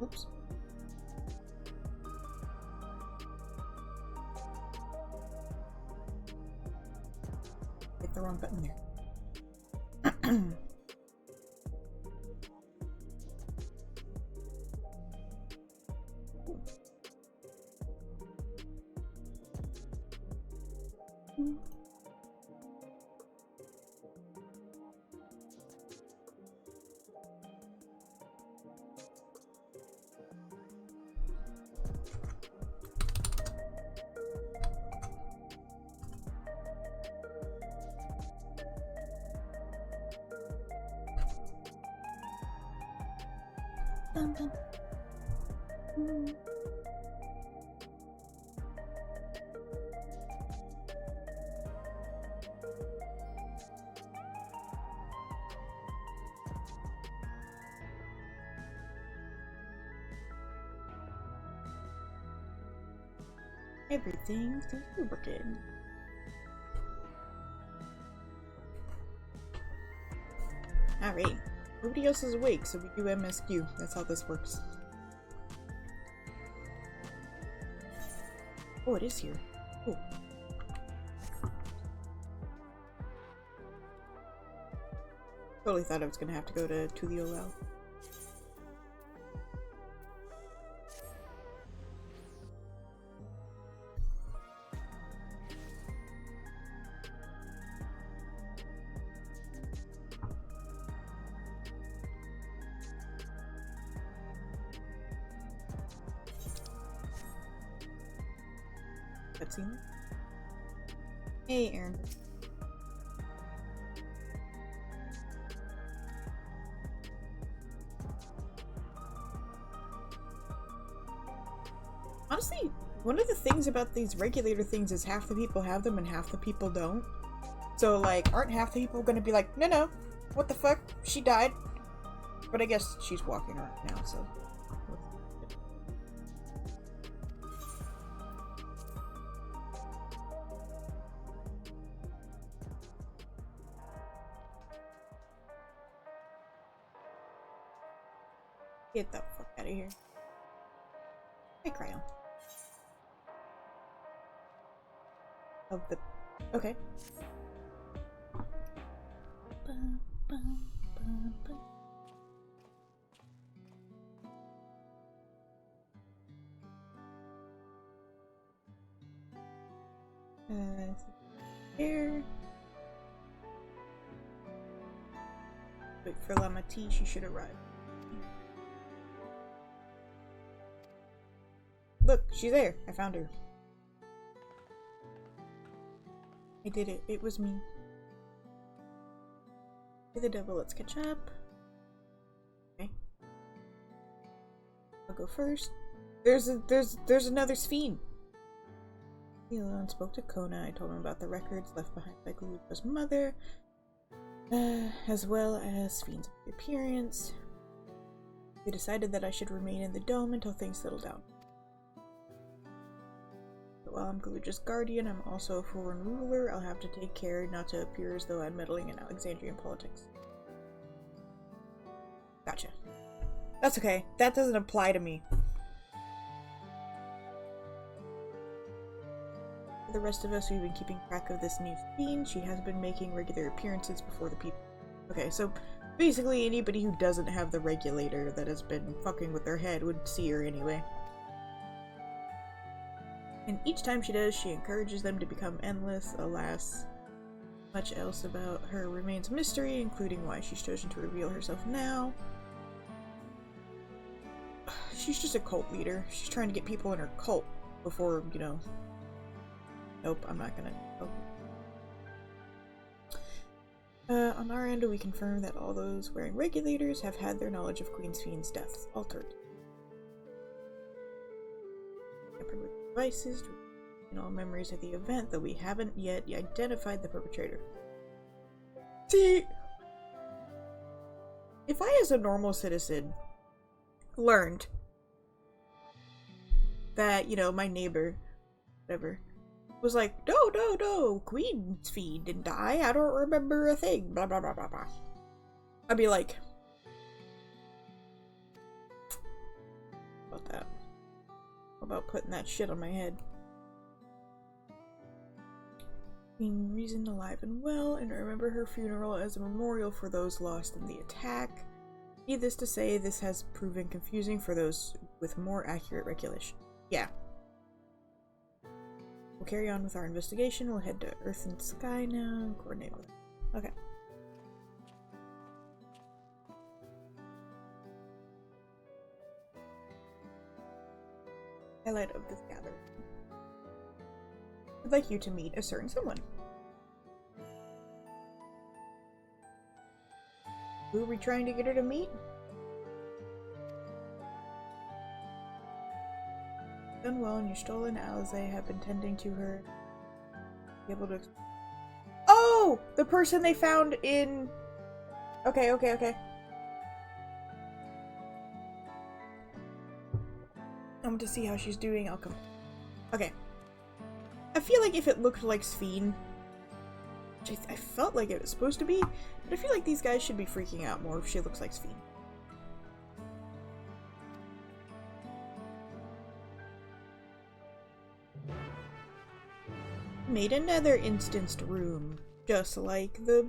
Oops. Hit the wrong button there. Dun, dun. Everything's lubricated. Alright. Nobody else is awake, so we do MSQ. That's how this works. Oh, it is here. Cool. Totally thought I was gonna have to go to the OL. Cutscene. Hey, Aaron. Honestly, one of the things about these regulator things is half the people have them and half the people don't. So, like, aren't half the people gonna be like, no, what the fuck? She died. But I guess she's walking around now, so. Get the fuck out of here. Hey, Cryo. Of the... Okay. Here. Wait for Llama T, she should arrive. Look, she's there. I found her. I did it. It was me. Hey, the devil, let's catch up. Okay. I'll go first. There's another Sphene. Elon spoke to Kona. I told him about the records left behind by Galupa's mother, as well as Sphene's appearance. We decided that I should remain in the dome until things settle down. But while I'm Galupa's guardian, I'm also a foreign ruler. I'll have to take care not to appear as though I'm meddling in Alexandrian politics. Gotcha. That's okay. That doesn't apply to me. For the rest of us, we've been keeping track of this new Sphene. She has been making regular appearances before the people. Okay, so basically anybody who doesn't have the regulator that has been fucking with their head would see her anyway. And each time she does, she encourages them to become endless. Alas, much else about her remains a mystery, including why she's chosen to reveal herself now. She's just a cult leader. She's trying to get people in her cult before, you know... Nope, I'm not gonna... Oh. On our end, we confirm that all those wearing regulators have had their knowledge of Queen Sphene's deaths altered. Tampered with devices to retain all memories of the event, though we haven't yet identified the perpetrator. See, if I, as a normal citizen, learned that, you know, my neighbor, whatever, was like, no, Queen Sphene didn't die, I don't remember a thing, blah blah blah blah blah. I'd be like, about that. About putting that shit on my head. Being reasoned alive and well, and remember her funeral as a memorial for those lost in the attack. Needless to say, this has proven confusing for those with more accurate recollection. Yeah. We'll carry on with our investigation. We'll head to Earth and Sky now and coordinate with it. Okay. Highlight of this gathering. I'd like you to meet a certain someone. Who are we trying to get her to meet? Done well, and your stolen Alize have been tending to her. Be able to. Oh! The person they found in. Okay. I'm to see how she's doing. I'll come. Okay. I feel like if it looked like Sphene, which I felt like it was supposed to be, but I feel like these guys should be freaking out more if she looks like Sphene. Made another instanced room, just like the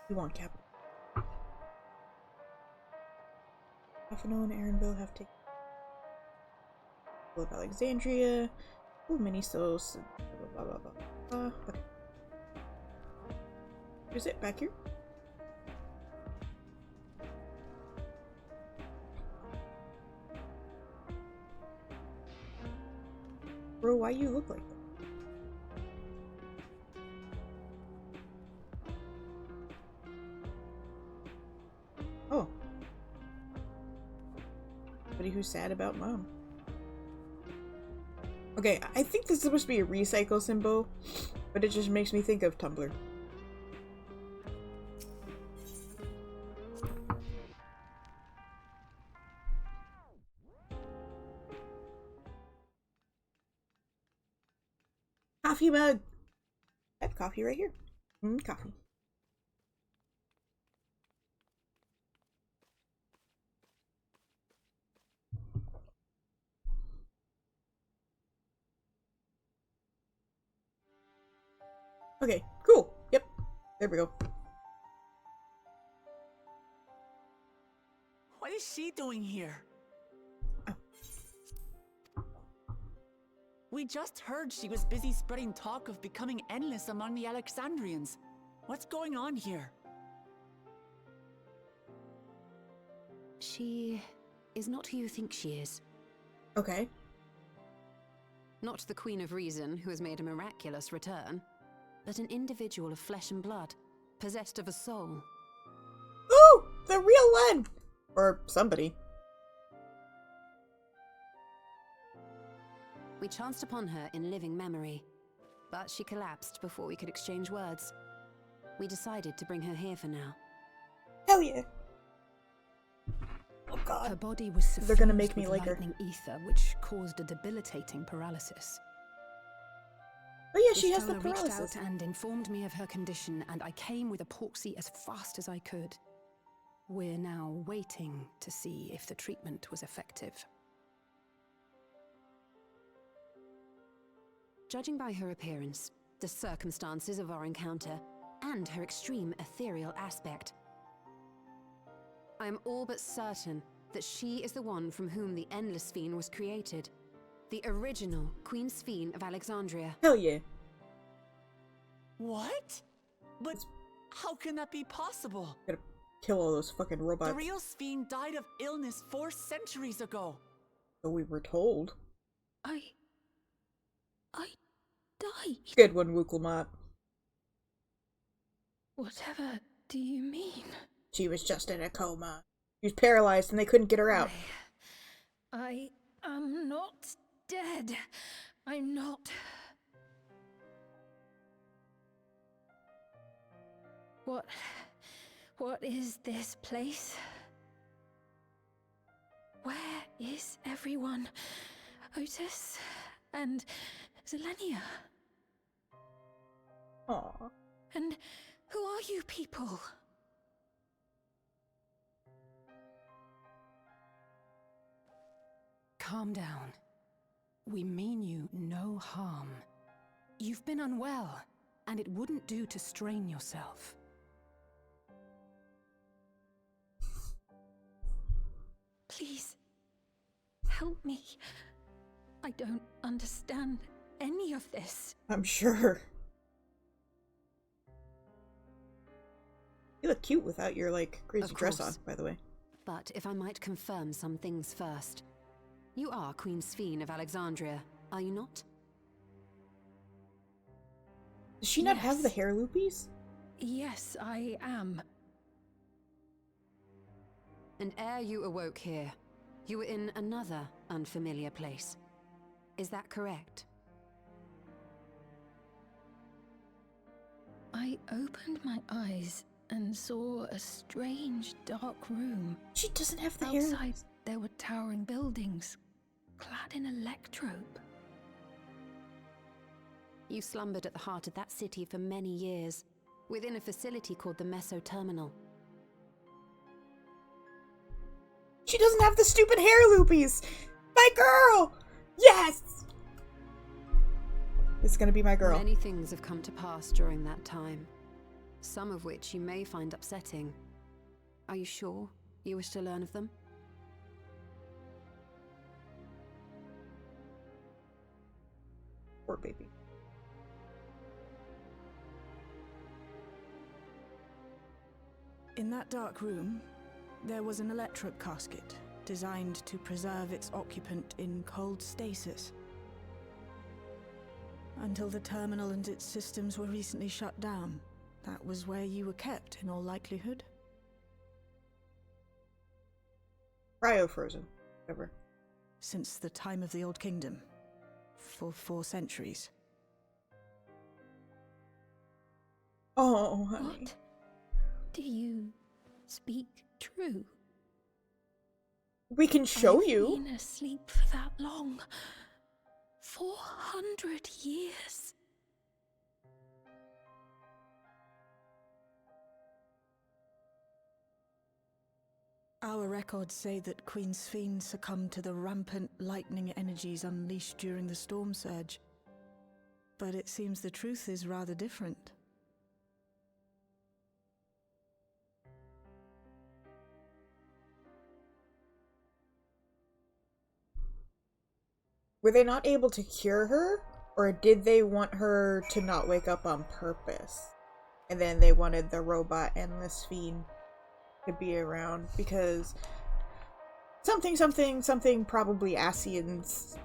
you want capital. Buffalo and Aaronville have taken of Alexandria. Ooh, mini souls. Blah blah blah blah. Okay. Is it back here? Bro, why you look like that? Oh. Somebody who's sad about mom. Okay, I think this is supposed to be a recycle symbol, but it just makes me think of Tumblr. Coffee mug! I have coffee right here. Coffee. Okay, cool. Yep. There we go. What is she doing here? Oh. We just heard she was busy spreading talk of becoming endless among the Alexandrians. What's going on here? She is not who you think she is. Okay. Not the Queen of Reason, who has made a miraculous return, but an individual of flesh and blood, possessed of a soul. Ooh! The real one! Or somebody. We chanced upon her in living memory, but she collapsed before we could exchange words. We decided to bring her here for now. Hell yeah! Oh god. Her body was suffused They're gonna make me with like her. lightning ether, which caused a debilitating paralysis. Oh yeah, she has the Vistala reached paralysis. out and informed me of her condition, and I came with epoxy as fast as I could. We're now waiting to see if the treatment was effective. Judging by her appearance, the circumstances of our encounter, and her extreme ethereal aspect, I am all but certain that she is the one from whom the Endless Sphene was created. The original Queen Sphene of Alexandria. Hell yeah. What? But how can that be possible? Gotta kill all those fucking robots. The real Sphene died of illness 4 centuries ago. So we were told. I died. Good one, Wooklemot. Whatever do you mean? She was just in a coma. She was paralyzed and they couldn't get her out. I am not dead. I'm not. What is this place? Where is everyone? Otis and Zelenia? Aww. And who are you people? calm down. We mean you no harm. You've been unwell, and it wouldn't do to strain yourself. Please, help me. I don't understand any of this. I'm sure. You look cute without your, like, crazy dress on, by the way. But if I might confirm some things first. You are Queen Sphene of Alexandria, are you not? Does she not have the hair loopies? Yes, I am. And ere you awoke here, you were in another unfamiliar place. Is that correct? I opened my eyes and saw a strange, dark room. She doesn't have the hair. Outside, there were towering buildings, clad in electrope. You slumbered at the heart of that city for many years, within a facility called the Meso Terminal. She doesn't have the stupid hair loopies! My girl! Yes! This is gonna be my girl. Many things have come to pass during that time, some of which you may find upsetting. Are you sure you wish to learn of them? Poor baby. In that dark room, there was an electrope casket designed to preserve its occupant in cold stasis. Until the terminal and its systems were recently shut down, that was where you were kept, in all likelihood. Cryo-frozen. Whatever. Since the time of the Old Kingdom. For 4 centuries. Oh, honey. What? Do you speak true? We can show I've you. been asleep for that long. 400 years. Our records say that Queen Sphene succumbed to the rampant lightning energies unleashed during the storm surge. But it seems the truth is rather different. Were they not able to cure her? Or did they want her to not wake up on purpose? And then they wanted the robot and the Sphene to be around because something probably Asians.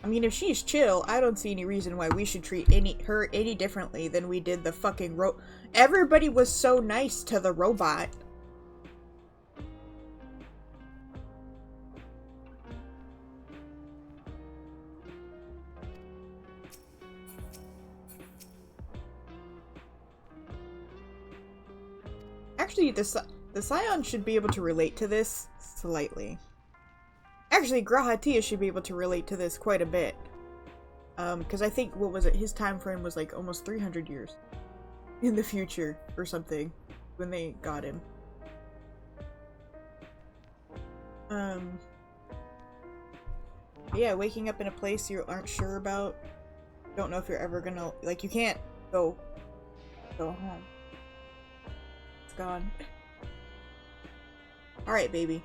I mean, if she's chill, I don't see any reason why we should treat her any differently than we did the fucking Everybody was so nice to the robot. Actually, the Scion should be able to relate to this slightly. Actually, Grahatia should be able to relate to this quite a bit. Because I think, what was it, his time frame was like almost 300 years in the future or something when they got him. Yeah, waking up in a place you aren't sure about, don't know if you're ever gonna, like, you can't go home. It's gone. Alright, baby.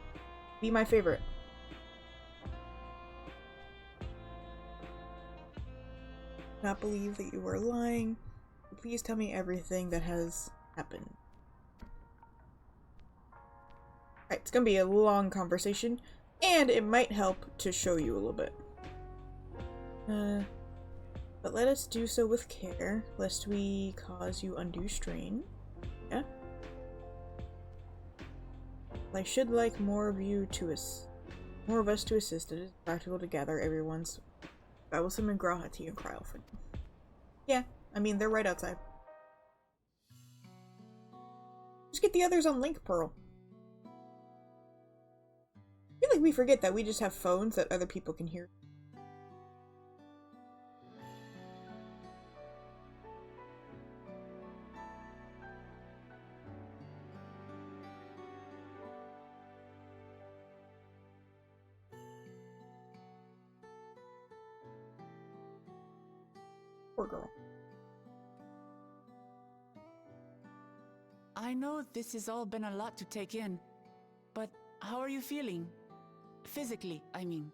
Be my favorite. Not believe that you were lying. Please tell me everything that has happened. Alright, it's gonna be a long conversation, and it might help to show you a little bit. But let us do so with care, lest we cause you undue strain. Yeah? I should like more of us to assist. It is practical to gather everyone's Babblesome and Grahati and Cryophan. Yeah, I mean, they're right outside. Just get the others on Link Pearl. I feel like we forget that we just have phones that other people can hear. Poor girl. I know this has all been a lot to take in, but how are you feeling? Physically, I mean.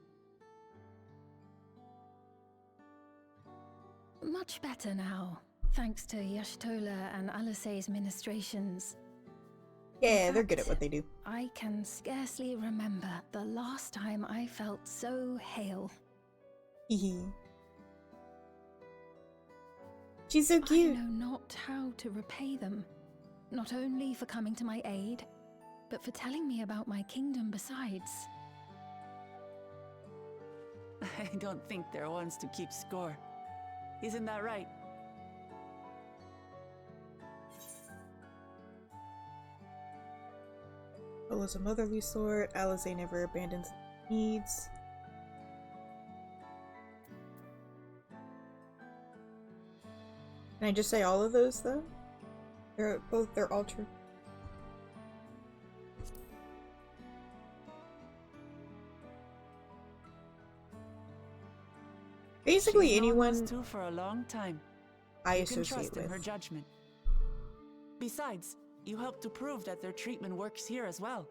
Much better now, thanks to Yashtola and Alisei's ministrations. Yeah, they're good at what they do. I can scarcely remember the last time I felt so hale. Hehe. She's so cute. I know not how to repay them, not only for coming to my aid, but for telling me about my kingdom besides. I don't think they're ones to keep score. Isn't that right? Ola's a motherly sort. Alizé never abandons needs. Can I just say all of those though? They're all true. Basically She's known anyone those two for a long time. I You can associate trust in her with. judgment. Besides, you helped to prove that their treatment works here as well.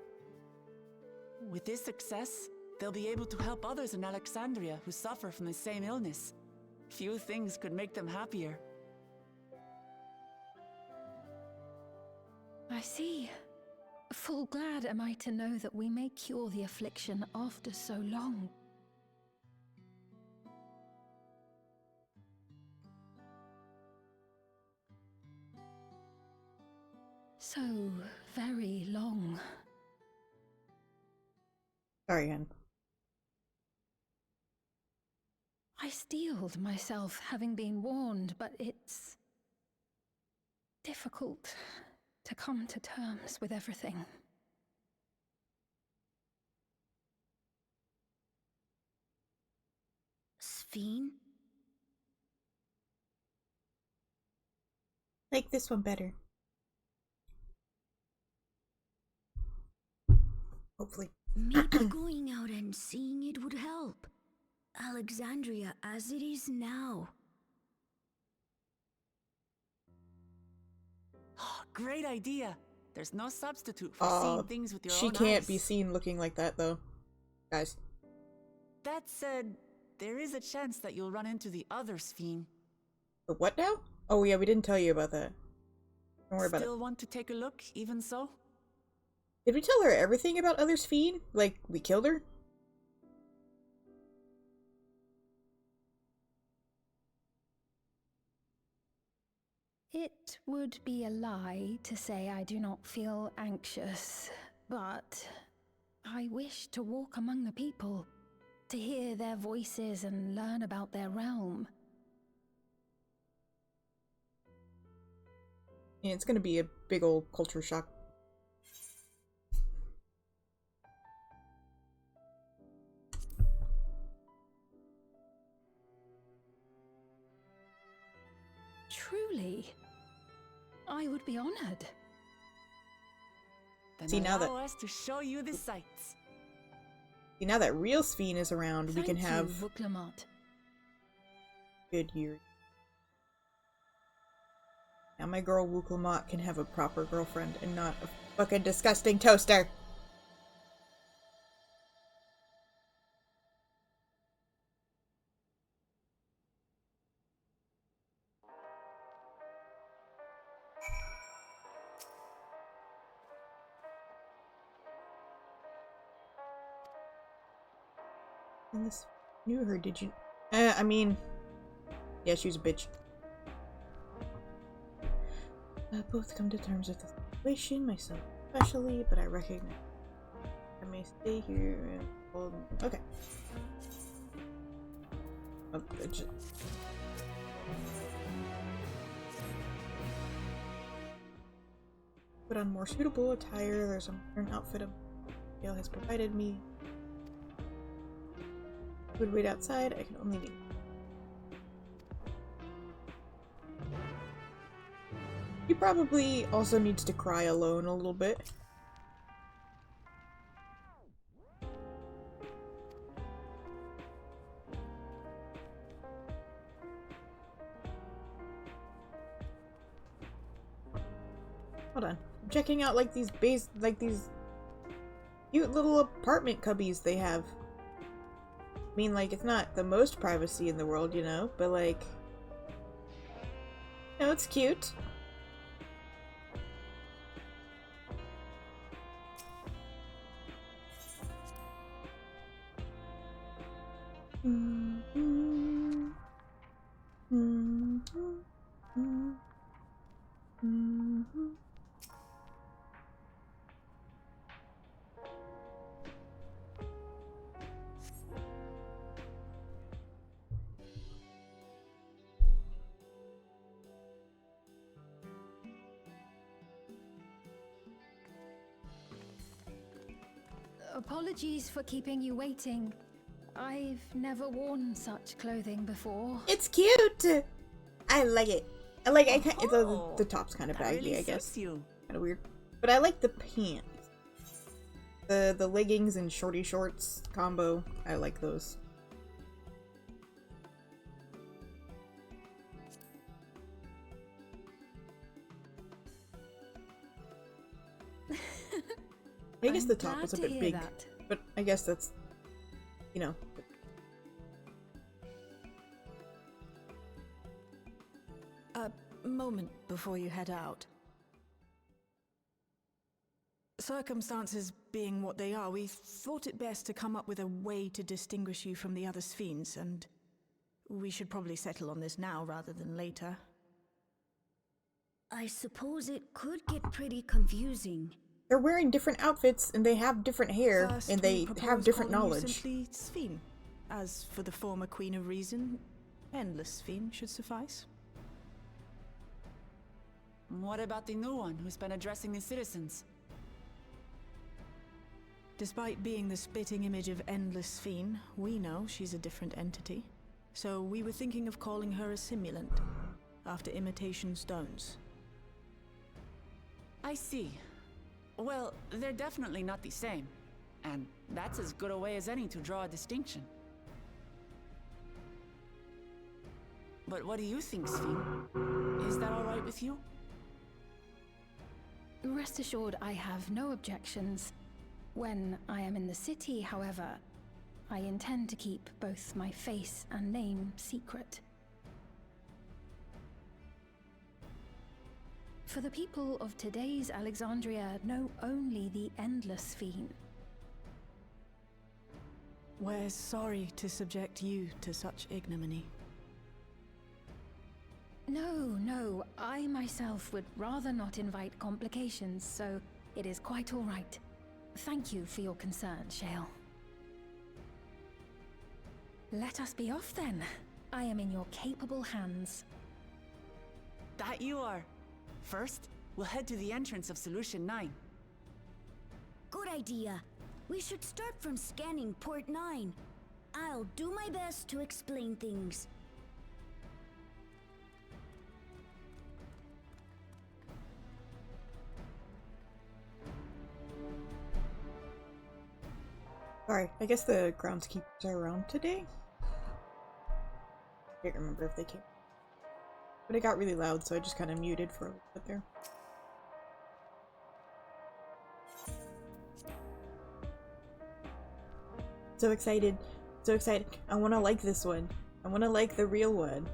With this success, they'll be able to help others in Alexandria who suffer from the same illness. Few things could make them happier. I see. Full glad am I to know that we may cure the affliction after so long. So very long. Sorry, Anne. I steeled myself having been warned, but it's difficult to come to terms with everything. Sphene? Like this one better. Hopefully. Maybe going out and seeing it would help. Alexandria as it is now. Great idea! There's no substitute for seeing things with your own She eyes. can't be seen looking like that though. Guys. That said, there is a chance that you'll run into the other Sphene. The what now? Oh yeah, we didn't tell you about that. Don't worry about it. Still want to take a look, even so? Did we tell her everything about Other Sphene? Like, we killed her? It would be a lie to say I do not feel anxious, but I wish to walk among the people, to hear their voices and learn about their realm. Yeah, it's gonna be a big old culture shock. Truly, I would be honored. Then See, now allow that- us to show you the sights. See, now that real Sphene is around, we can have Vuklamot. good years. Now my girl Wuklamot can have a proper girlfriend and not a fucking disgusting toaster. And this knew her, did you? I mean, yeah, she was a bitch. Both come to terms with the situation, myself especially, but I recognize I may stay here and hold. Okay. Oh, put on more suitable attire. There's a modern outfit Gail has provided me. Would wait outside. I can only need. He probably also needs to cry alone a little bit. Hold on. I'm checking out like these these cute little apartment cubbies they have. I mean, like, it's not the most privacy in the world, you know, but like, no, it's cute. Apologies for keeping you waiting. I've never worn such clothing before. It's cute. I like it. The top's kind of baggy, really I guess. suits you. Kind of weird, but I like the pants. The leggings and shorty shorts combo. I like those. I guess the top was a bit big, but I guess that's, you know. A moment before you head out. Circumstances being what they are, we thought it best to come up with a way to distinguish you from the other Sphenes, and we should probably settle on this now rather than later. I suppose it could get pretty confusing. They're wearing different outfits and they have different hair First, and they have different calling you knowledge. simply Sphene. As for the former Queen of Reason, Endless Sphene should suffice. What about the new one who's been addressing the citizens? Despite being the spitting image of Endless Sphene, we know she's a different entity. So we were thinking of calling her a simulant, after imitation stones. I see. Well, they're definitely not the same. And that's as good a way as any to draw a distinction. But what do you think, Sphene? Is that alright with you? Rest assured, I have no objections. When I am in the city, however, I intend to keep both my face and name secret. For the people of today's Alexandria know only the Endless Sphene. We're sorry to subject you to such ignominy. No, I myself would rather not invite complications, so it is quite all right. Thank you for your concern, Shale. Let us be off then. I am in your capable hands. That you are. First, we'll head to the entrance of Solution 9. Good idea. We should start from scanning Port 9. I'll do my best to explain things. Sorry, I guess the groundskeepers are around today? I can't remember if they came. But it got really loud, so I just kind of muted for a little bit there. So excited. So excited. I want to like this one. I want to like the real one.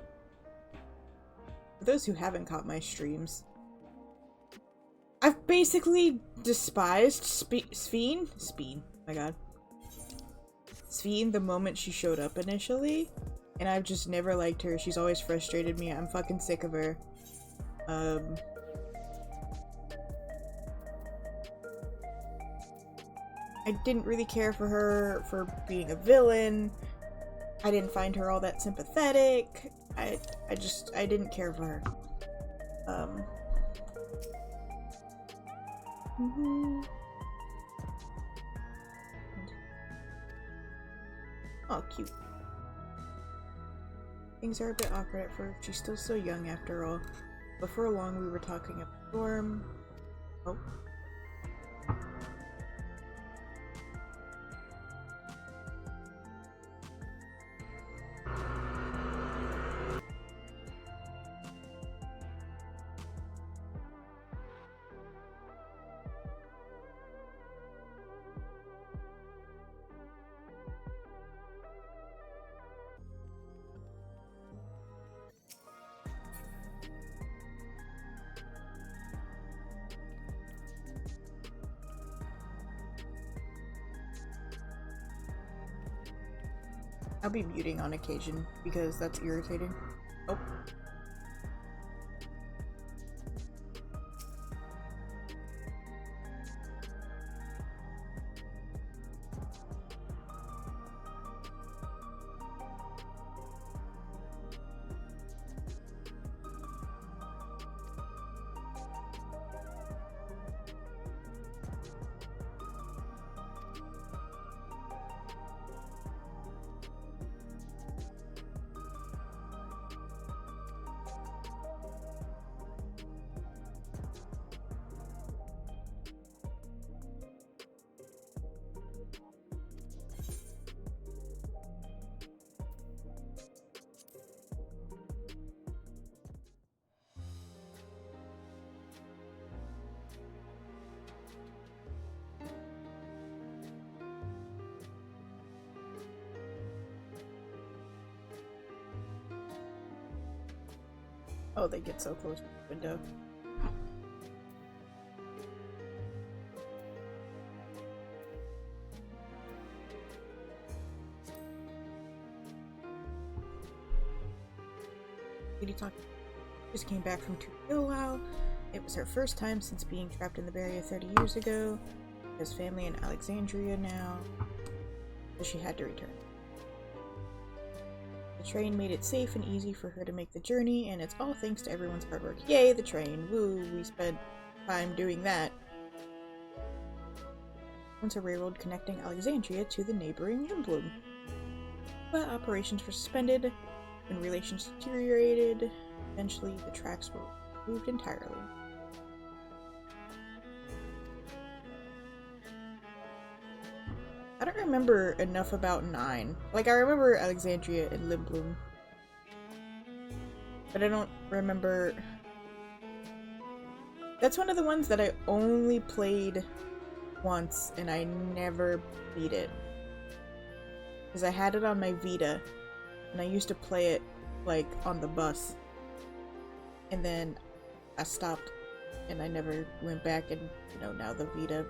For those who haven't caught my streams, I've basically despised Sphene? Speen. My god. Sphene the moment she showed up initially, and I've just never liked her. She's always frustrated me. I'm fucking sick of her. I didn't really care for her for being a villain. I didn't find her all that sympathetic. I didn't care for her. Oh, cute. Things are a bit awkward at first. She's still so young after all. Before long, we were talking up a storm. Oh. I'll be muting on occasion because that's irritating. Oh. Oh, they get so close to the window. Lady talk just came back from Turilal. It was her first time since being trapped in the barrier 30 years ago. She has family in Alexandria now, so she had to return. The train made it safe and easy for her to make the journey, and it's all thanks to everyone's hard work. Yay, the train! Woo, we spent time doing that. Once a railroad connecting Alexandria to the neighboring Limblum. But operations were suspended when relations deteriorated. Eventually, the tracks were removed entirely. I don't remember enough about 9. Like, I remember Alexandria and Limblum. But I don't remember... That's one of the ones that I only played once, and I never beat it. Because I had it on my Vita, and I used to play it, like, on the bus. And then I stopped, and I never went back, and, you know, now the Vita...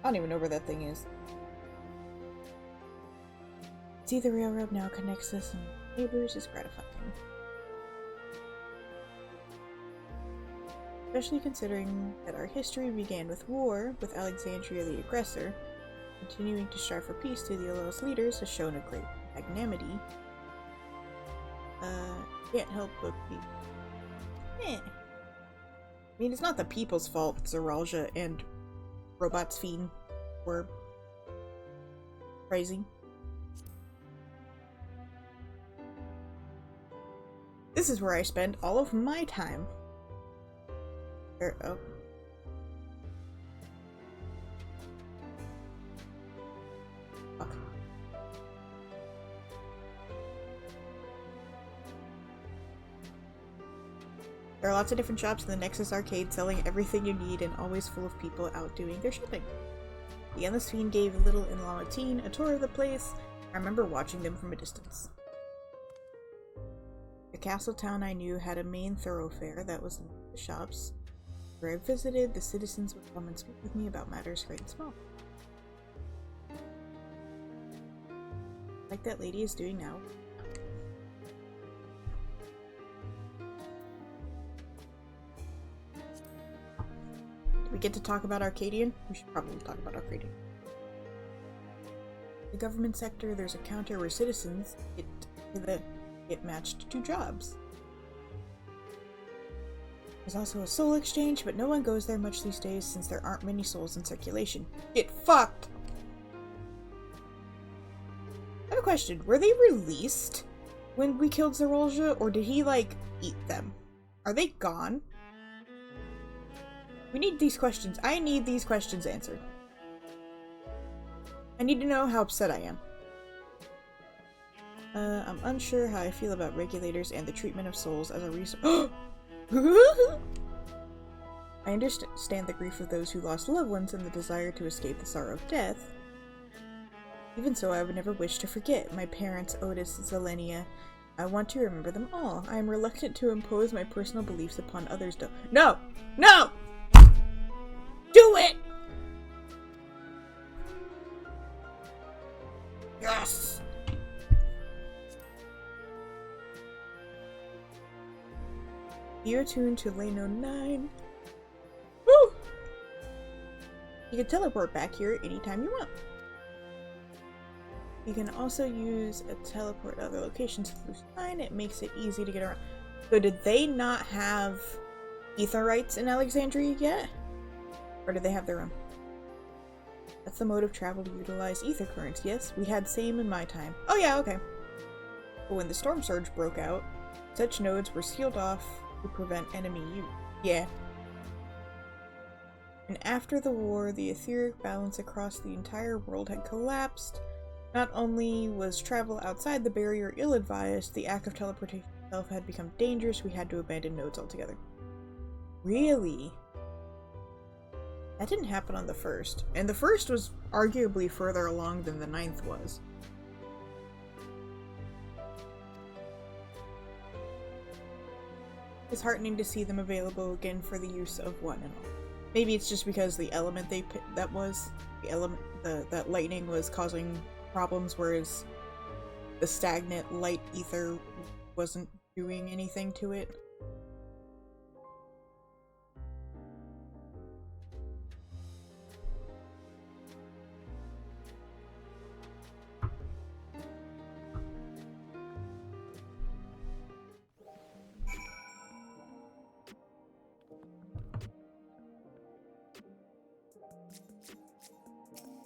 I don't even know where that thing is. See, the railroad now connects us and neighbors is gratifying. Especially considering that our history began with war, with Alexandria the aggressor. Continuing to strive for peace to the Alel's leaders has shown a great magnanimity. Can't help but be... I mean, it's not the people's fault Zeralja and Robot's Fiend were crazy. This is where I spend all of my time. Oh. Fuck. There are lots of different shops in the Nexus Arcade selling everything you need and always full of people out doing their shopping. The Endless Fiend gave Little and Lamatine a tour of the place. I remember watching them from a distance. The castle town I knew had a main thoroughfare that was linked to the shops. Where I visited, the citizens would come and speak with me about matters great and small. Like that lady is doing now. Do we get to talk about Arcadian? We should probably talk about Arcadian. The government sector, there's a counter where citizens get matched to jobs. There's also a soul exchange, but no one goes there much these days since there aren't many souls in circulation. Get fucked! I have a question. Were they released when we killed Zeralja, or did he, like, eat them? Are they gone? We need these questions. I need these questions answered. I need to know how upset I am. I'm unsure how I feel about regulators and the treatment of souls as a resource. I understand the grief of those who lost loved ones and the desire to escape the sorrow of death. Even so, I would never wish to forget my parents, Otis and Zelenia. I want to remember them all. I am reluctant to impose my personal beliefs upon others. No! No! Do it! Yes! You're tuned to Lane 09. Woo! You can teleport back here anytime you want. You can also use a teleport to other locations through sign. It makes it easy to get around. So did they not have Aetherites in Alexandria yet? Or did they have their own? That's the mode of travel to utilize ether currents. Yes, we had same in my time. Oh yeah, okay. But when the storm surge broke out, such nodes were sealed off to prevent enemy use. Yeah. And after the war, the etheric balance across the entire world had collapsed. Not only was travel outside the barrier ill-advised, the act of teleportation itself had become dangerous. We had to abandon nodes altogether. Really? That didn't happen on the first. And the first was arguably further along than the 9th was. It's heartening to see them available again for the use of one and all. Maybe it's just because the element that lightning was causing problems, whereas the stagnant light ether wasn't doing anything to it.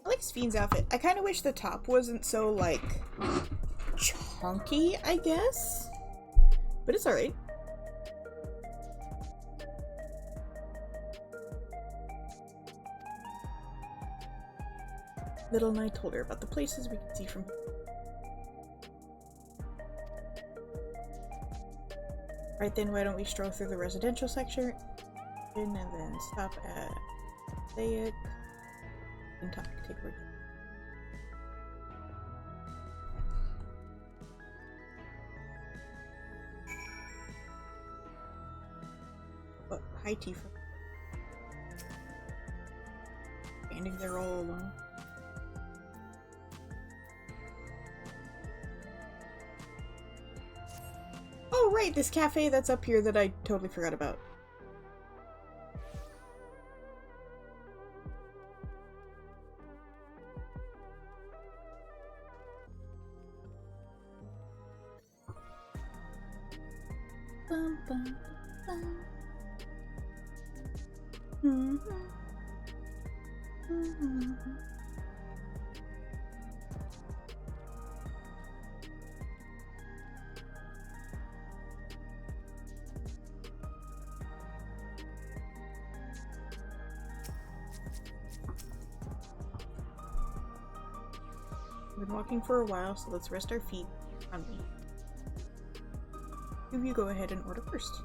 I like Spheen's outfit. I kind of wish the top wasn't so, like, chunky, I guess? But it's alright. Little Knight told her about the places we can see from here. Right then, why don't we stroll through the residential section and then stop at Mosaic and take a break. Oh, hi Tifa. Standing there all alone. Oh right, this cafe that's up here that I totally forgot about. Bum, bum, bum. We've been walking for a while, so let's rest our feet on me. You go ahead and order first.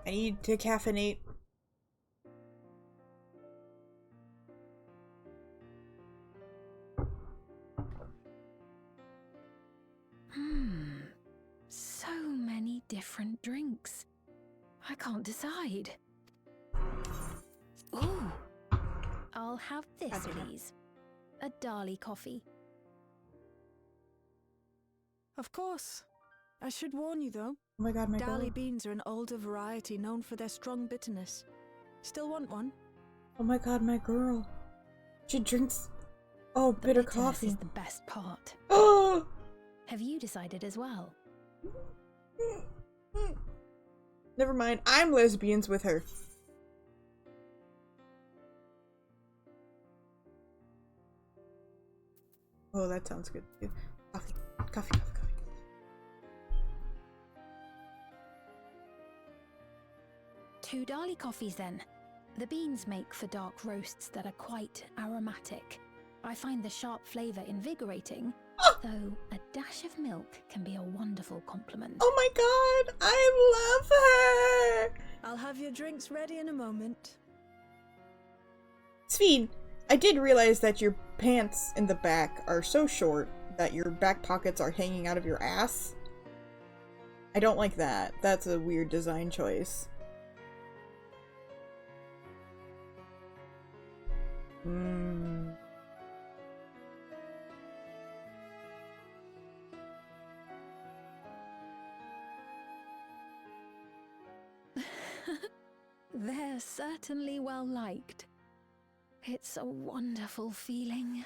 I need to caffeinate. So many different drinks. I can't decide. Ooh. I'll have this, please. A Dali coffee. Of course. I should warn you though. Oh my god, my girl. Dali beans are an older variety known for their strong bitterness. Still want one? Oh my god, my girl. She drinks... Oh, bitter coffee. Is the best part. Oh! Have you decided as well? Never mind, I'm lesbians with her. Oh, that sounds good. Coffee, coffee, coffee, coffee. 2 Dali coffees then. The beans make for dark roasts that are quite aromatic. I find the sharp flavour invigorating, though a dash of milk can be a wonderful complement. Oh my god, I love her! I'll have your drinks ready in a moment. Spheen, I did realize that your pants in the back are so short that your back pockets are hanging out of your ass. I don't like that. That's a weird design choice. They're certainly well liked. It's a wonderful feeling,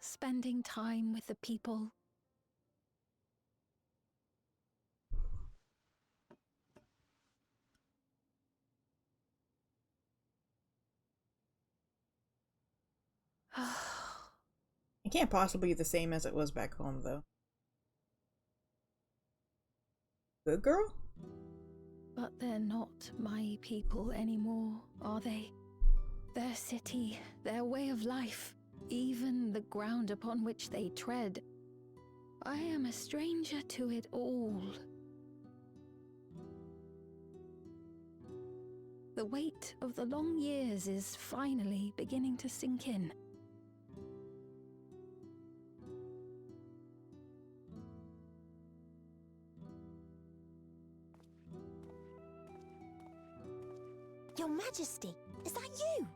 spending time with the people. It can't possibly be the same as it was back home, though. Good girl? But they're not my people anymore, are they? Their city, their way of life, even the ground upon which they tread. I am a stranger to it all. The weight of the long years is finally beginning to sink in. Your Majesty, is that you?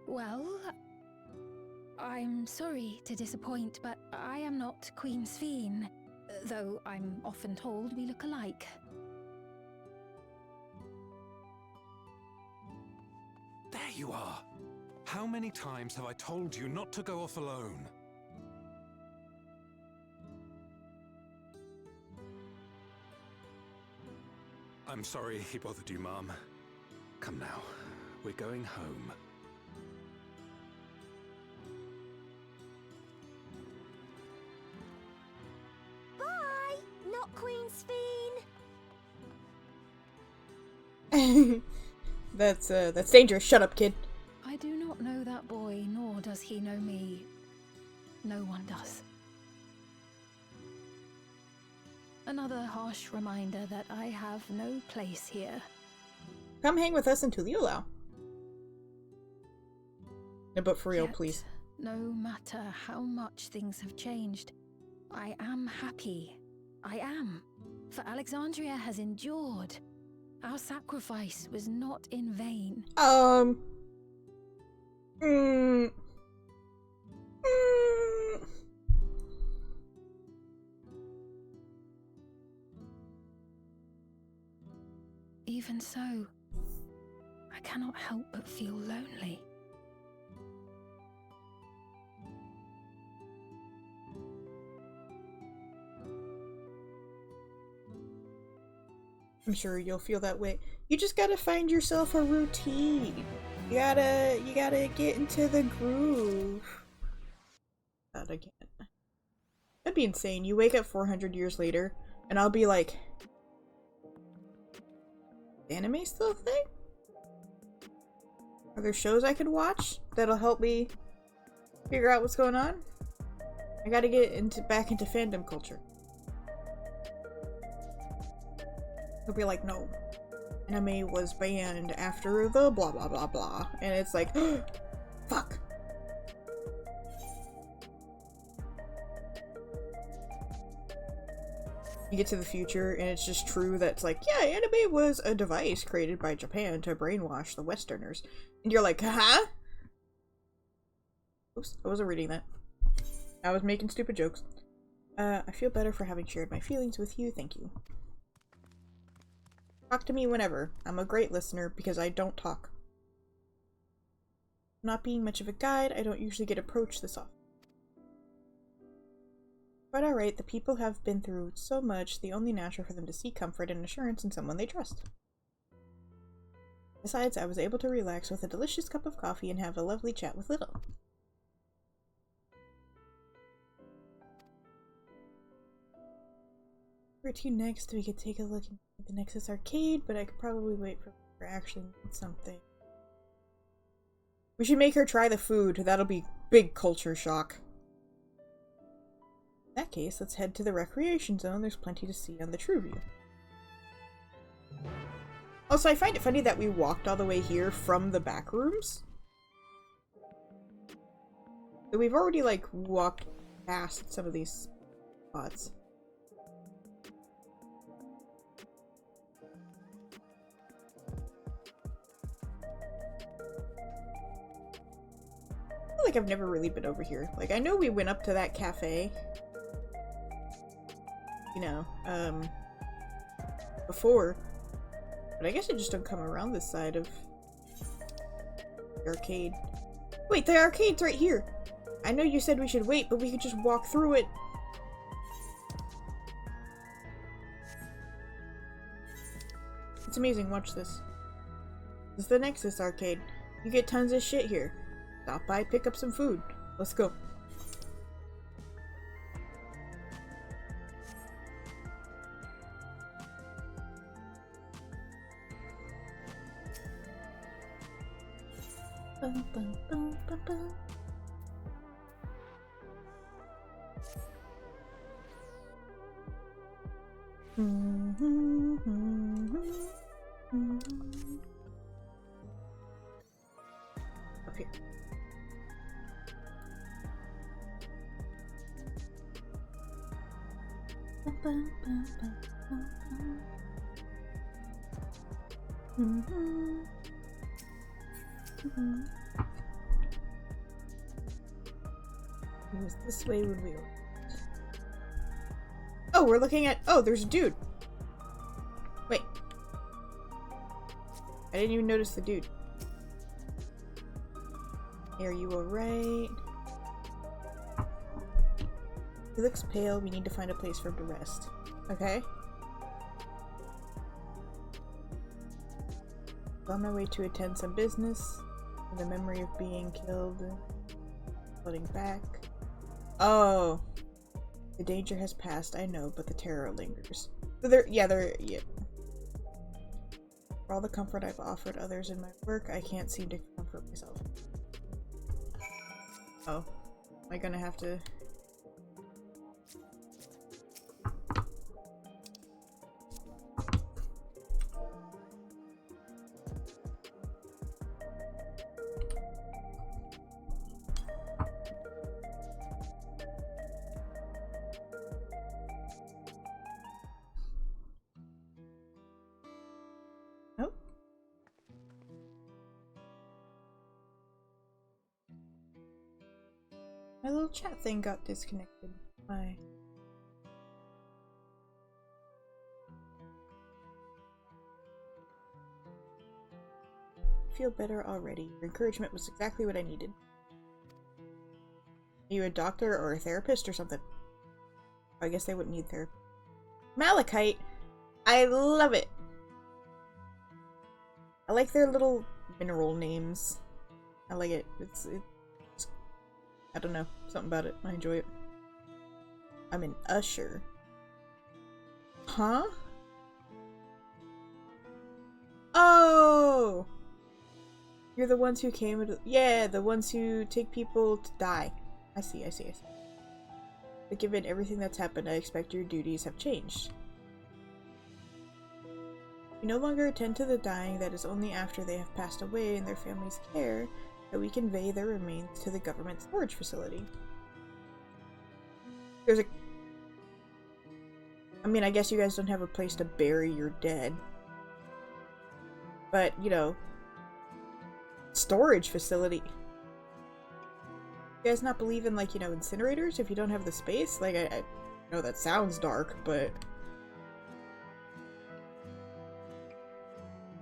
Well, I'm sorry to disappoint, but I am not Queen Sphene, though I'm often told we look alike. There you are. How many times have I told you not to go off alone? I'm sorry he bothered you, Mom. Come now, we're going home. Bye, not Queen Sphene. That's dangerous. Shut up, kid. I do not know that boy, nor does he know me. No one does. Another harsh reminder that I have no place here. Come hang with us in Tuliolao. No, but for real, Yet, please. No matter how much things have changed, I am happy. I am. For Alexandria has endured. Our sacrifice was not in vain. Even so, I cannot help but feel lonely. I'm sure you'll feel that way. You just gotta find yourself a routine. You gotta get into the groove. That again. That'd be insane. You wake up 400 years later, and I'll be like, anime still a thing? Are there shows I could watch that'll help me figure out what's going on? I gotta get back into fandom culture. He'll be like, no, anime was banned after the blah blah blah blah, and it's like, fuck. You get to the future and it's just true that it's like, yeah, anime was a device created by Japan to brainwash the Westerners. And you're like, huh? Oops, I wasn't reading that. I was making stupid jokes. I feel better for having shared my feelings with you, thank you. Talk to me whenever. I'm a great listener because I don't talk. Not being much of a guide, I don't usually get approached this often. But alright, the people have been through so much, the only natural for them to seek comfort and assurance in someone they trust. Besides, I was able to relax with a delicious cup of coffee and have a lovely chat with Little. Where to next? We could take a look at the Nexus Arcade, but I could probably wait for her to actually need something. We should make her try the food. That'll be big culture shock. In that case, let's head to the recreation zone. There's plenty to see on the True View. Also, I find it funny that we walked all the way here from the back rooms. So we've already, like, walked past some of these spots. I feel like I've never really been over here. Like, I know we went up to that cafe. You know, before. But I guess I just don't come around this side of the arcade. Wait, the arcade's right here! I know you said we should wait, but we could just walk through it. It's amazing, watch this. This is the Nexus arcade. You get tons of shit here. Stop by, pick up some food. Let's go. Bum, bum, bum, bum, bum. Up here. It was this way when we were. Oh, we're looking at. Oh, there's a dude. Wait. I didn't even notice the dude. Are you alright? He looks pale. We need to find a place for him to rest. Okay. On my way to attend some business. The memory of being killed. Floating back. Oh. The danger has passed, I know, but the terror lingers. So yeah. For all the comfort I've offered others in my work, I can't seem to comfort myself. Oh. Am I gonna have to... My little chat thing got disconnected. Why? I feel better already. Your encouragement was exactly what I needed. Are you a doctor or a therapist or something? I guess they wouldn't need therapy. Malachite! I love it! I like their little mineral names. I like it. It's I don't know. Something about it. I enjoy it. I'm an usher. Huh? Oh! You're the ones who came... Yeah, the ones who take people to die. I see. But given everything that's happened, I expect your duties have changed. We no longer attend to the dying. That is only after they have passed away in their family's care that we convey their remains to the government storage facility. There's a... I mean, I guess you guys don't have a place to bury your dead. But, you know... Storage facility. You guys not believe in, like, you know, incinerators if you don't have the space? Like, I know that sounds dark, but...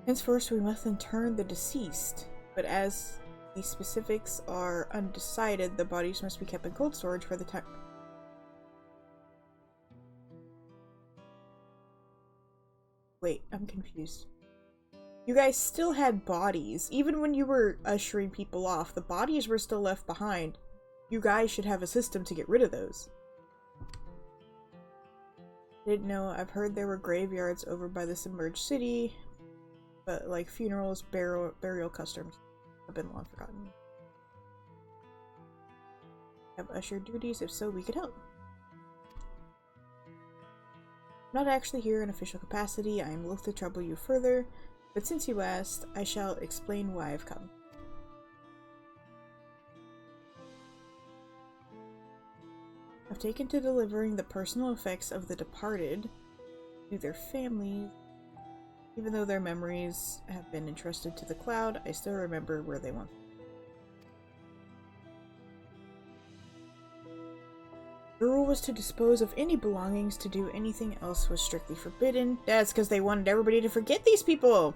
Henceforth, we must intern the deceased. But as these specifics are undecided, the bodies must be kept in cold storage for the time. Wait, I'm confused. You guys still had bodies. Even when you were ushering people off, the bodies were still left behind. You guys should have a system to get rid of those. Didn't know. I've heard there were graveyards over by the submerged city, but like funerals, burial customs have been long forgotten. Have usher duties? If so, we could help. I'm not actually here in official capacity. I am loath to trouble you further, but since you asked, I shall explain why I've come. I've taken to delivering the personal effects of the departed to their families. Even though their memories have been entrusted to the cloud, I still remember where they went. The rule was to dispose of any belongings. To do anything else was strictly forbidden. That's because they wanted everybody to forget these people!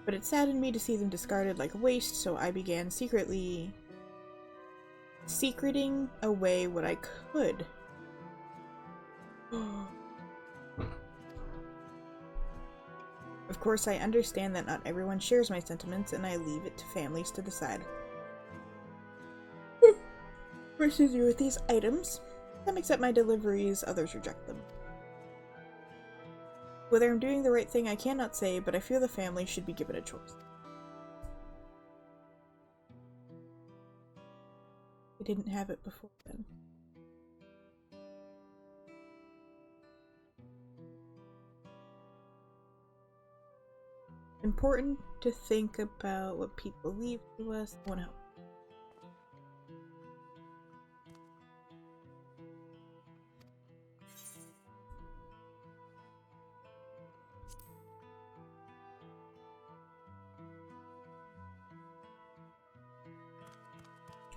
But it saddened me to see them discarded like waste, so I began secreting away what I could. Of course, I understand that not everyone shares my sentiments, and I leave it to families to decide what to do with these items. Some accept my deliveries, others reject them. Whether I'm doing the right thing I cannot say, but I feel the family should be given a choice. I didn't have it before then. Important to think about what people leave to us. I want to help.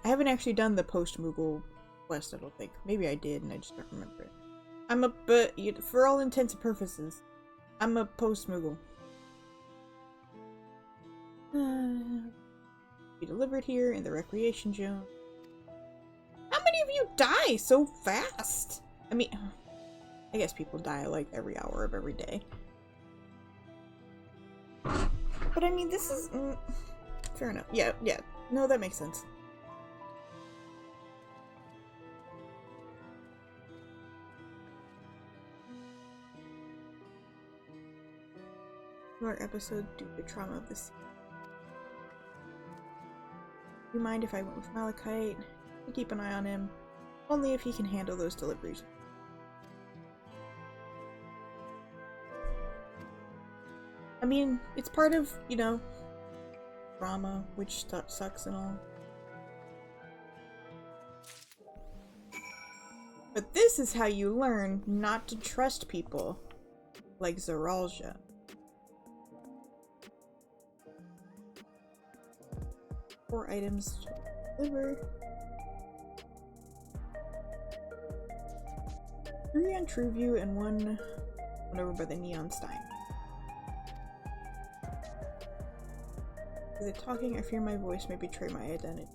I haven't actually done the post-Moogle quest, I don't think. Maybe I did and I just don't remember it. But for all intents and purposes, I'm a post-Moogle. Be delivered here in the recreation zone. How many of you die so fast? I mean, I guess people die like every hour of every day. But I mean, this is... fair enough. Yeah. No, that makes sense. More episode due to trauma of the sea. Do you mind if I went with Malachite? To keep an eye on him. Only if he can handle those deliveries. I mean, it's part of, you know, trauma, which sucks and all. But this is how you learn not to trust people like Zaralja. 4 items to deliver. 3 on Trueview and 1 over by the Neon Stein. With it talking, I fear my voice may betray my identity.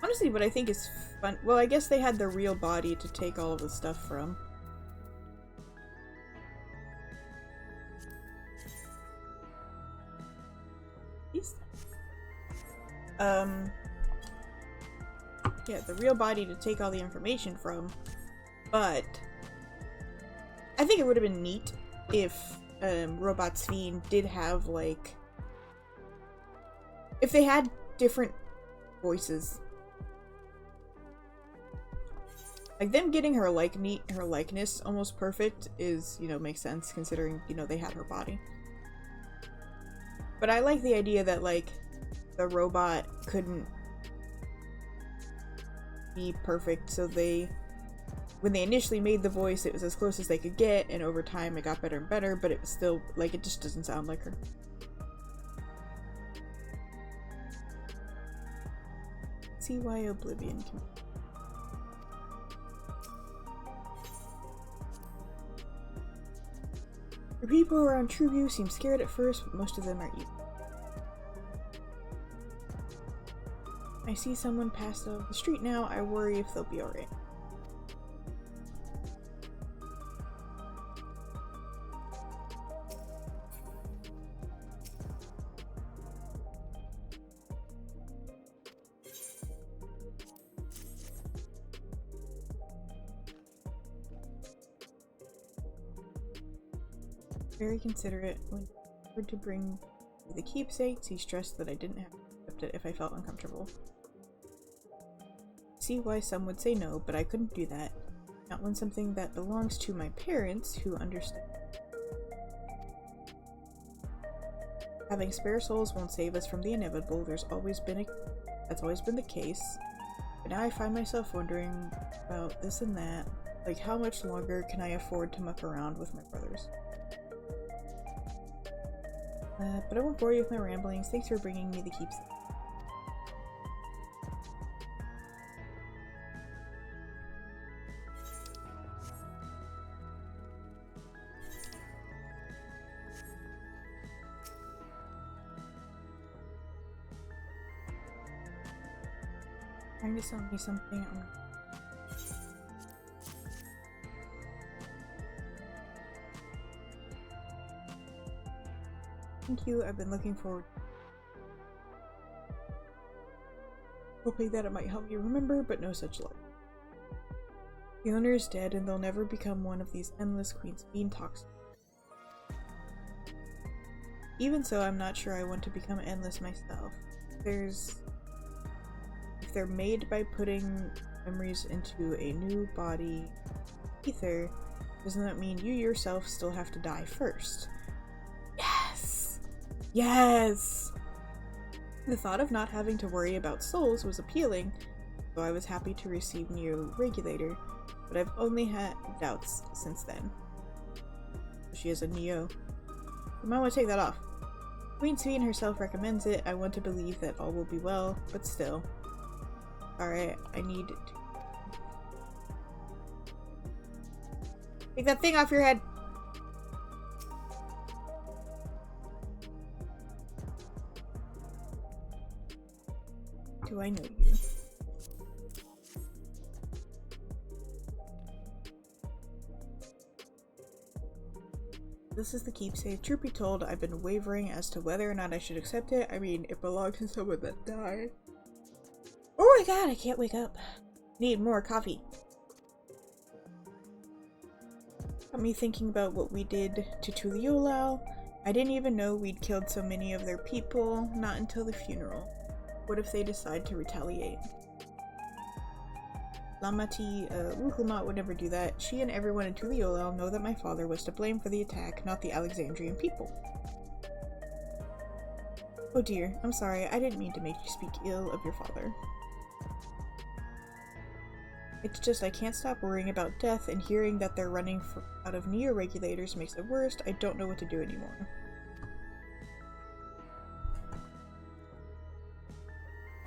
Honestly, what I think is fun— well, I guess they had the real body to take all of the stuff from. Yeah, the real body to take all the information from, but I think it would have been neat if FFXIV did have, like, if they had different voices. Like, them getting her likeness almost perfect is, you know, makes sense considering, you know, they had her body. But I like the idea that, like, the robot couldn't be perfect, so when they initially made the voice, it was as close as they could get, and over time it got better and better, but it was still, like, it just doesn't sound like her. See why Oblivion can... The people around Trueview seem scared at first, but most of them are evil. I see someone pass off the street now. I worry if they'll be alright. Very considerate. When I offered to bring me the keepsakes, he stressed that I didn't have to accept it if I felt uncomfortable. See why some would say no, but I couldn't do that. Not when something that belongs to my parents, who understand. Having spare souls won't save us from the inevitable. That's always been the case. But now I find myself wondering about this and that. Like, how much longer can I afford to muck around with my brothers? But I won't bore you with my ramblings. Thanks for bringing me the keepsake. Trying to sell me something. Thank you. I've been looking forward. Hoping that it might help you remember, but no such luck. The owner is dead, and they'll never become one of these endless Queen's Bean talks. Even so, I'm not sure I want to become endless myself. If they're made by putting memories into a new body, ether, doesn't that mean you yourself still have to die first? Yes! Yes! The thought of not having to worry about souls was appealing, so I was happy to receive Neo Regulator, but I've only had doubts since then. She is a Neo. You might want to take that off. Queen Sphene herself recommends it. I want to believe that all will be well, but still. Alright, I need to... Take that thing off your head! Do I know you? This is the keepsake. Truth be told, I've been wavering as to whether or not I should accept it. I mean, it belonged to someone that died. Oh my god, I can't wake up. Need more coffee. Got me thinking about what we did to Tuliolao. I didn't even know we'd killed so many of their people, not until the funeral. What if they decide to retaliate? Lamati Wuhulmat would never do that. She and everyone in Tuliolao know that my father was to blame for the attack, not the Alexandrian people. Oh dear, I'm sorry, I didn't mean to make you speak ill of your father. It's just I can't stop worrying about death, and hearing that they're running out of Neo-Regulators makes it worse. I don't know what to do anymore.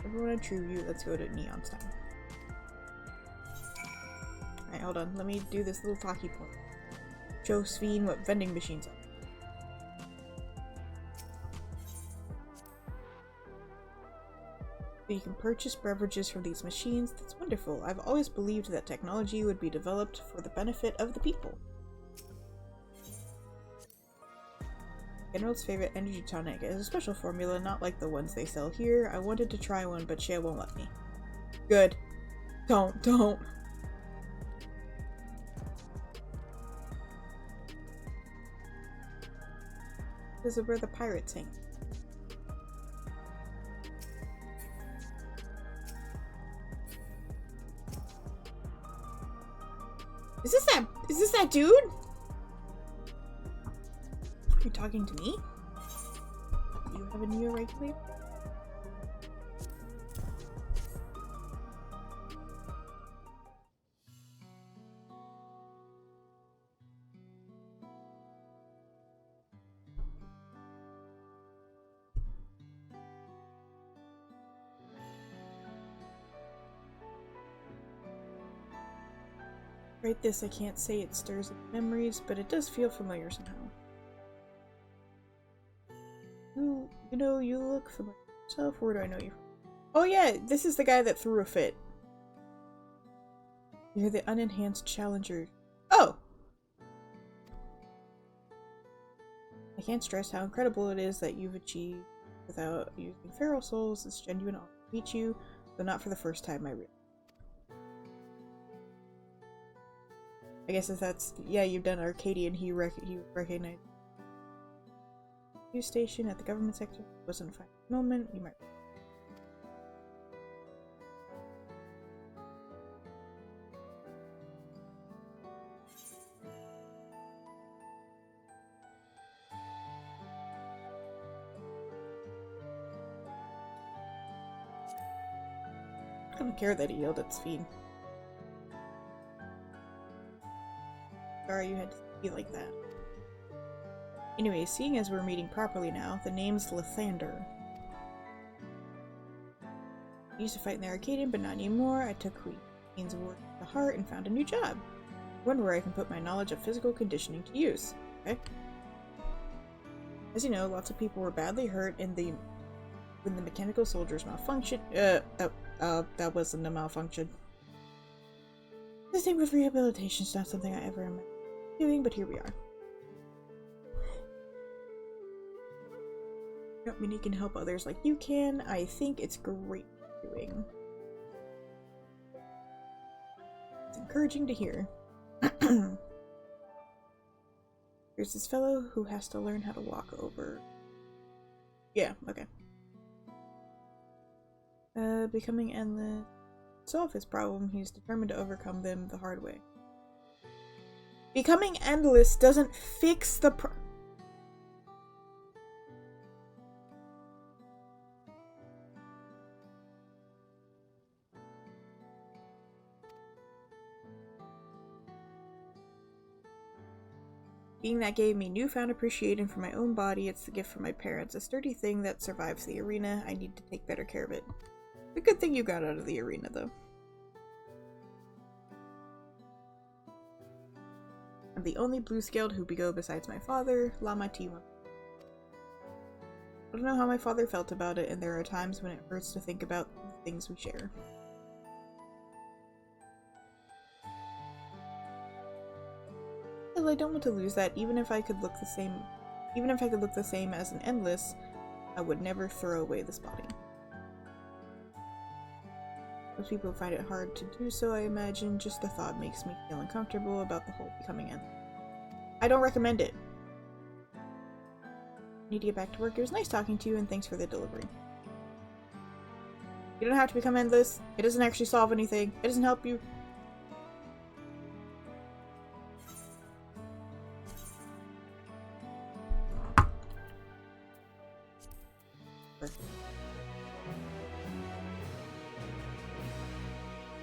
Everyone in Trueview, let's go to Neonstein. Alright, hold on. Let me do this little talkie point. Show Sphene what vending machines are. So you can purchase beverages from these machines. That's wonderful. I've always believed that technology would be developed for the benefit of the people. General's favorite energy tonic is a special formula, not like the ones they sell here. I wanted to try one, but Shea won't let me. Good. Don't. This is where the pirates hang. Is this that dude? Are you talking to me? Do you have a Neo-Regulator? Write this, I can't say it stirs up memories, but it does feel familiar somehow. Ooh, you know, you look familiar yourself. Where do I know you from? Oh yeah, this is the guy that threw a fit. You're the unenhanced challenger. Oh! I can't stress how incredible it is that you've achieved without using feral souls. It's genuine honor to meet you, though not for the first time, I really. I guess if that's, yeah, you've done Arcadian, he recognized news station at the government sector. Wasn't a fine moment. You might. I don't care that he yelled at Sphene. Sorry you had to be like that. Anyway, seeing as we're meeting properly now, the name's Lathander. I used to fight in the Arcadian, but not anymore. I took Queen's Award to heart and found a new job. One where I can put my knowledge of physical conditioning to use. Okay? As you know, lots of people were badly hurt when the mechanical soldiers malfunctioned. That wasn't a malfunction. The same with rehabilitation is not something I ever imagined doing, but here we are. I don't mean you can help others like you can. I think it's great doing. It's encouraging to hear. There's this fellow who has to learn how to walk over. Yeah, okay. Becoming endless. Solve his problem, he's determined to overcome them the hard way. Becoming endless doesn't fix the Being that gave me newfound appreciation for my own body, it's the gift from my parents, a sturdy thing that survives the arena. I need to take better care of it. A good thing you got out of the arena, though. I'm the only blue-scaled Hoopigo besides my father, Lama Tiwa. I don't know how my father felt about it, and there are times when it hurts to think about the things we share. Still, I don't want to lose that. Even if I could look the same as an endless, I would never throw away this body. Most people find it hard to do so, I imagine. Just the thought makes me feel uncomfortable about the whole becoming endless. I don't recommend it. I need to get back to work. It was nice talking to you, and thanks for the delivery. You don't have to become endless. It doesn't actually solve anything. It doesn't help you.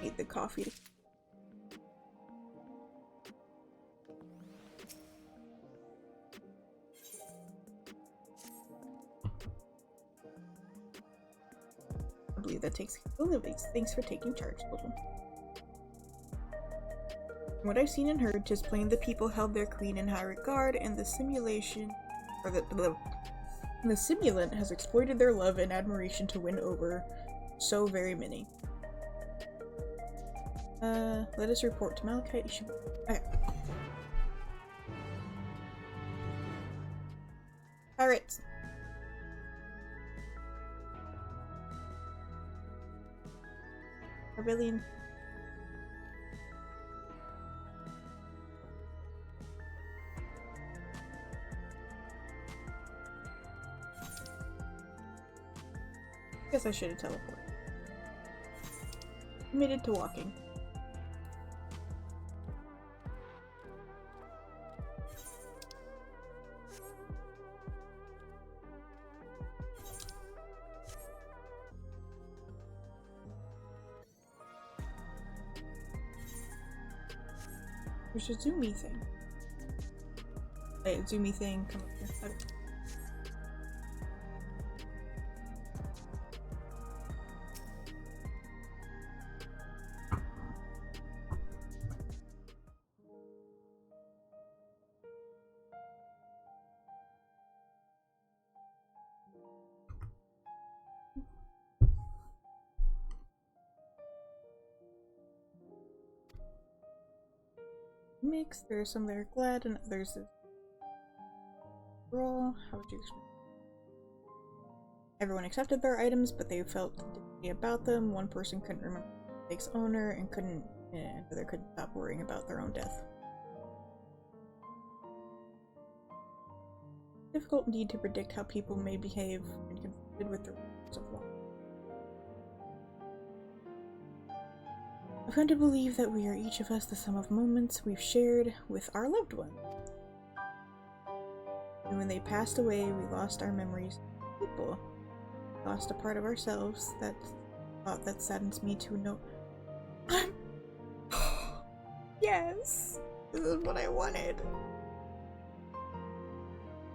Need the coffee. I believe that takes the livings. Thanks for taking charge, little. From what I've seen and heard, 'tis plain the people held their queen in high regard, and the simulation, or the simulant has exploited their love and admiration to win over so very many. Let us report to Malachite. Okay. Pirates. Rebellion. Guess I should have teleported. Committed to walking. There's a zoomy thing. Hey, zoomy thing, come up here. Okay. Mix. There are some that are glad and others that raw. How would you explain? Everyone accepted their items, but they felt differently about them. One person couldn't remember the mistakes owner and another couldn't stop worrying about their own death. Difficult indeed to predict how people may behave when confronted with the rules of law. I've come to believe that we are each of us the sum of moments we've shared with our loved ones. And when they passed away, we lost our memories of people. We lost a part of ourselves. That thought that saddens me to know. Yes! This is what I wanted.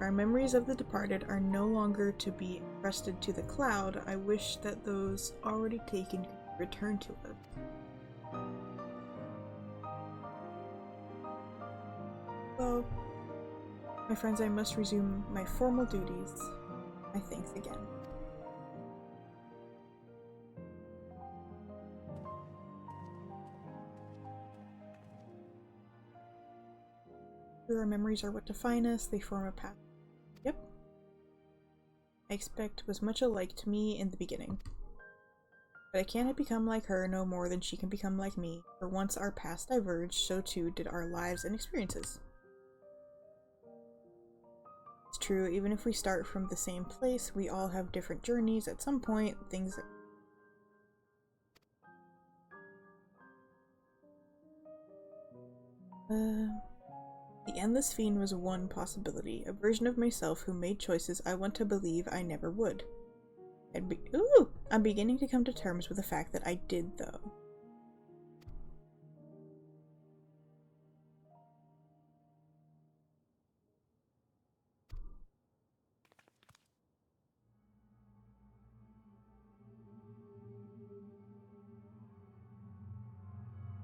our memories of the departed are no longer to be entrusted to the cloud. I wish that those already taken could return to us. Well, my friends, I must resume my formal duties. My thanks again. Our memories are what define us, they form a path. Yep. I expect was much alike to me in the beginning. But I cannot become like her no more than she can become like me, for once our paths diverged, so too did our lives and experiences. It's true, even if we start from the same place, we all have different journeys at some point, things that The Endless Fiend was one possibility, a version of myself who made choices I want to believe I never would. I'm beginning to come to terms with the fact that I did, though.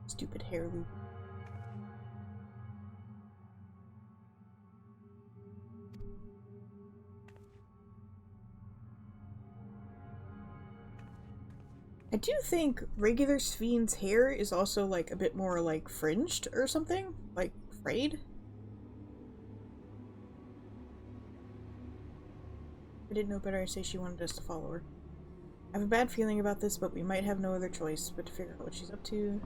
Stupid hair loop. I do think regular Spheen's hair is also like a bit more like fringed or something, like frayed. I didn't know better. I say she wanted us to follow her. I have a bad feeling about this, but we might have no other choice but to figure out what she's up to.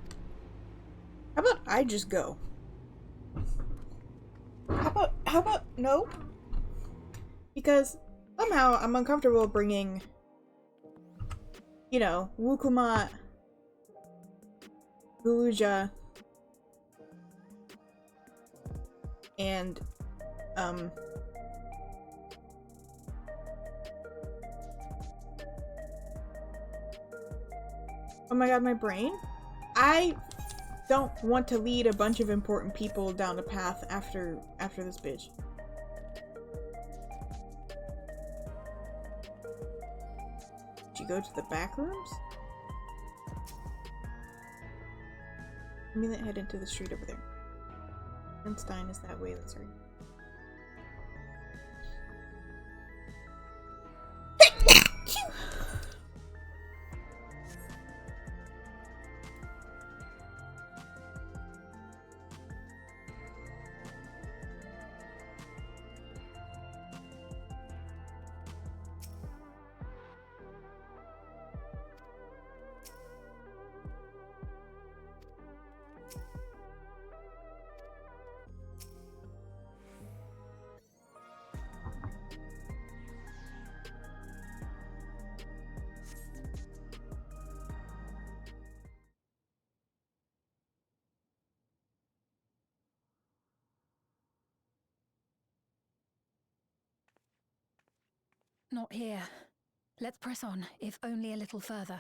How about I just go? How about no? Because somehow I'm uncomfortable bringing, you know, Wukumat, Guluja, and, oh my god, my brain? I don't want to lead a bunch of important people down the path after this bitch. Did you go to the back rooms? I mean, head into the street over there. Bernstein is that way, that's right. Not here. Let's press on, if only a little further.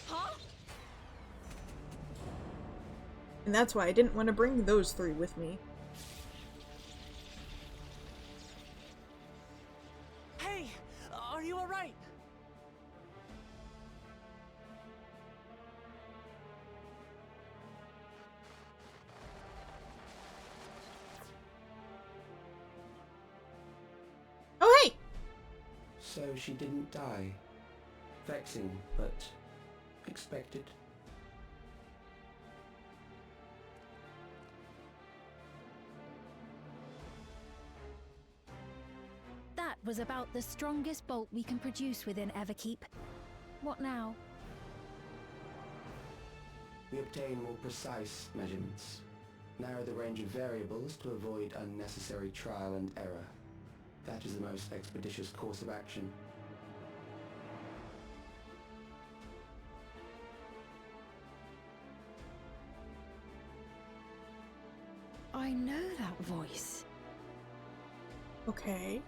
Huh? And that's why I didn't want to bring those three with me. Hey, are you alright? Oh, hey! So she didn't die. Vexing, but expected. That was about the strongest bolt we can produce within Everkeep. What now? We obtain more precise measurements. Narrow the range of variables to avoid unnecessary trial and error. That is the most expeditious course of action. I know that voice. Okay.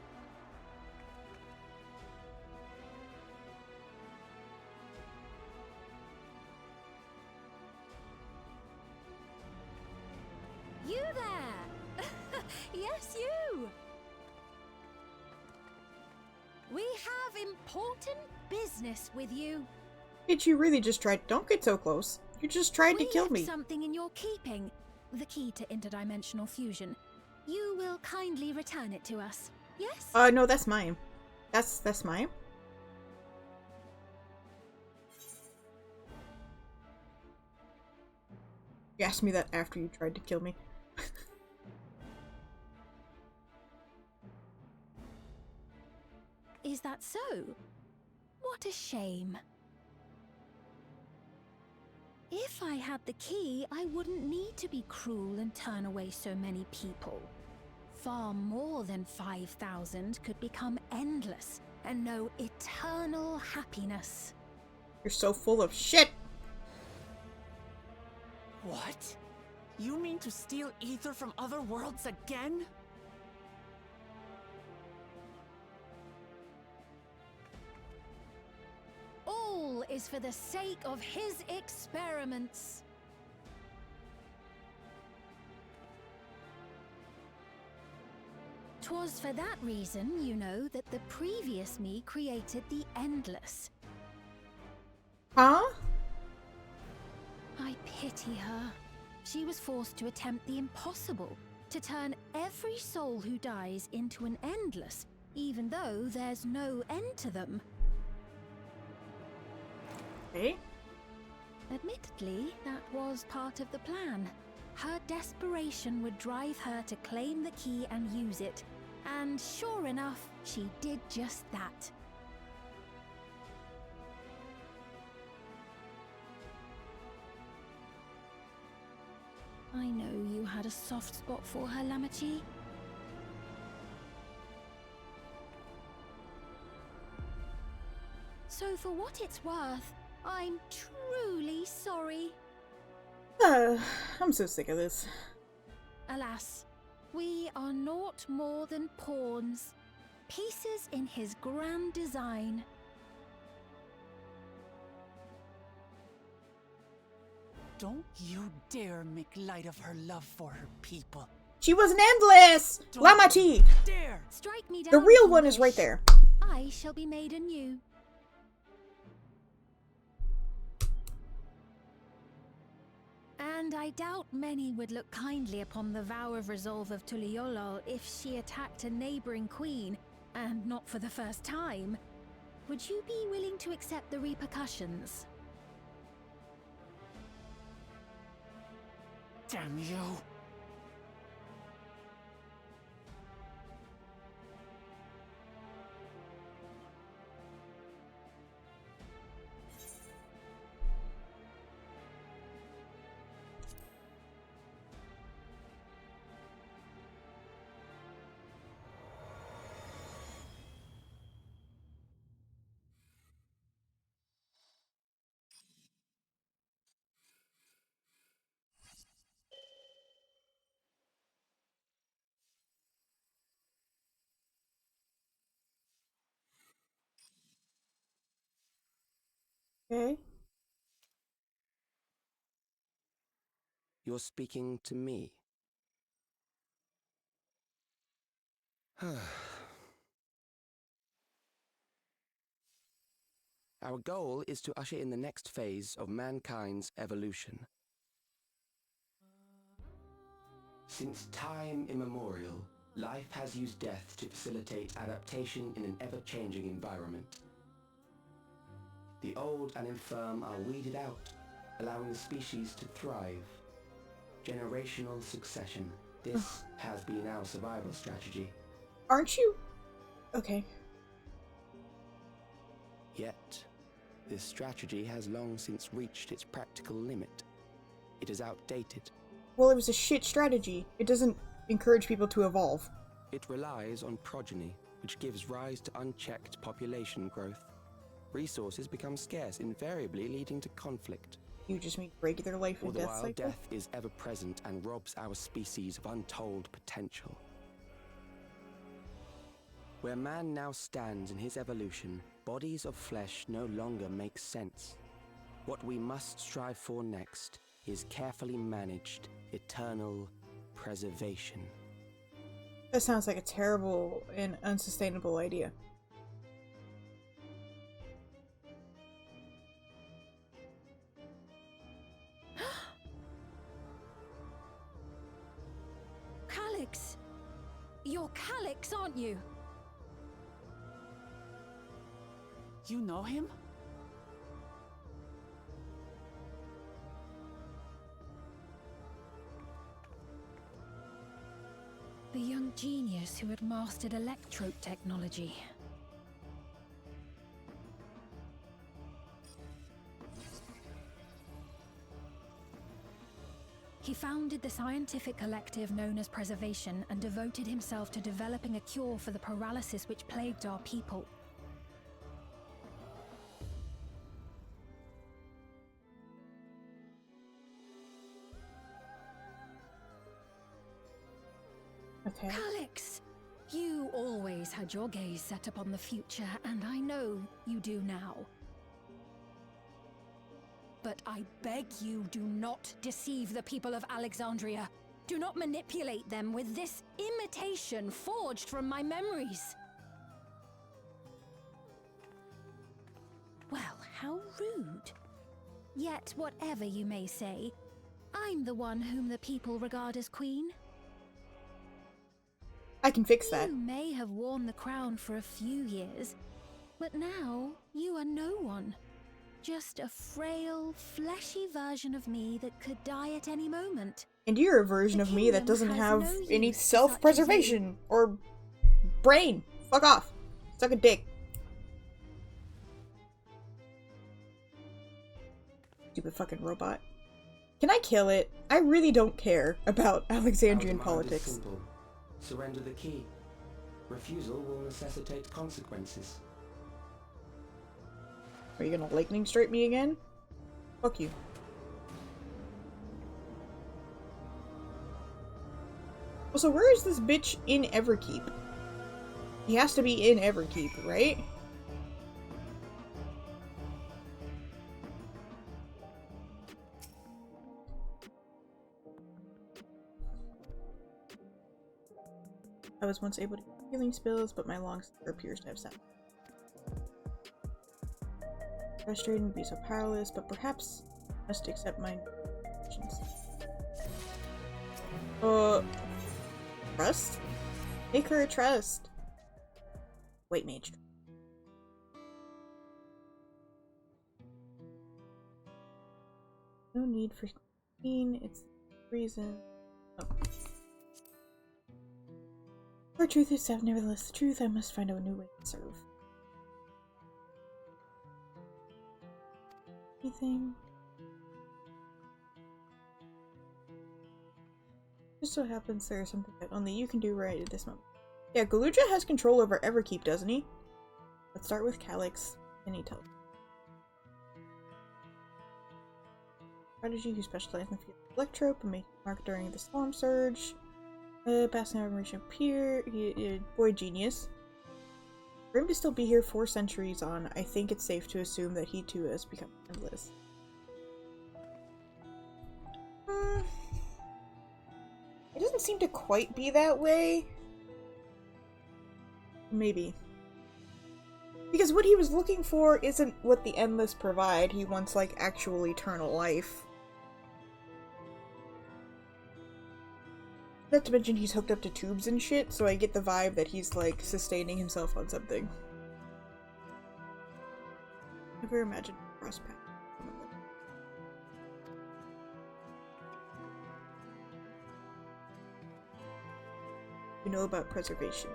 important business with you. Bitch, you really just tried. Don't get so close. You just tried to kill We me. have something in your keeping. The key to interdimensional fusion. You will kindly return it to us. Yes? No, that's mine. That's mine. You asked me that after you tried to kill me. Is that so? What a shame. If I had the key, I wouldn't need to be cruel and turn away so many people. Far more than 5,000 could become endless and know eternal happiness. You're so full of shit! What? You mean to steal ether from other worlds again? All is for the sake of his experiments. Twas for that reason, you know, that the previous me created the Endless. Huh? I pity her. She was forced to attempt the impossible, to turn every soul who dies into an Endless, even though there's no end to them. Okay. Admittedly, that was part of the plan. Her desperation would drive her to claim the key and use it, and sure enough, she did just that. I know you had a soft spot for her, Lamachi. So for what it's worth, I'm truly sorry. I'm so sick of this. Alas, we are naught more than pawns, pieces in his grand design. Don't you dare make light of her love for her people. She was an endless! Don't Lamachi! Dare! Strike me down. The real if you one is right wish. there. I shall be made anew. And I doubt many would look kindly upon the vow of resolve of Tuliolo if she attacked a neighboring queen, and not for the first time. Would you be willing to accept the repercussions? Damn you! Okay. You're speaking to me. Our goal is to usher in the next phase of mankind's evolution. Since time immemorial, life has used death to facilitate adaptation in an ever-changing environment. The old and infirm are weeded out, allowing the species to thrive. Generational succession. This has been our survival strategy. Aren't you? Okay. Yet, this strategy has long since reached its practical limit. It is outdated. Well, it was a shit strategy. It doesn't encourage people to evolve. It relies on progeny, which gives rise to unchecked population growth. Resources become scarce, invariably leading to conflict. You just mean regular life All and the death while, cycle? death is ever present and robs our species of untold potential. Where man now stands in his evolution, bodies of flesh no longer make sense. What we must strive for next is carefully managed, eternal preservation. That sounds like a terrible and unsustainable idea. You're Calix, aren't you? You know him? The young genius who had mastered electrope technology. He founded the scientific collective known as Preservation and devoted himself to developing a cure for the paralysis which plagued our people. Okay. Calix! You always had your gaze set upon the future, and I know you do now. But I beg you, do not deceive the people of Alexandria. Do not manipulate them with this imitation forged from my memories. Well, how rude. Yet, whatever you may say, I'm the one whom the people regard as queen. I can fix that. You may have worn the crown for a few years, but now you are no one. Just a frail, fleshy version of me that could die at any moment. And you're a version of me that doesn't have any self-preservation or brain. Fuck off. Suck a dick. Stupid fucking robot. Can I kill it? I really don't care about Alexandrian politics. Simple. Surrender the key. Refusal will necessitate consequences. Are you gonna lightning strike me again? Fuck you. Also, where is this bitch in Everkeep? He has to be in Everkeep, right? I was once able to get healing spells, but my long sleep appears to have stopped. Frustrating to be so powerless, but perhaps I must accept my actions. Trust? Make her a trust. Wait, mage. No need for queen, it's reason. Oh. For truth itself, nevertheless the truth, I must find a new way to serve. Anything? Just so happens there's something that only you can do right at this moment. Yeah, Galudra has control over Everkeep, doesn't he? Let's start with Calix, and he tells. Prodigy who specializes in the field of electrope and making mark during the storm surge. Passing information appear. Boy genius. For him to still be here 4 centuries on, I think it's safe to assume that he too has become endless. It doesn't seem to quite be that way. Maybe. Because what he was looking for isn't what the Endless provide, he wants, like, actual eternal life. Not to mention he's hooked up to tubes and shit, so I get the vibe that he's, like, sustaining himself on something. Never imagined a cross path. You know about preservation.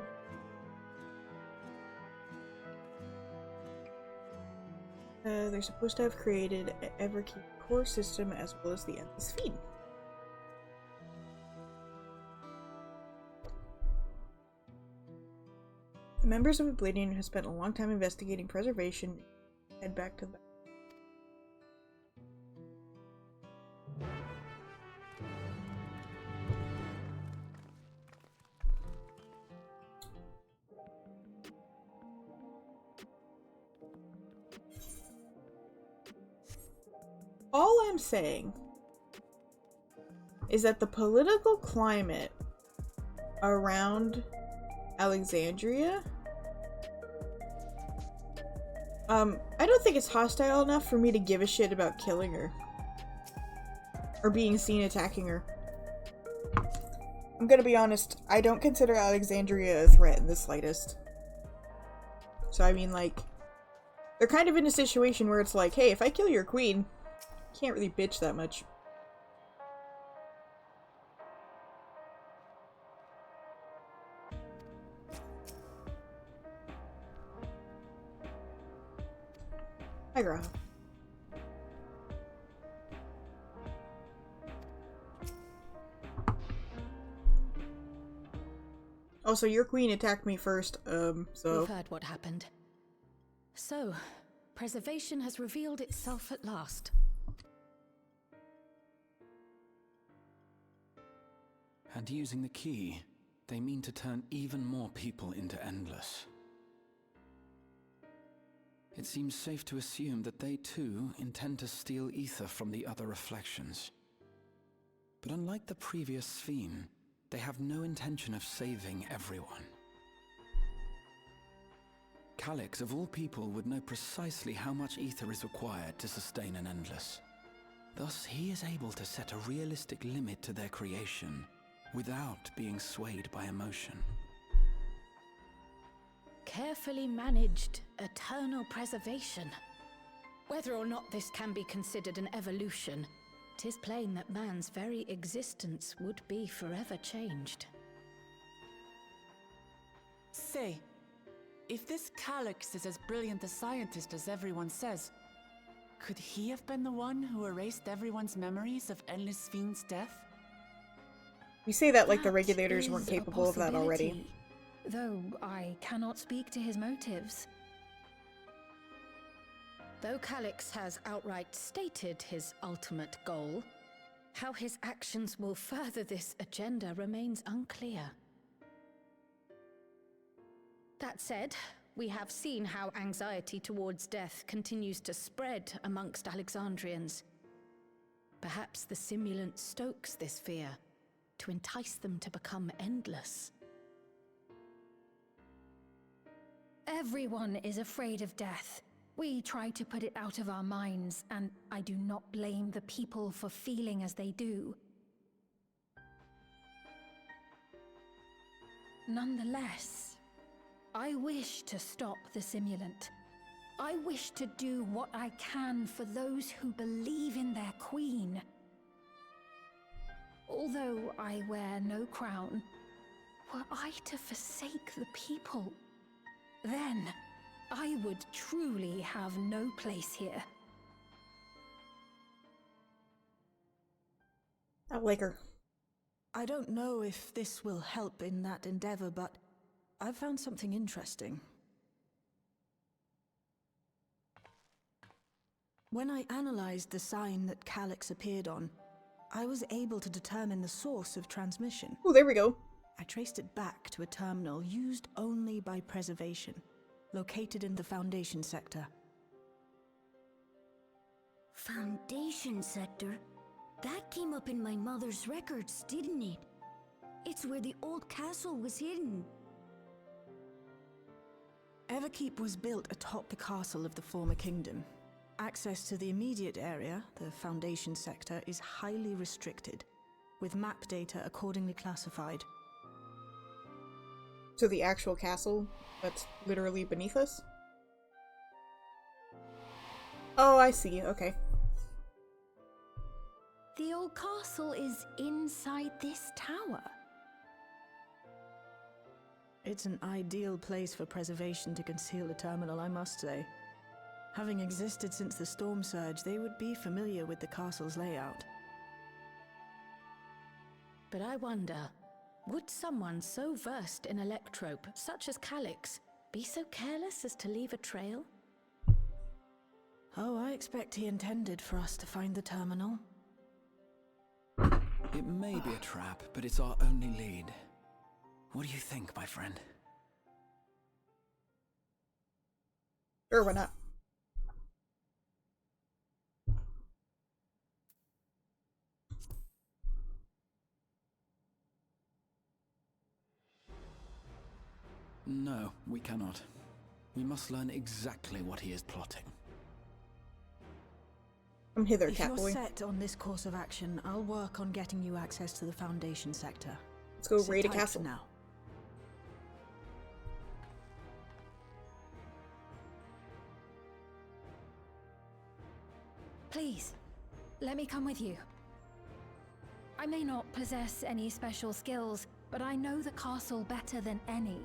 They're supposed to have created an Everkeep core system as well as the Endless Feed. The members of Oblivion who spent a long time investigating preservation head back to the All I'm saying is that the political climate around Alexandria, I don't think it's hostile enough for me to give a shit about killing her. Or being seen attacking her. I'm gonna be honest, I don't consider Alexandria a threat in the slightest. So I mean, like, they're kind of in a situation where it's like, hey, if I kill your queen, you can't really bitch that much. Hi, Graha. Also, your queen attacked me first, so... We've heard what happened. So, preservation has revealed itself at last. And using the key, they mean to turn even more people into Endless. It seems safe to assume that they too intend to steal ether from the other reflections. But unlike the previous Sphere, they have no intention of saving everyone. Calyx, of all people, would know precisely how much ether is required to sustain an Endless. Thus, he is able to set a realistic limit to their creation, without being swayed by emotion. Carefully managed eternal preservation. Whether or not this can be considered an evolution, 'tis plain that man's very existence would be forever changed. Say, if this Calyx is as brilliant a scientist as everyone says, could he have been the one who erased everyone's memories of Endless Sphere's death? We say that like the That regulators is weren't a capable of that already. possibility, though I cannot speak to his motives. Though Calyx has outright stated his ultimate goal, how his actions will further this agenda remains unclear. That said, we have seen how anxiety towards death continues to spread amongst Alexandrians. Perhaps the simulant stokes this fear to entice them to become endless. Everyone is afraid of death. We try to put it out of our minds, and I do not blame the people for feeling as they do. Nonetheless, I wish to stop the simulant. I wish to do what I can for those who believe in their queen. Although I wear no crown, were I to forsake the people, then I would truly have no place here. I like her. I don't know if this will help in that endeavor, but I've found something interesting. When I analyzed the sign that Calyx appeared on, I was able to determine the source of transmission. Oh, there we go. I traced it back to a terminal used only by preservation, located in the Foundation sector. Foundation sector? That came up in my mother's records, didn't it? It's where the old castle was hidden. Everkeep was built atop the castle of the former kingdom. Access to the immediate area, the Foundation sector, is highly restricted, with map data accordingly classified. So the actual castle that's literally beneath us? Oh, I see. Okay. The old castle is inside this tower. It's an ideal place for preservation to conceal a terminal, I must say. Having existed since the storm surge, they would be familiar with the castle's layout. But I wonder, would someone so versed in electrope, such as Calyx, be so careless as to leave a trail? Oh, I expect he intended for us to find the terminal. It may be a trap, but it's our only lead. What do you think, my friend? Sure, why not? No, we cannot. We must learn exactly what he is plotting. Come hither, If you're Catboy. set on this course of action, I'll work on getting you access to the Foundation sector. Let's go Sit raid a tight castle. for now. Please, let me come with you. I may not possess any special skills, but I know the castle better than any.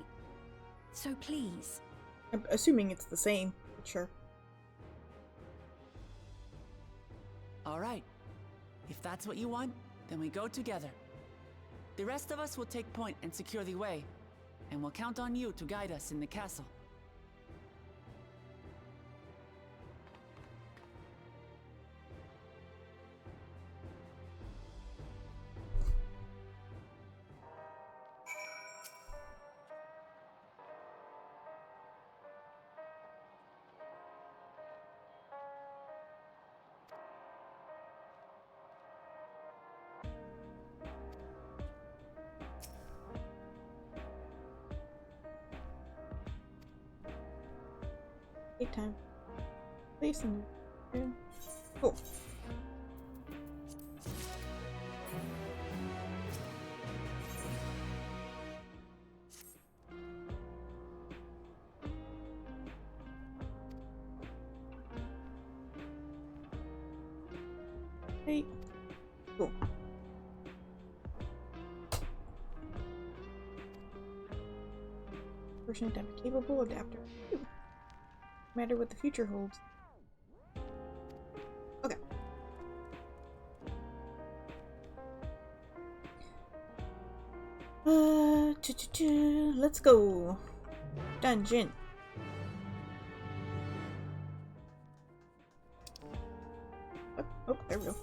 So please. I'm assuming it's the same, but sure. All right. If that's what you want, then we go together. The rest of us will take point and secure the way, and we'll count on you to guide us in the castle. Take time. Place in the room. Cool. Hey. Cool. Person adapt capable adapter. No matter what the future holds. Okay. Let's go. Dungeon. Oh, there we go.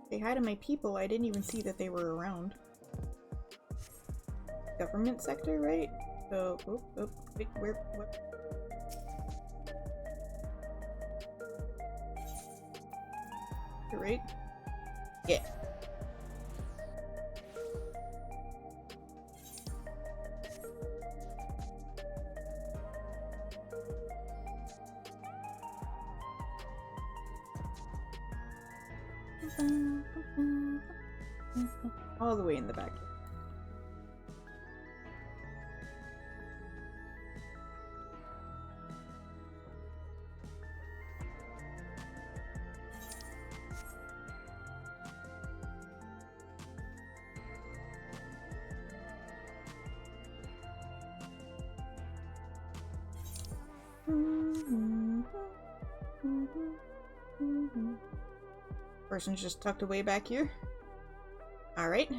Say hi to my people. I didn't even see that they were around. Government sector, right? So, wait, where, what? Right? Yeah. All the way in the back. Person's just tucked away back here. Alright.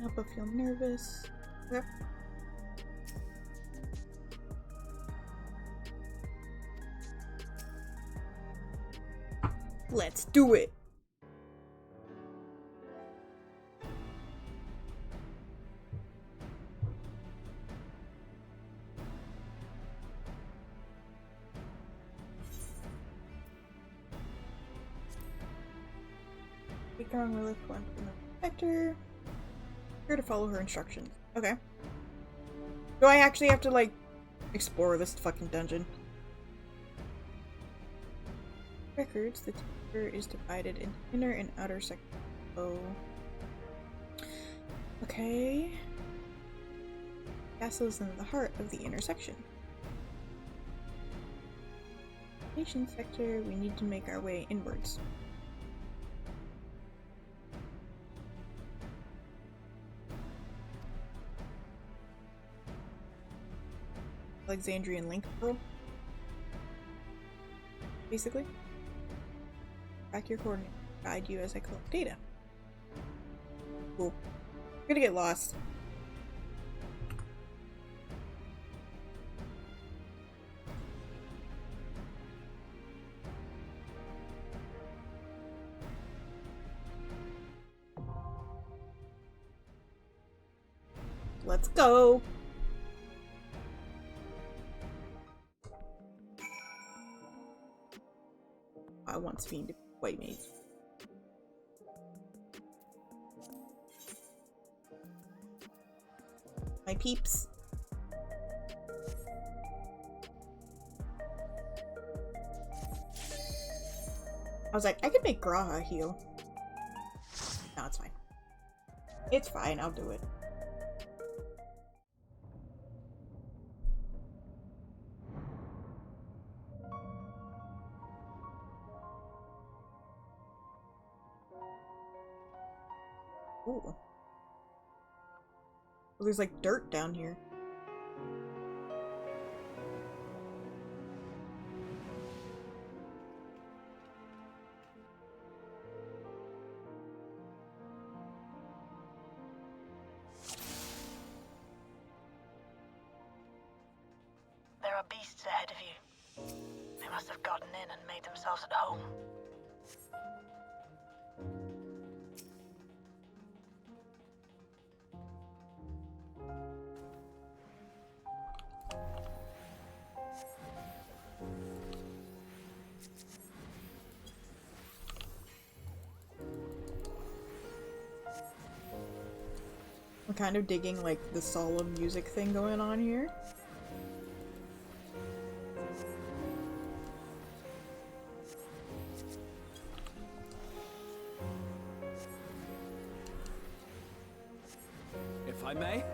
Help I feel nervous. Yep. Let's do it! Wrong with one from the vector. Here to follow her instructions. Okay. Do I actually have to, like, explore this fucking dungeon? Records. The chamber is divided in inner and outer sections. Oh. Okay. Castle is in the heart of the intersection. Nation sector. We need to make our way inwards. Alexandrian link world. Basically. Back your coordinates. Guide you as I collect data. Cool. I'm gonna get lost. Let's go. I want Sphene to be white mage. My peeps. I was like, I could make Graha heal. No, it's fine. It's fine, I'll do it. Ooh. Well, there's like dirt down here. There are beasts ahead of you. They must have gotten in and made themselves at home. I'm kind of digging like the solemn music thing going on here. If I may?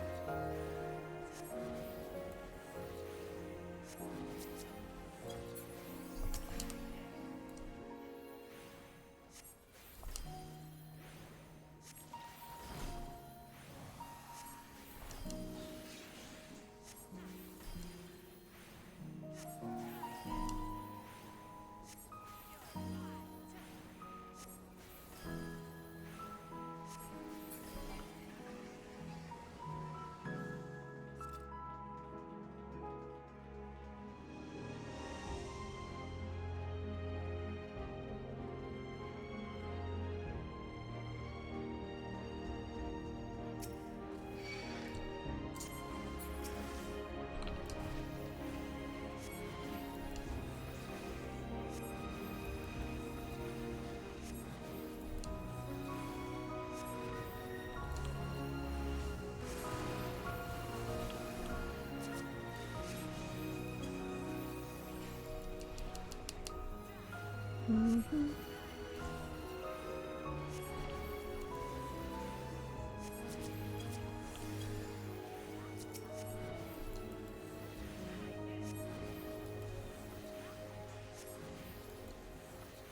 Mm-hmm.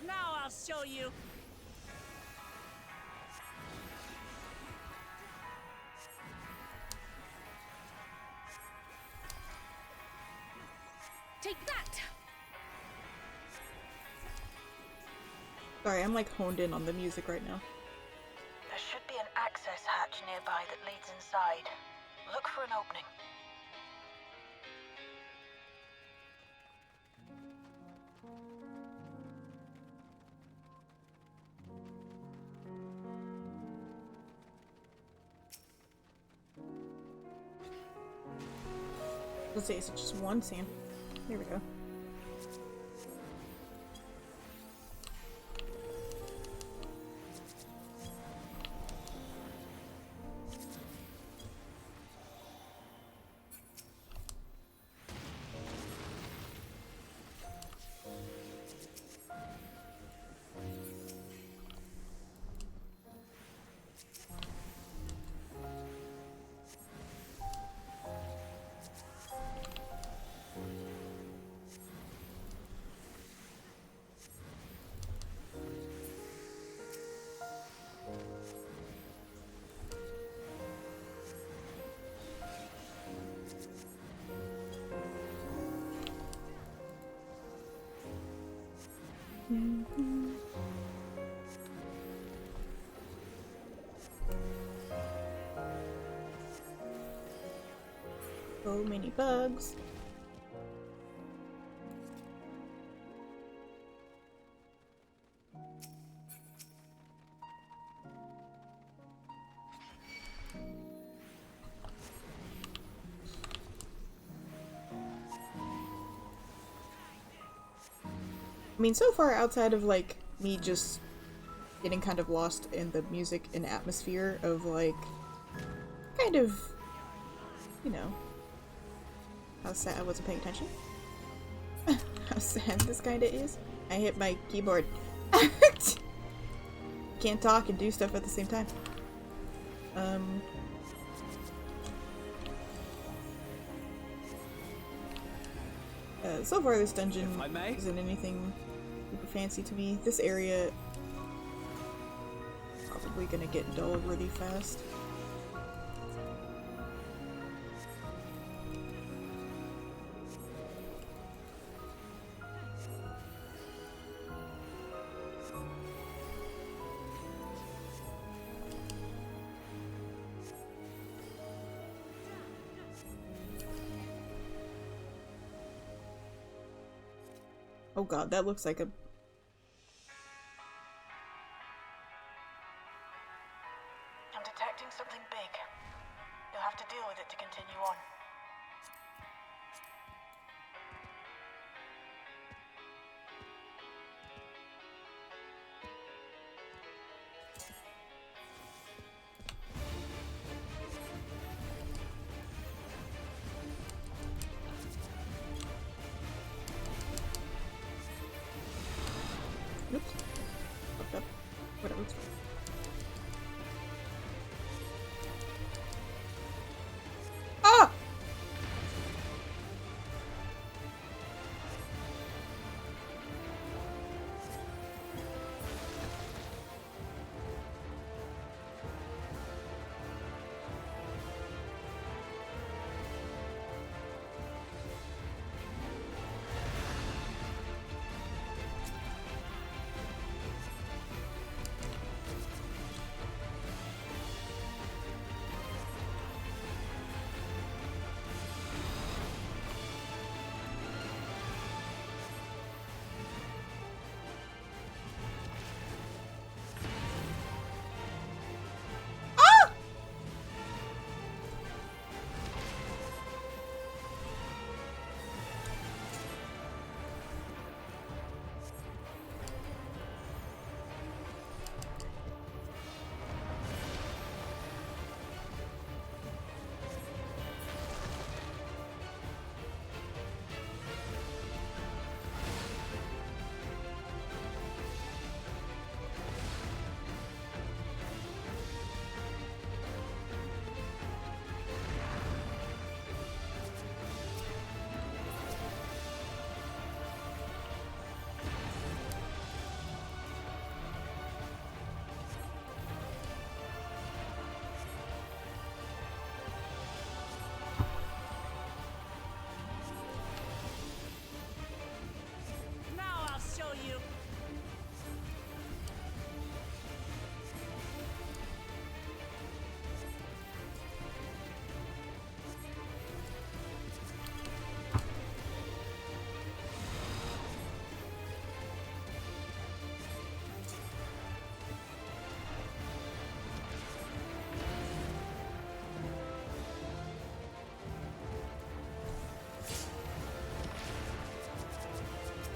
Now I'll show you. Take that! Sorry, I'm like honed in on the music right now. There should be an access hatch nearby that leads inside. Look for an opening. Let's see, it's just one sand. There we go. So many bugs. I mean, so far outside of like me just getting kind of lost in the music and atmosphere of like kind of, you know, how sad I wasn't paying attention. How sad this kinda is. I hit my keyboard. Can't talk and do stuff at the same time. So far this dungeon isn't anything super fancy to me. This area probably gonna get dull really fast. Oh god, that looks like a... I'm detecting something big. You'll have to deal with it to continue on. Oops. Fucked up. Whatever. It's fine. Ah! Now I'll show you.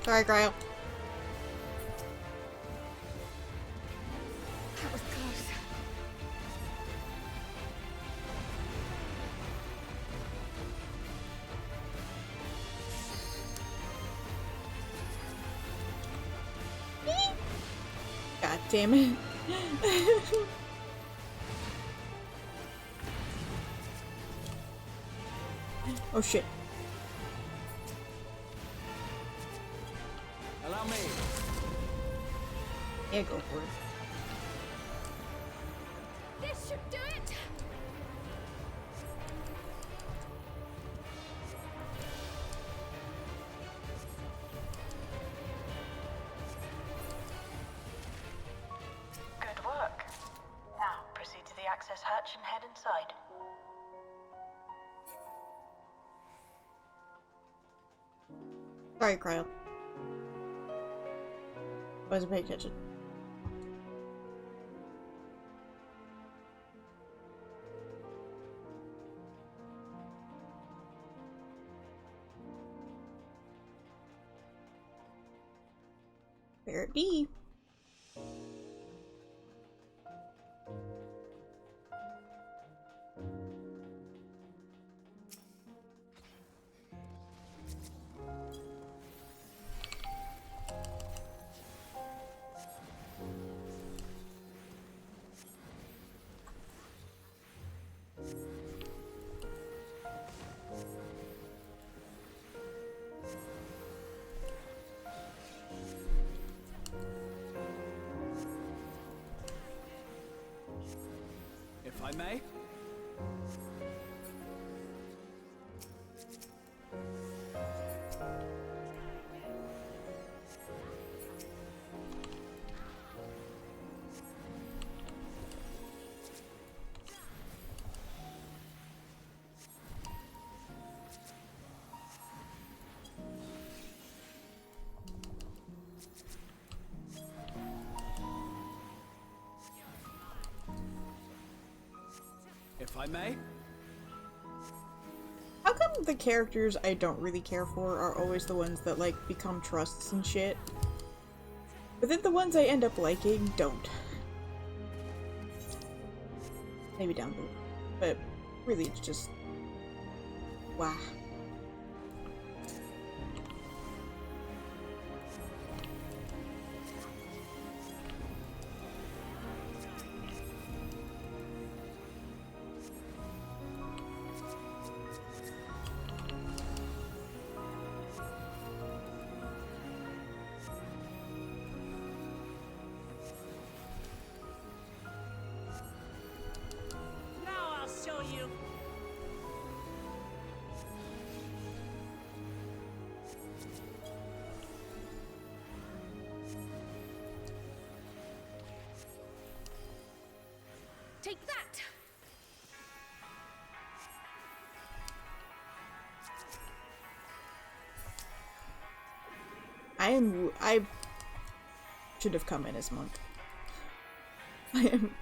Sorry, Cryo. That was close. God damn it. Oh shit. Allow me. Yeah, go for it. This should do it! Good work. Now, proceed to the access hatch and head inside. Sorry, Cryo. Wasn't paying attention. There it be. If I may? If I may? How come the characters I don't really care for are always the ones that, like, become trusts and shit? But then the ones I end up liking don't. Maybe down the road. But really it's just... wow. Take that! I should have come in as monk. I am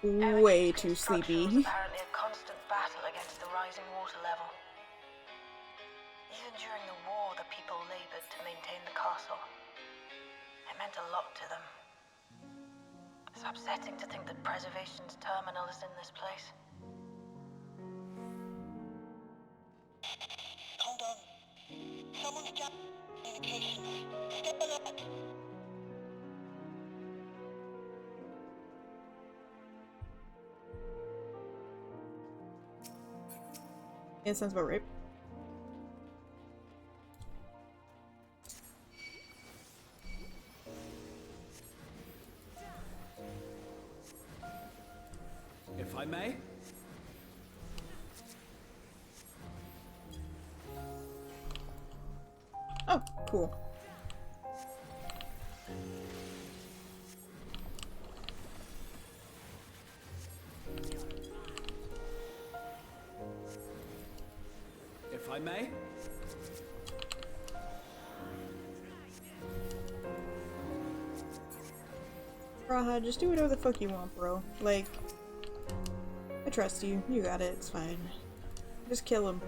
way too sleepy. Was apparently a constant battle against the rising water level. Even during the war, the people labored to maintain the castle. It meant a lot to them. It's upsetting to think that preservation's terminal is in this place. Hold on. Someone's jammed communications. Step alert. Yeah, sounds about right. If I may? Oh, cool. If I may? Raha, just do whatever the fuck you want, bro. Like, I trust you. You got it. It's fine. Just kill him.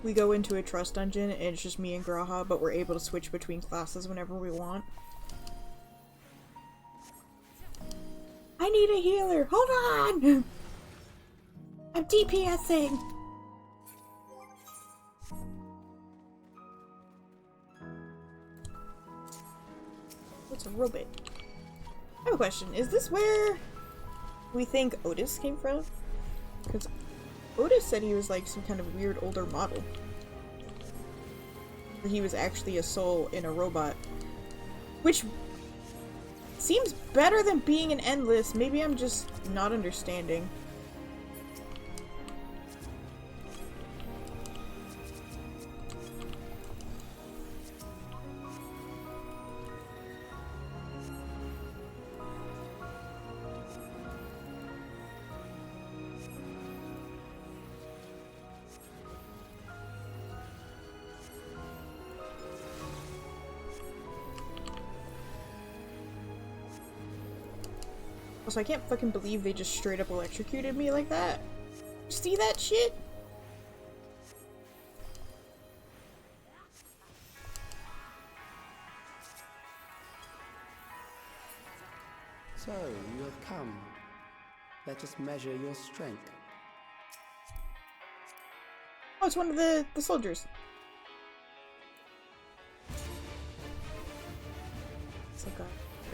We go into a trust dungeon and it's just me and Graha, but we're able to switch between classes whenever we want. I need a healer! Hold on! I'm DPSing! What's a robot? I have a question. Is this where we think Otis came from? Because Otis said he was like some kind of weird older model. Or he was actually a soul in a robot. Which seems better than being an endless. Maybe I'm just not understanding. Also, I can't fucking believe they just straight up electrocuted me like that. See that shit? So, you have come. Let us measure your strength. Oh, it's one of the soldiers. It's like a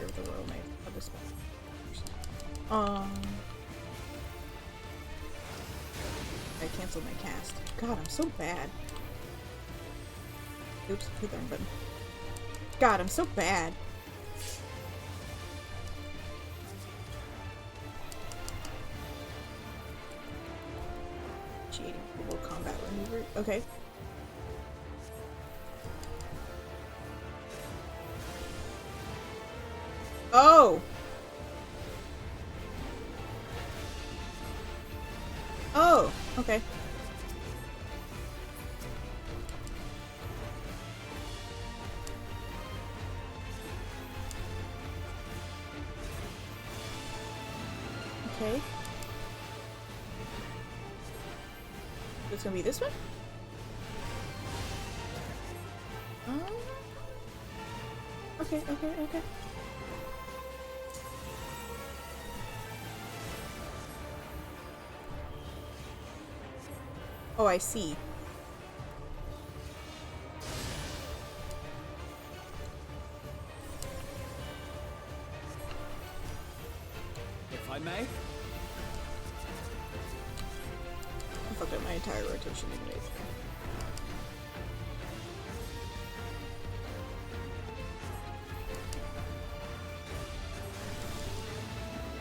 of the Royal Knight of this one. I canceled my cast. God, I'm so bad. Oops, hit the wrong button. God, I'm so bad. G80 combat maneuver. Okay. Oh! Oh, okay. Okay. It's gonna be this one? Okay, okay, okay. Oh, I see. If I may? I fucked up my entire rotation anyways.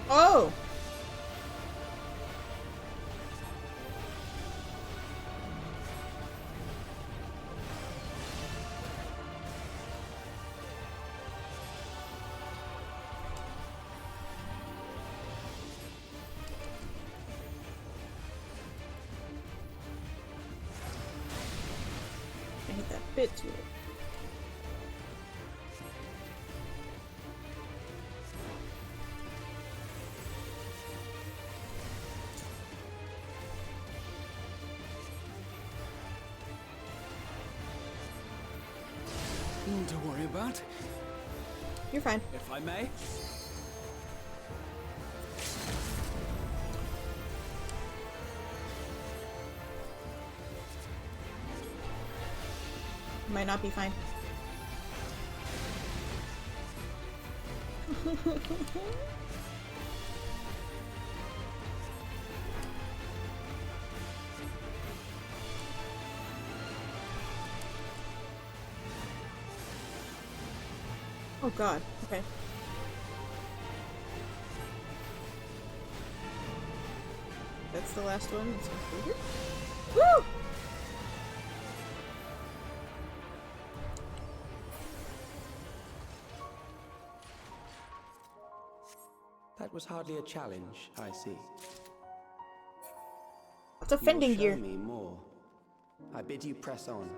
Oh! I hit that bit too late. Nothing to worry about. You're fine. If I may? Might not be fine. Oh god, okay. That's the last one. It's here. Woo! That was hardly a challenge, I see. It's offending you will gear. show me more. I bid you press on.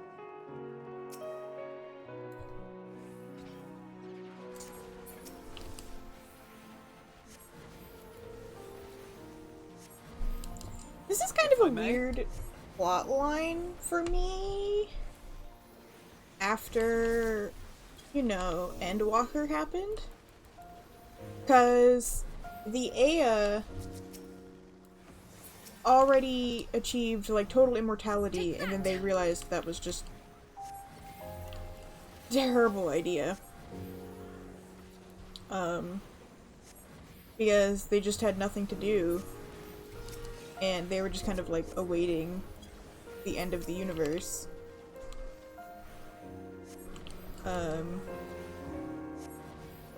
This is kind of a weird plot line for me. After, you know, Endwalker happened. Because the Aya already achieved, like, total immortality, and then they realized that was just a terrible idea. Because they just had nothing to do. And they were just kind of, like, awaiting the end of the universe.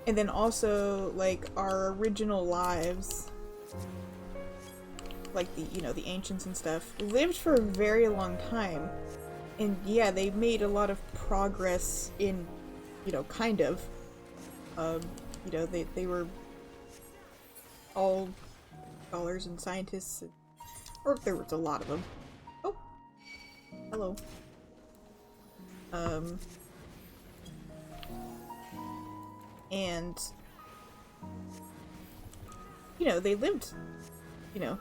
And then also, like, our original lives, like the, you know, the ancients and stuff, lived for a very long time. And yeah, they made a lot of progress in, you know, kind of. You know, they were all scholars and scientists, or there was a lot of them. Oh! Hello. And, you know, they lived, you know,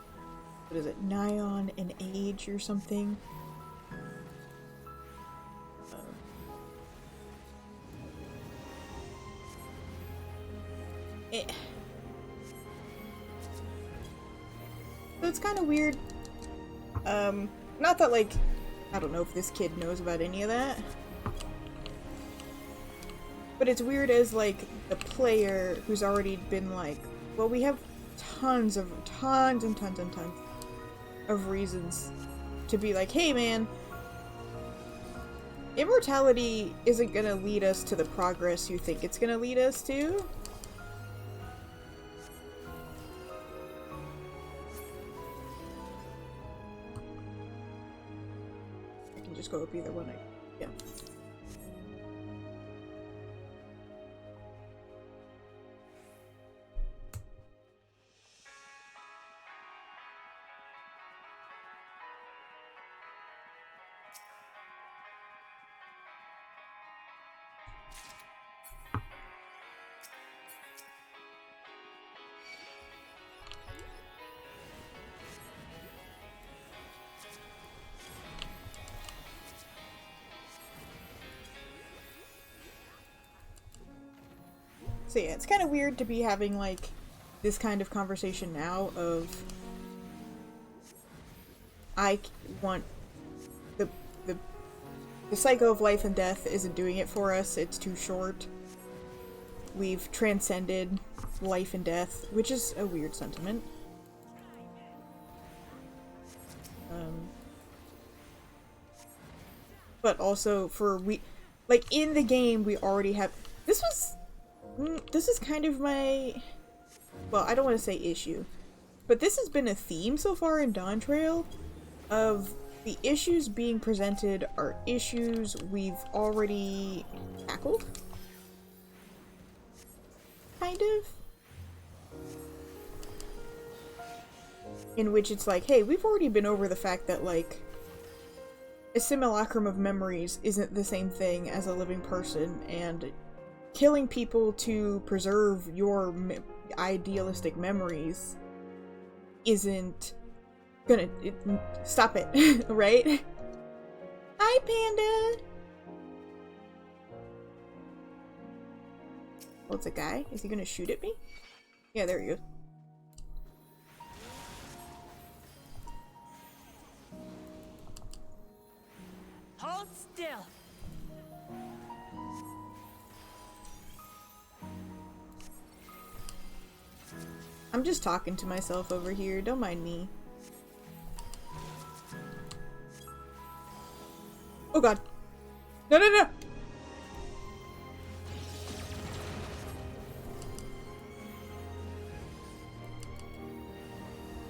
what is it, nigh on an age or something. So it's kind of weird. Not that, like, I don't know if this kid knows about any of that. But it's weird as, like, the player who's already been like, well, we have tons of reasons to be like, hey man, immortality isn't gonna lead us to the progress you think it's gonna lead us to. I can just go up either one. Yeah. So yeah, it's kind of weird to be having, like, this kind of conversation now of I want the cycle of life and death isn't doing it for us, it's too short. We've transcended life and death, which is a weird sentiment. But also like, in the game we already have, this is kind of my, well, I don't want to say issue, but this has been a theme so far in Dawn Trail of the issues being presented are issues we've already tackled? Kind of? In which it's like, hey, we've already been over the fact that, like, a simulacrum of memories isn't the same thing as a living person, and killing people to preserve your idealistic memories isn't gonna stop it. Right? Hi, Panda. Oh, it's a guy. Is he gonna shoot at me? Yeah, there he goes. Hold still. I'm just talking to myself over here. Don't mind me. Oh god. No, no, no!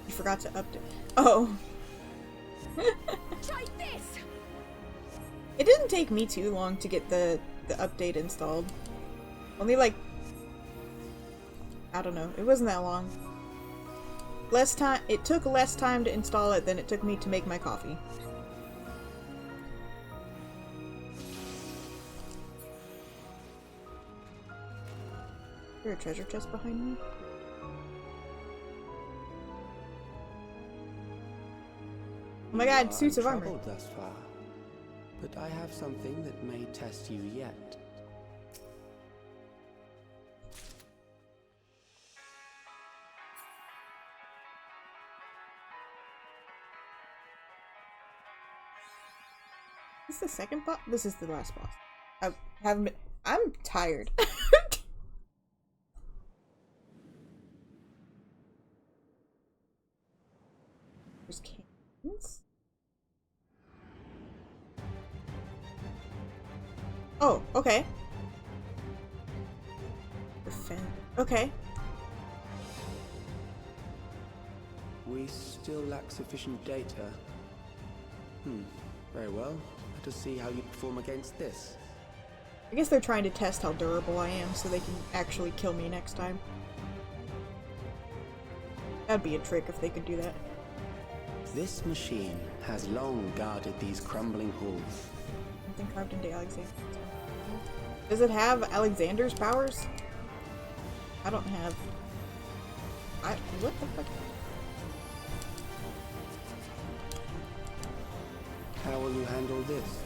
You forgot to update. Oh. Try this! It didn't take me too long to get the update installed. Only like, I don't know, it wasn't that long. It took less time to install it than it took me to make my coffee. Is there a treasure chest behind me? Oh my god, suits of armor. Thus far, but I have something that may test you yet. Is this the second boss? This is the last boss. I haven't been. I'm tired. There's cannons? Oh, okay. Defend. Okay. We still lack sufficient data. Very well. Let us see how you perform against this. I guess they're trying to test how durable I am so they can actually kill me next time. That'd be a trick if they could do that. This machine has long guarded these crumbling halls. Something carved into Alexander. Does it have Alexander's powers? I don't have... what the fuck? How will you handle this?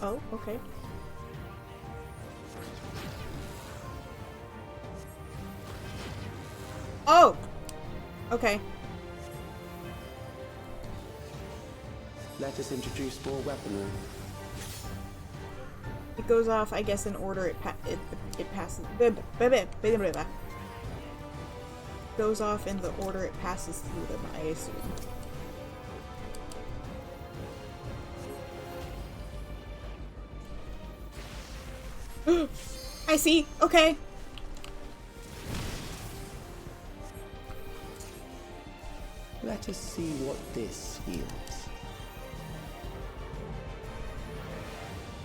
Oh, okay. Oh! Okay. Let us introduce more weaponry. It goes off, I guess, in order it passes. Goes off in the order it passes through them, I assume. I see. Okay. Let us see what this yields.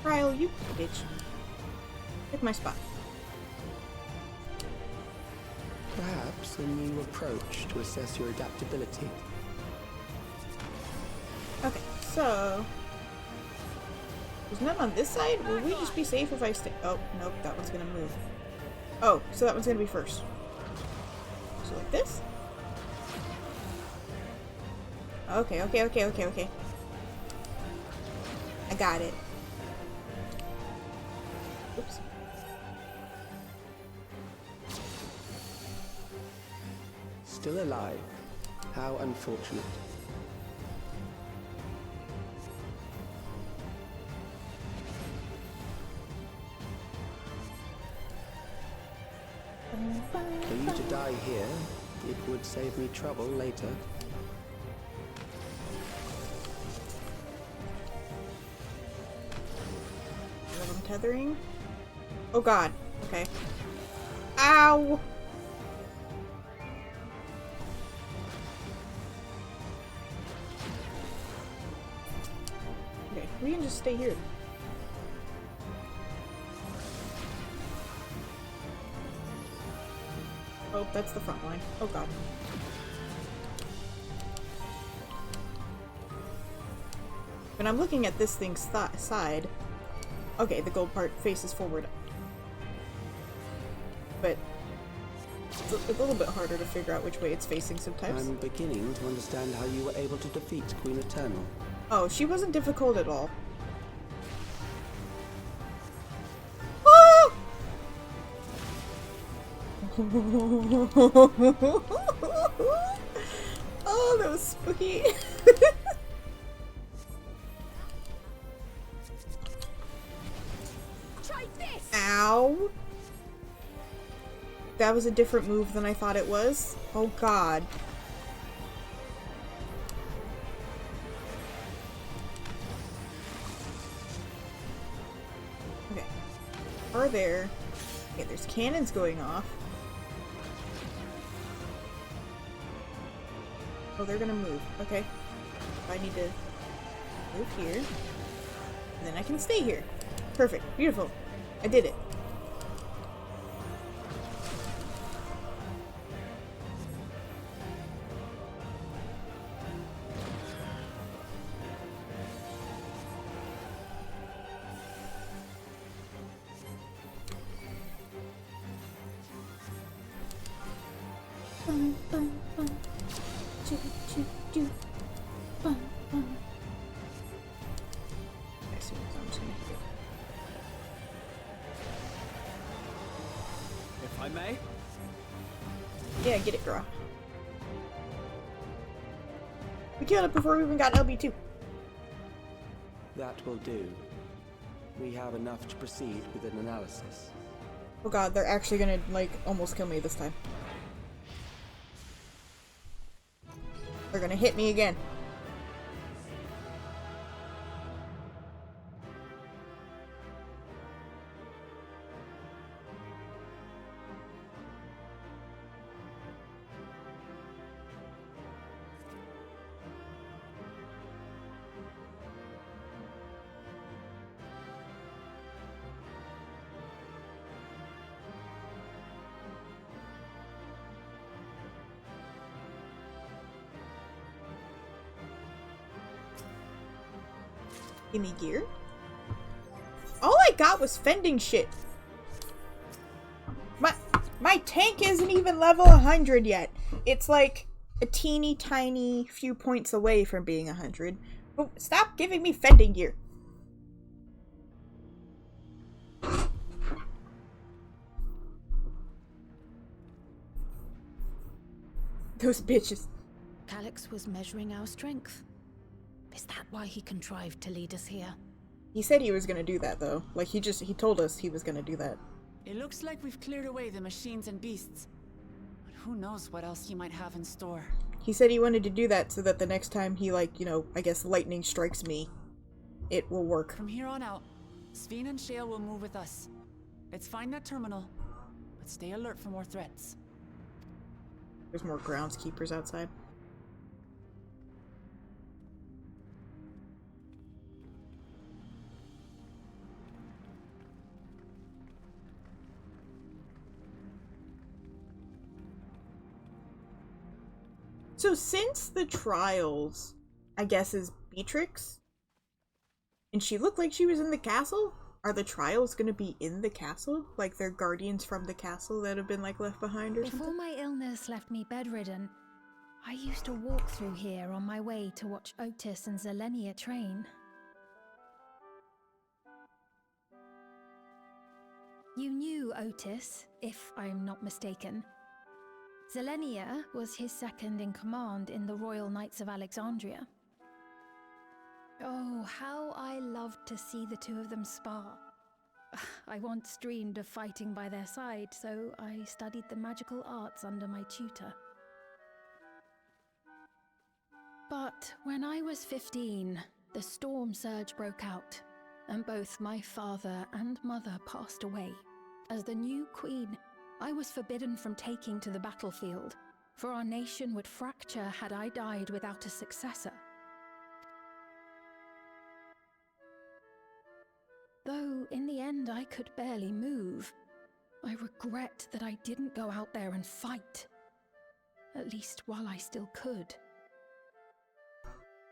Ryle, you bitch. Take my spot. Perhaps a new approach to assess your adaptability. Okay, so... There's none on this side? Will we just be safe if I stay? Oh, nope, that one's gonna move. Oh, so that one's gonna be first. So like this? Okay, okay, okay, okay, okay. I got it. Oops. Still alive. How unfortunate. For you to die here, it would save me trouble later. I'm tethering. Oh god. Okay. Ow! Okay, we can just stay here. Oh, that's the front line. Oh god. When I'm looking at this thing's side... Okay, the gold part faces forward. But it's a little bit harder to figure out which way it's facing sometimes. I'm beginning to understand how you were able to defeat Queen Eternal. Oh, she wasn't difficult at all. Oh, that was spooky. Try this. Ow. That was a different move than I thought it was. Oh god. Okay. Are there... Okay, there's cannons going off. Oh, they're gonna move. Okay. I need to move here. And then I can stay here. Perfect. Beautiful. I did it. Bum, bum, bum. Choo, choo, choo. Bum, bum. I see what I'm just gonna do. If I may? Yeah, get it, girl. We killed it before we even got LB2. That will do. We have enough to proceed with an analysis. Oh god, they're actually gonna, like, almost kill me this time. They're gonna hit me again. Give me gear. All I got was fending shit. My tank isn't even level 100 yet. It's like a teeny tiny few points away from being 100. But stop giving me fending gear. Those bitches. Calix was measuring our strength. Is that why he contrived to lead us here? He said he was gonna do that, though. Like, he told us he was gonna do that. It looks like we've cleared away the machines and beasts. But who knows what else he might have in store. He said he wanted to do that so that the next time he, like, you know, I guess lightning strikes me, it will work. From here on out, Sveen and Shale will move with us. Let's find that terminal, but stay alert for more threats. There's more groundskeepers outside. So since the trials, I guess, is Beatrix, and she looked like she was in the castle, are the trials gonna be in the castle? Like they're guardians from the castle that have been like left behind or Before something? my illness left me bedridden, I used to walk through here on my way to watch Otis and Zelenia train. You knew Otis, if I'm not mistaken. Zelenia was his second in command in the Royal Knights of Alexandria. Oh, how I loved to see the two of them spar. I once dreamed of fighting by their side, so I studied the magical arts under my tutor. But when I was 15, the storm surge broke out, and both my father and mother passed away. As the new queen, I was forbidden from taking to the battlefield, for our nation would fracture had I died without a successor. Though in the end I could barely move, I regret that I didn't go out there and fight. At least while I still could.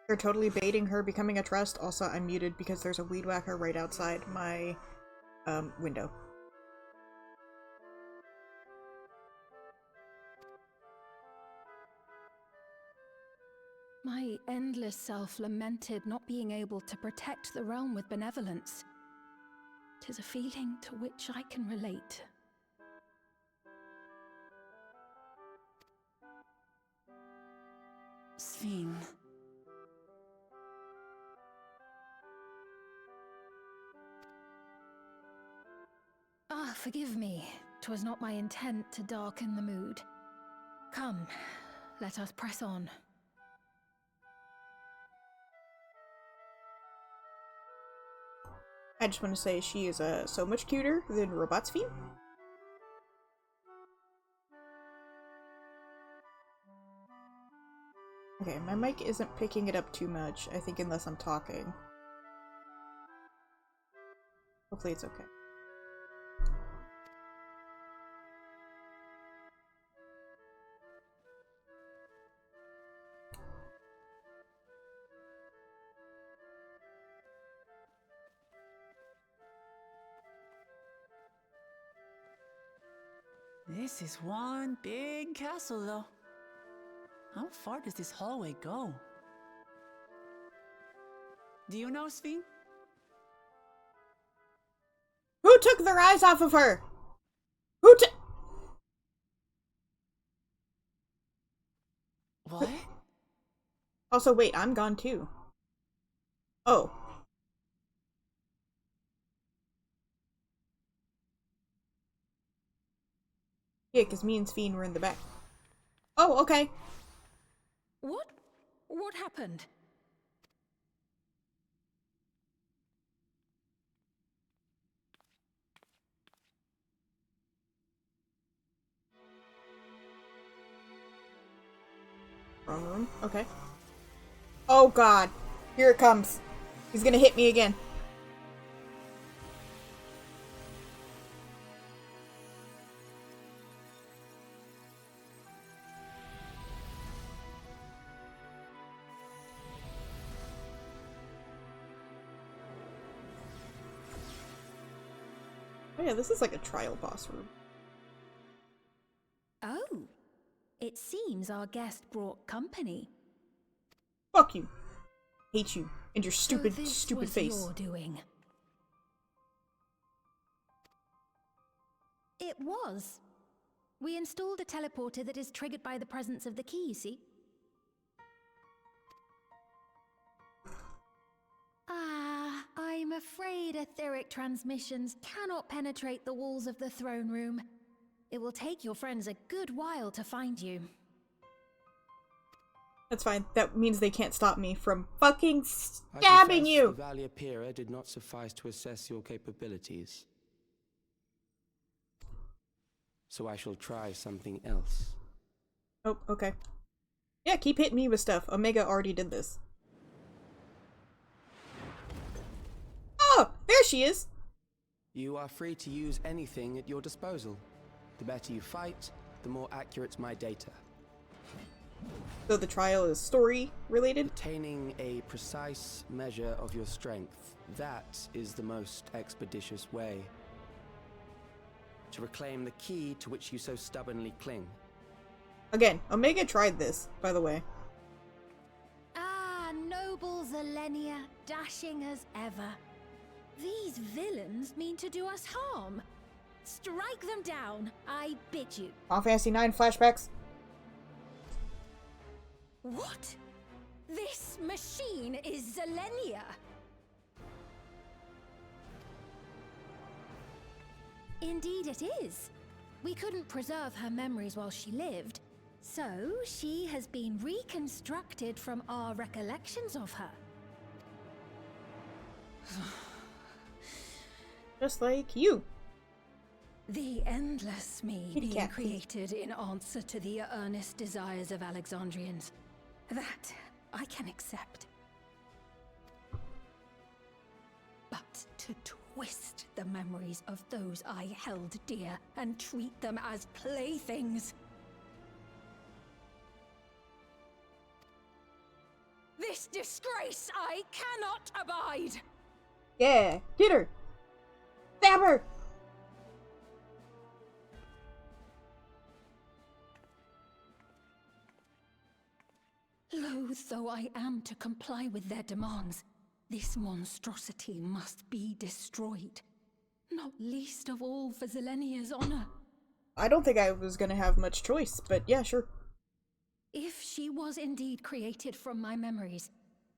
They're totally baiting her becoming a trust. Also, I'm muted because there's a weed whacker right outside my window. My endless self lamented not being able to protect the realm with benevolence. 'Tis a feeling to which I can relate. Sveen. Ah, forgive me. 'Twas not my intent to darken the mood. Come, let us press on. I just want to say she is so much cuter than Robot Sveen. Okay, my mic isn't picking it up too much, I think, unless I'm talking. Hopefully it's okay. This is one big castle, though. How far does this hallway go? Do you know, Sveen? Who took their eyes off of her? Who took— What? Also, wait, I'm gone too. Oh. Yeah, because me and Sveen were in the back. Oh, okay. What? What happened? Wrong room. Okay. Oh god. Here it comes. He's gonna hit me again. Oh yeah, this is like a trial boss room. It seems our guest brought company. Fuck you. Hate you. And your So stupid, this stupid was face. your doing. It was. We installed a teleporter that is triggered by the presence of the key, you see? Ah, I'm afraid etheric transmissions cannot penetrate the walls of the throne room. It will take your friends a good while to find you. That's fine. That means they can't stop me from fucking I stabbing confess you! The Valiapira did not suffice to assess your capabilities. So I shall try something else. Oh, okay. Yeah, keep hitting me with stuff. Omega already did this. Oh! There she is! You are free to use anything at your disposal. The better you fight, the more accurate my data. So the trial is story related? Attaining a precise measure of your strength, that is the most expeditious way to reclaim the key to which you so stubbornly cling. Again, Omega tried this, by the way. Ah, noble Zelenia, dashing as ever. These villains mean to do us harm. Strike them down, I bid you. Final Fantasy IX flashbacks. What? This machine is Zelenia? Indeed it is. We couldn't preserve her memories while she lived, so she has been reconstructed from our recollections of her. Just like you. The endless me Kitty being cat, please. created in answer to the earnest desires of Alexandrians. That I can accept. But to twist the memories of those I held dear and treat them as playthings. This disgrace I cannot abide! Yeah, get her! Stab her! Loath though I am to comply with their demands, this monstrosity must be destroyed. Not least of all for Zelenia's honor. I don't think I was gonna have much choice, but yeah, sure. If she was indeed created from my memories,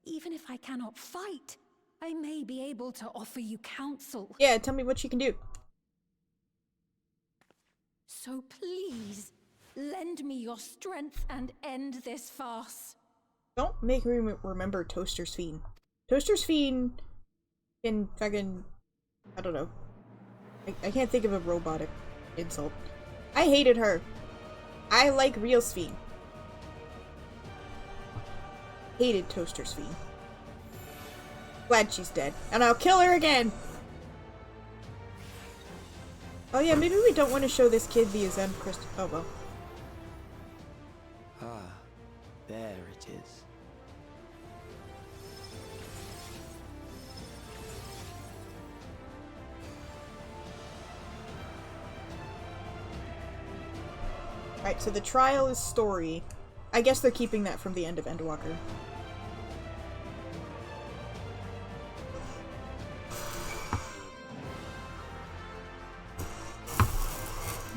even if I cannot fight, I may be able to offer you counsel. Yeah, tell me what she can do. So please, lend me your strength and end this farce. Don't make me remember Toaster's Fiend. Toaster's Fiend can fucking... I don't know. I can't think of a robotic insult. I hated her. I like real Fiend. Hated Toaster's Fiend. Glad she's dead. And I'll kill her again! Oh yeah, maybe we don't want to show this kid the Azem crystal. Oh well. Ah, there it is. Right, so the trial is story. I guess they're keeping that from the end of Endwalker.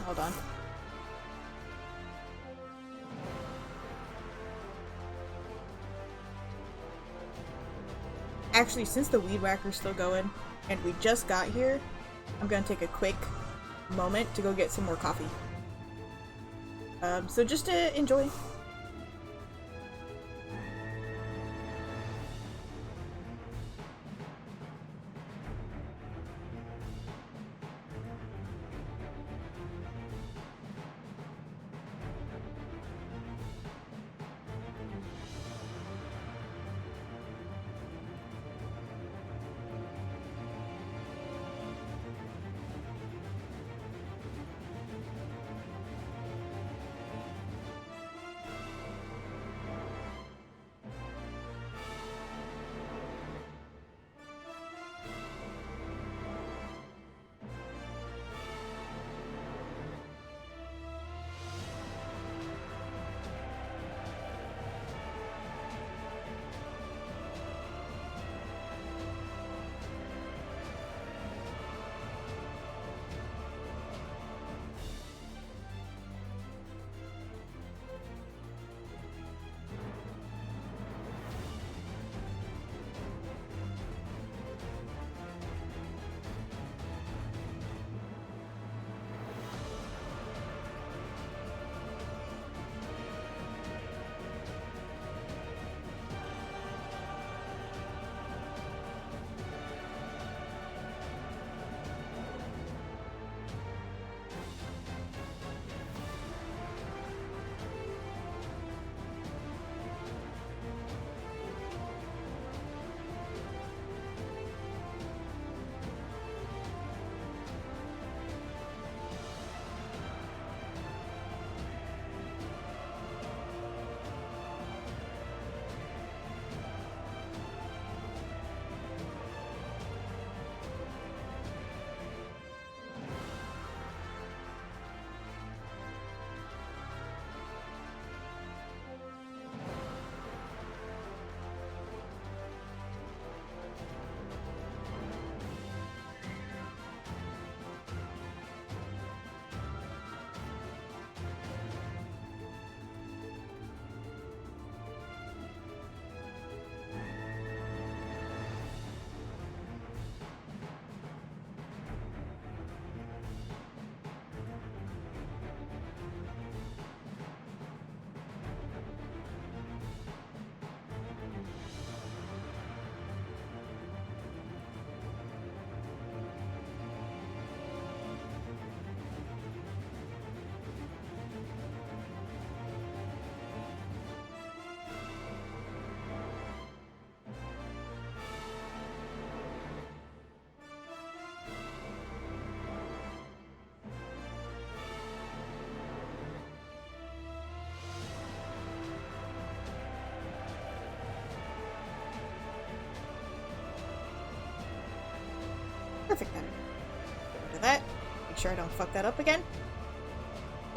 Hold on. Actually, since the Weed Whacker's still going, and we just got here, I'm gonna take a quick moment to go get some more coffee. So just to enjoy. Perfect then. Get rid of that. Make sure I don't fuck that up again.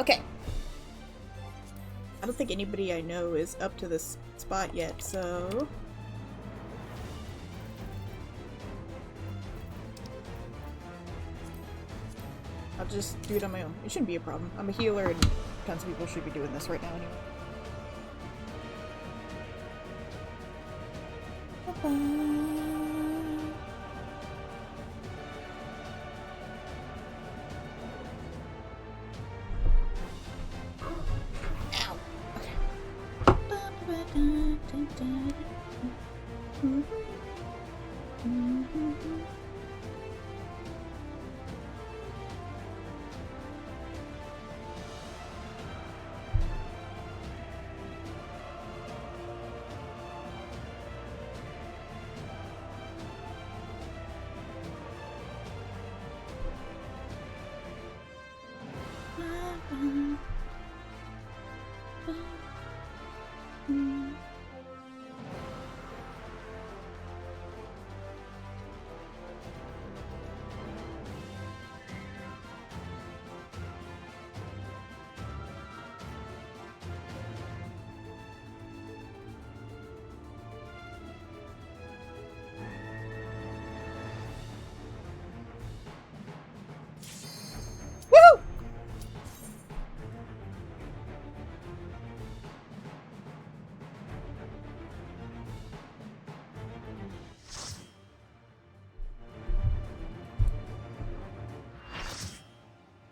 Okay. I don't think anybody I know is up to this spot yet, so... I'll just do it on my own. It shouldn't be a problem. I'm a healer and tons of people should be doing this right now anyway.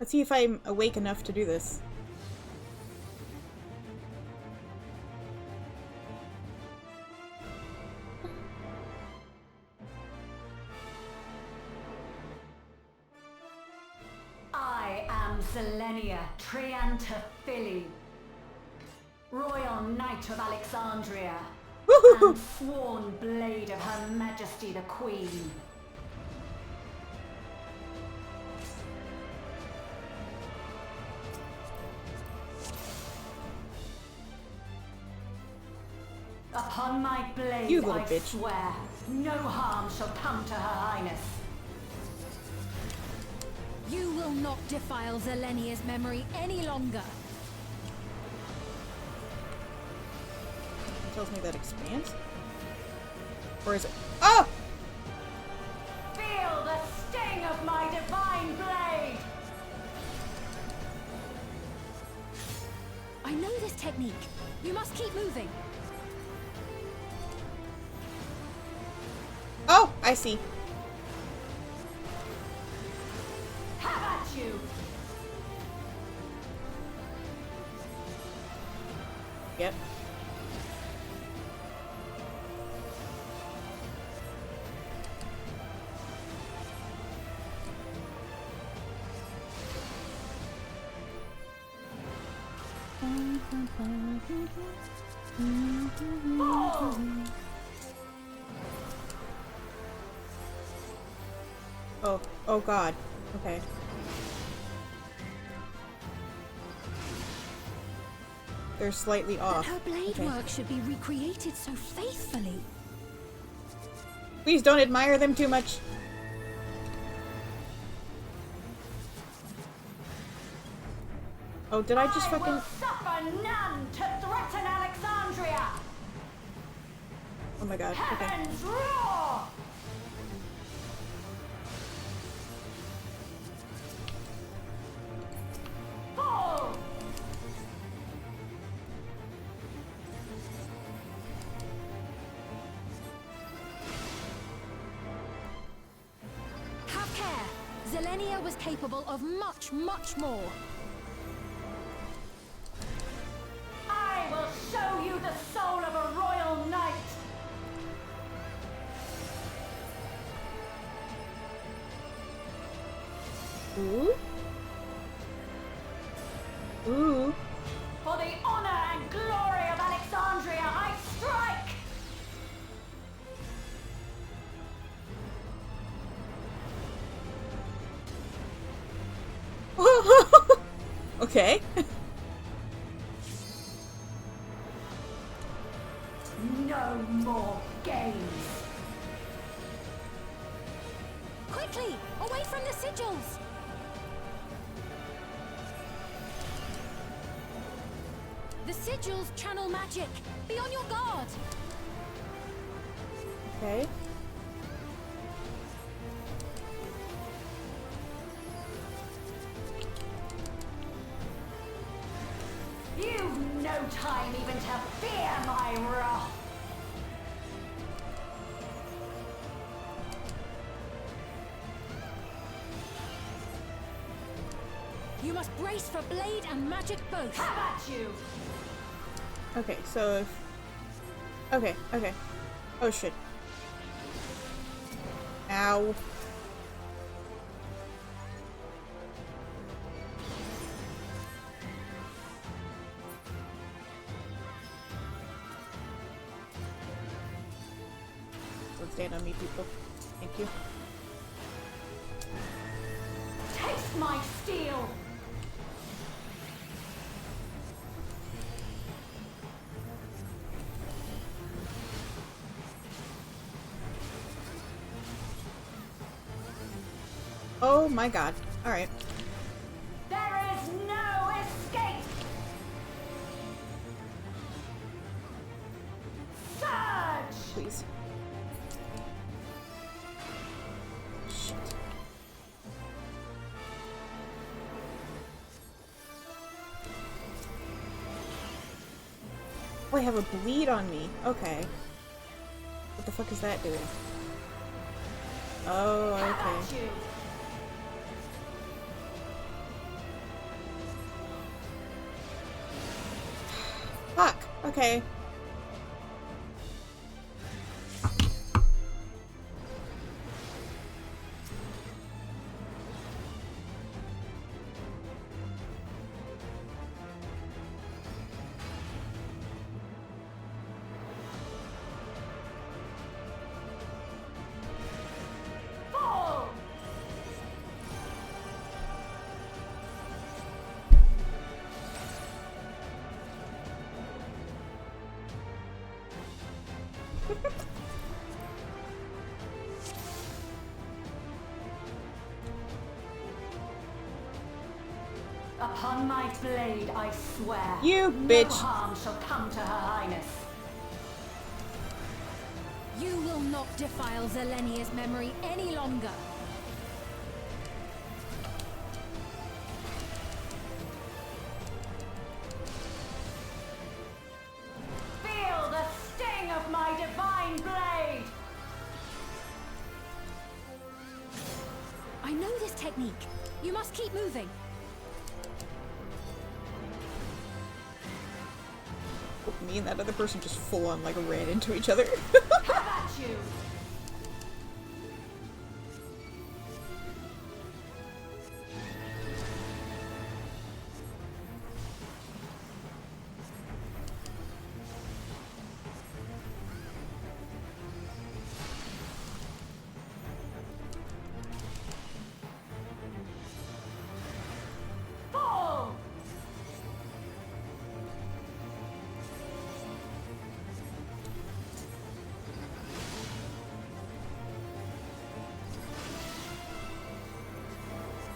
Let's see if I'm awake enough to do this. I am Zelenia Trianta Philly, Royal Knight of Alexandria, and sworn blade of Her Majesty the Queen. Upon my blade, You little I bitch. swear, no harm shall come to Her Highness. You will not defile Zelenia's memory any longer. It tells me that expands? Or is it? Oh! Feel the sting of my divine blade! I know this technique. You must keep moving. Oh! I see. Have at you! Yep. Oh, oh god. Okay. They're slightly off. Her blade Okay. work should be recreated so faithfully. Please don't admire them too much. Oh, did I just I will fucking... suffer none to threaten Alexandria! Oh my god, okay. Heavens roar! Fall! Have care. Zelenia was capable of much, much more. I will show you the soul of a royal knight! Ooh. Ooh. For the honor and glory of Alexandria, I strike! Okay. No more games! Quickly! Away from the sigils! The sigils channel magic. Be on your guard. Okay. You've no time even to fear my wrath. You must brace for blade and magic both. Have at you! Okay, so if... Okay, okay. Oh shit. Ow. Don't stand on me, people. Thank you. Taste my steel! Oh my god. Alright. There is no escape! Surge! Please. Shit. Oh, I have a bleed on me. Okay. What the fuck is that doing? Oh, Have okay. at you! Fuck! Okay. Fall! Upon my blade, I swear. You No bitch. harm shall come to Her Highness. You will not defile Zelenia's memory any longer. Feel the sting of my divine blade! I know this technique. You must keep moving. Me and that other person just full on like ran into each other. Have at you! Fall!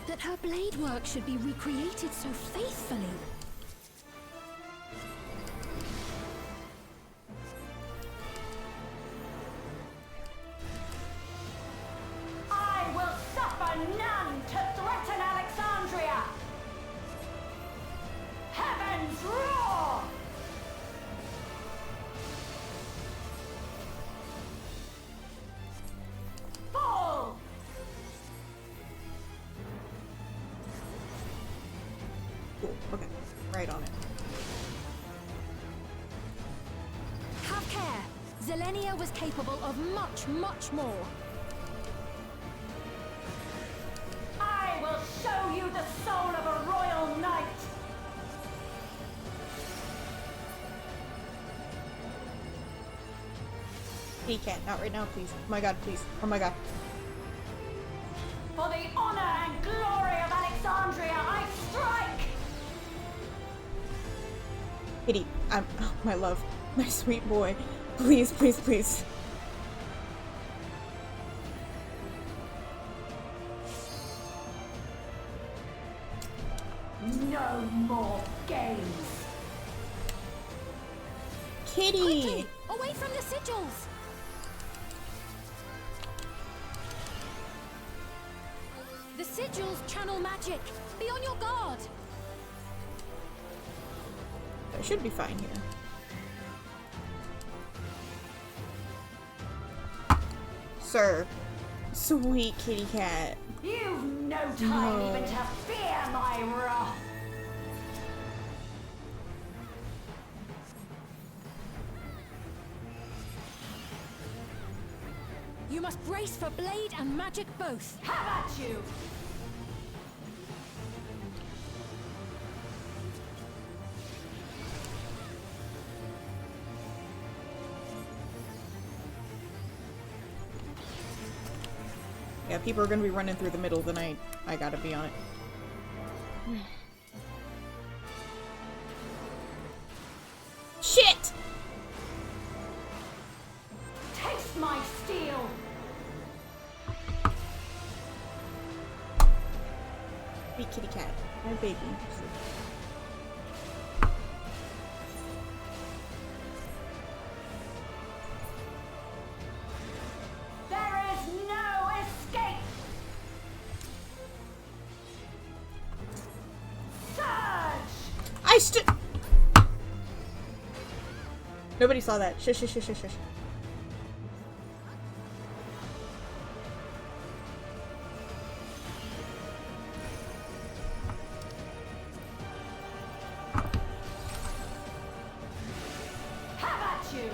That her blade work should be recreated so faithfully. I will suffer none to threaten Alexandria! Heavens roar! Fall! Cool. Okay. Right on it. Have care. Zelenia was capable of much, much more. I will show you the soul of a royal knight! He can't. Not right now, please. Oh my god, please. Oh my god. For the honor and glory of Alexandria, I strike! Kitty, oh, my love. My sweet boy. Please, please, please. No more games. Kitty! Quickly! Away from the sigils! The sigils channel magic. Be on your guard. I should be fine here. Sir. Sweet kitty cat. You've no time even to fear my wrath. You must brace for blade and magic both. Have at you! Yeah, people are gonna be running through the middle of the night. I gotta be on it. Shit! Taste my steel! Sweet kitty cat. My baby. There is no escape! Surge! I stood. Nobody saw that. Shush, shush, shush, shush, shush. Have at you!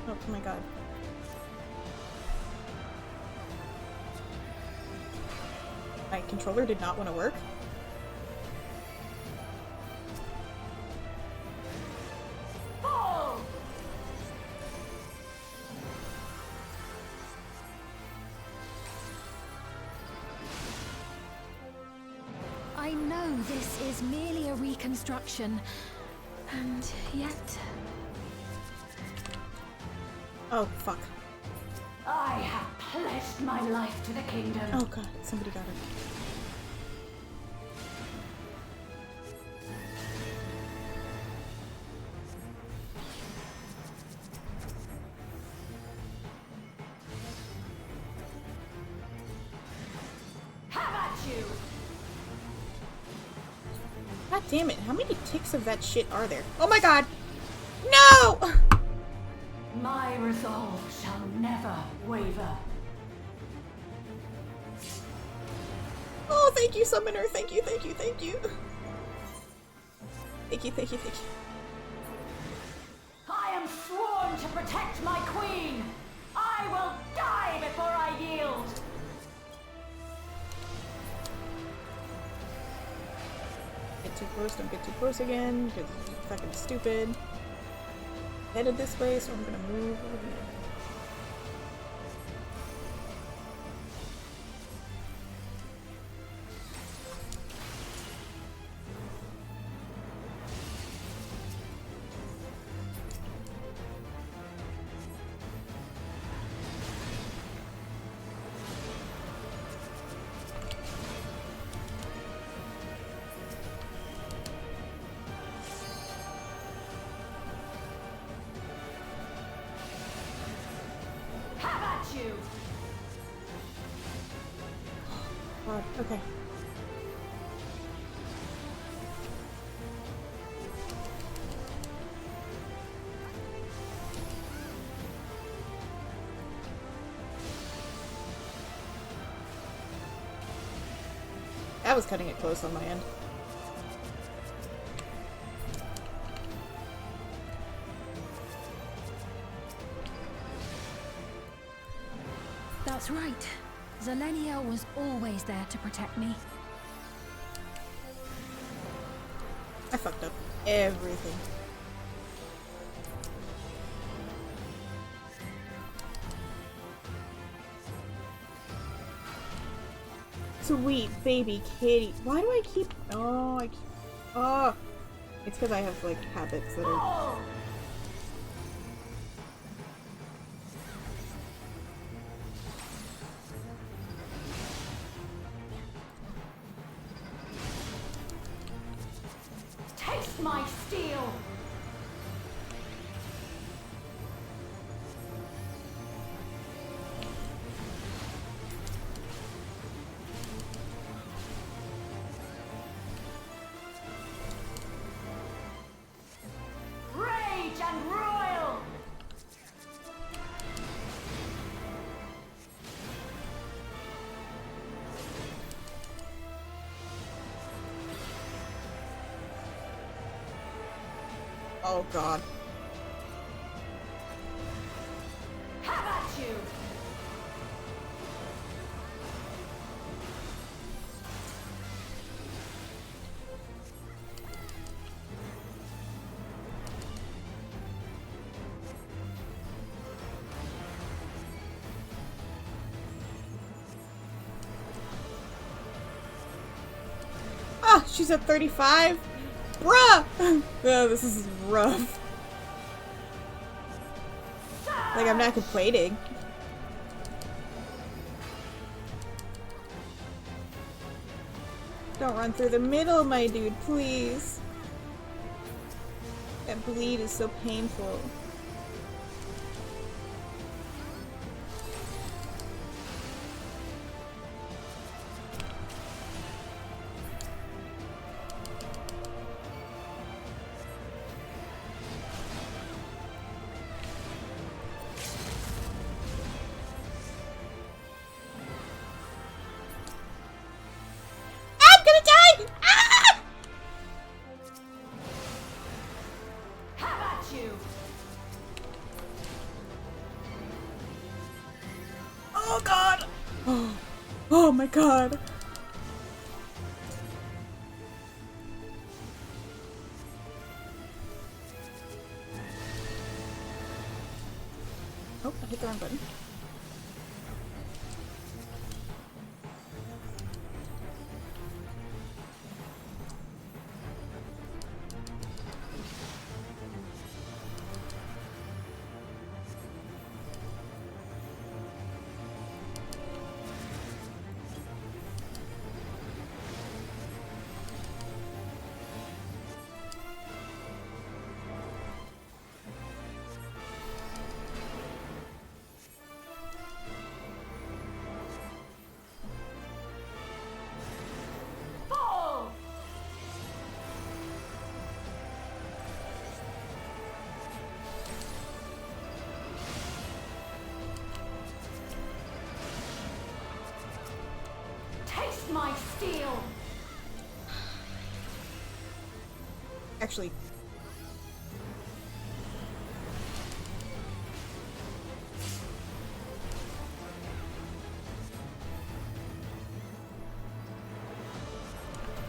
Oh my god. My controller did not want to work. Fall! I know this is merely a reconstruction, and yet... Oh, fuck. I have pledged my life to the kingdom. Oh god, somebody got it. Have at you! God damn it, how many ticks of that shit are there? Oh my god! No! My resolve shall never waver. Oh, thank you, Summoner. Thank you, thank you, thank you. Thank you, thank you, thank you. I am sworn to protect my queen! I will die before I yield! Get too close, don't get too close again, because it's fucking stupid. Headed this way, so I'm gonna move over here. You. God, okay. That was cutting it close on my end. That's right. Zelenia was always there to protect me. I fucked up everything. Sweet baby kitty. Why do I keep... Oh, I keep... Oh. It's because I have, like, habits that are... Taste my steel! Rage and royal! Oh, God. Have at you! Ah, she's at 35? Bruh! Oh, this is rough. Like, I'm not complaining. Don't run through the middle, my dude, please. That bleed is so painful. I'm gonna die! Ah! Have at you! Oh, God! Oh, oh my God. Oh, I hit the wrong button. Fall! Taste my steel! Actually,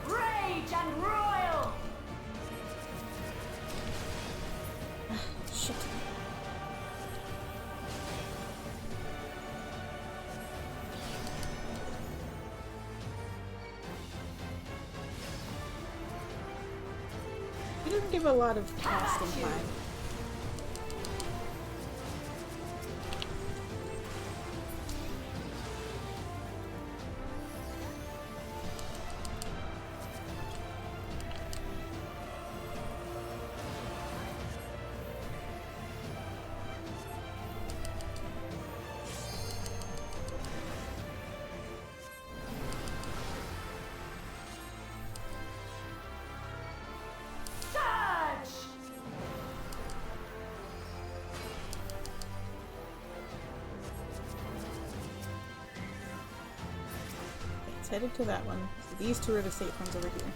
Rage and royal! shit. He doesn't give a lot of casting time. Surge! It's headed to that one. So these two are the safe ones over here.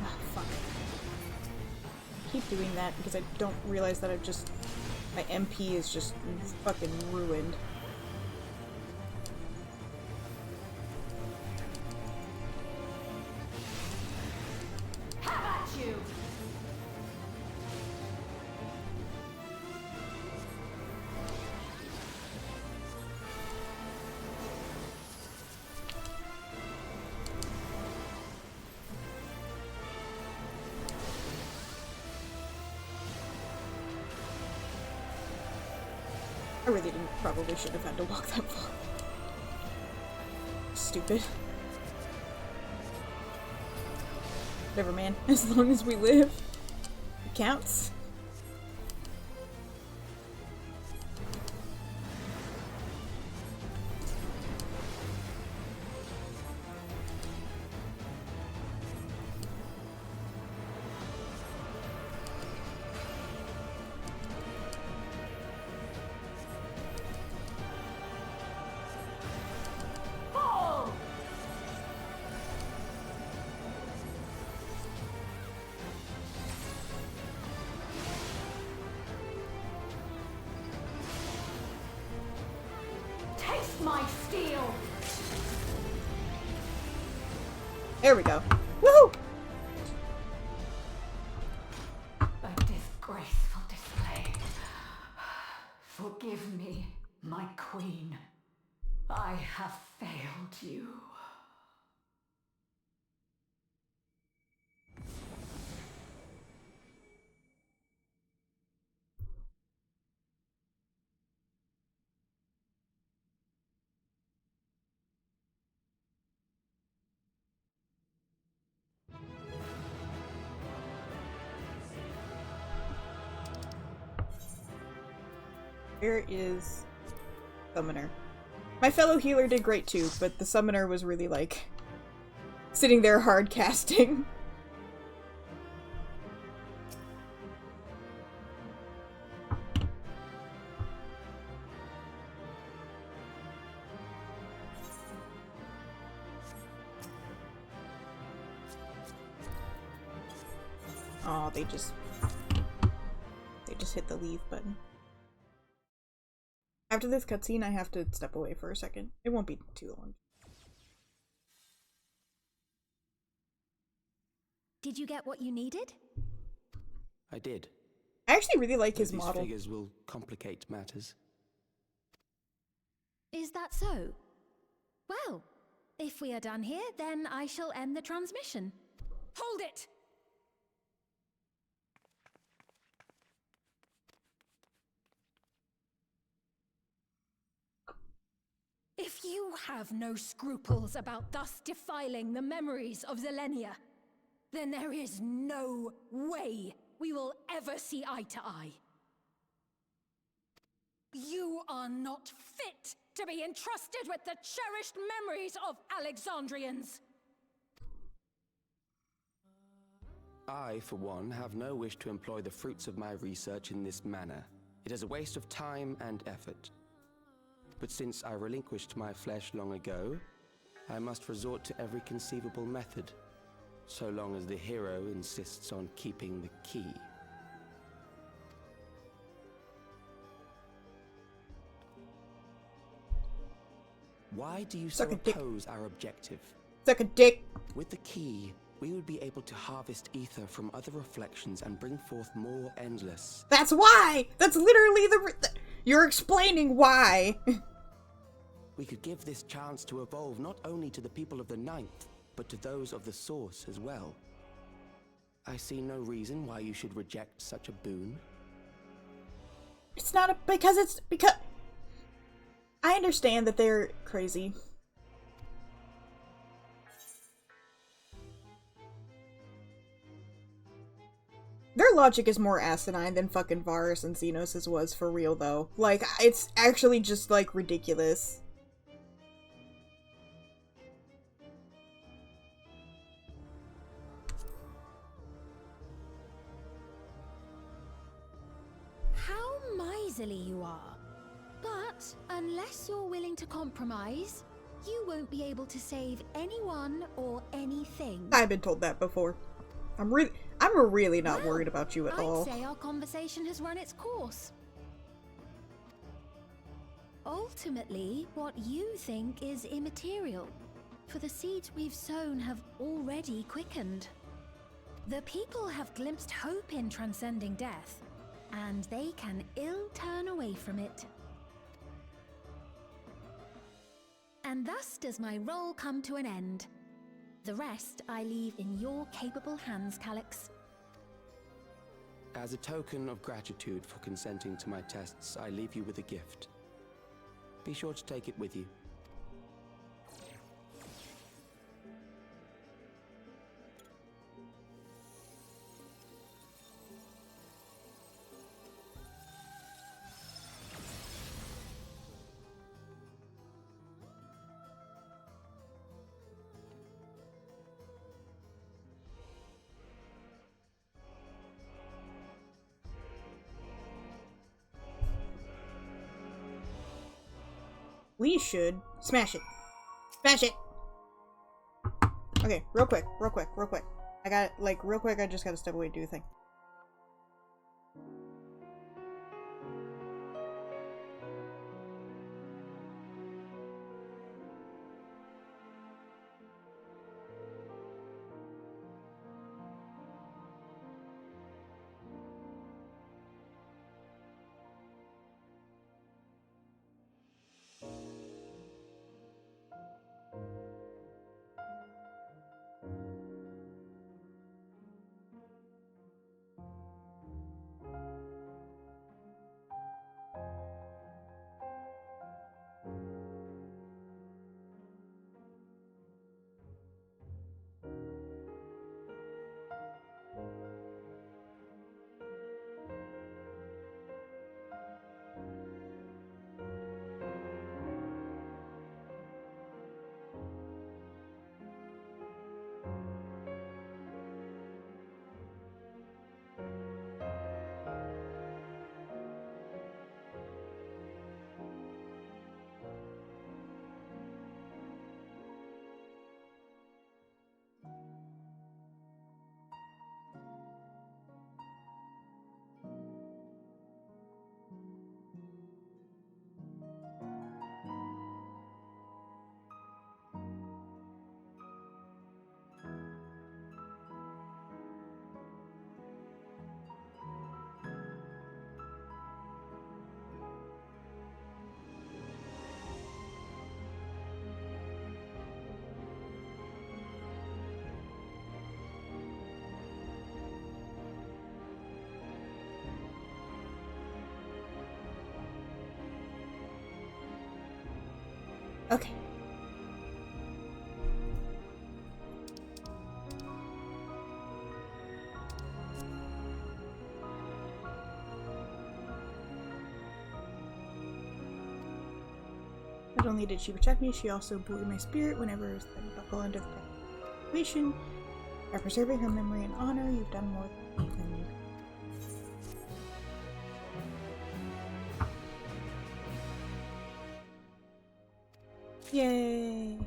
Ah, fuck. I keep doing that because I don't realize that I've just... my MP is just fucking ruined. really probably should have had to walk that far. Stupid. Whatever, man. As long as we live, it counts. My steel! There we go. Woohoo! A disgraceful display. Forgive me, my queen. I have failed you. Where is Summoner? My fellow healer did great too, but the Summoner was really like sitting there hard casting. Oh, they just hit the leave button. After this cutscene, I have to step away for a second. It won't be too long. Did you get what you needed? I did. I actually really like his These model. figures will complicate matters. Is that so? Well, if we are done here, then I shall end the transmission. Hold it! If you have no scruples about thus defiling the memories of Zelenia, then there is no way we will ever see eye to eye. You are not fit to be entrusted with the cherished memories of Alexandrians. I, for one, have no wish to employ the fruits of my research in this manner. It is a waste of time and effort. But since I relinquished my flesh long ago, I must resort to every conceivable method, so long as the hero insists on keeping the key. Why do you so oppose our objective? Suck a dick. With the key, we would be able to harvest ether from other reflections and bring forth more endless. That's why! That's literally you're explaining why. We could give this chance to evolve not only to the people of the Ninth, but to those of the Source as well. I see no reason why you should reject such a boon. It's not because I understand that they're crazy. Their logic is more asinine than fucking Varus and Xenos' was, for real though. Like, it's actually just like ridiculous. How miserly you are. But unless you're willing to compromise, you won't be able to save anyone or anything. I've been told that before. I'm really not worried about you at all. I'd say our conversation has run its course. Ultimately, what you think is immaterial, for the seeds we've sown have already quickened. The people have glimpsed hope in transcending death, and they can ill turn away from it. And thus does my role come to an end. The rest I leave in your capable hands, Calyx. As a token of gratitude for consenting to my tests, I leave you with a gift. Be sure to take it with you. We should smash it. Smash it! Okay, real quick. I got, like, real quick, I just gotta step away and do a thing. Okay. Not only did she protect me, she also buoyed my spirit whenever I was threatened to buckle under the situation. By preserving her memory and honor, you've done more than you. Yay!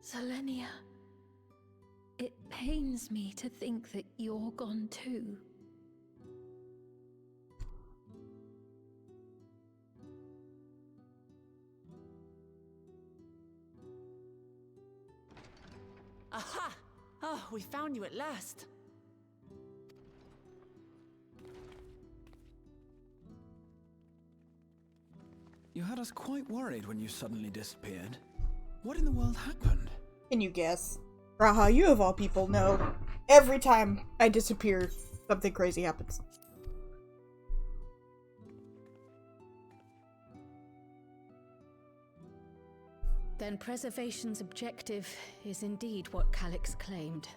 Selenia, it pains me to think that you're gone too. Aha! Oh, we found you at last. You had us quite worried when you suddenly disappeared. What in the world happened? Can you guess? Raha, you of all people know. Every time I disappear, something crazy happens. Then preservation's objective is indeed what Calyx claimed.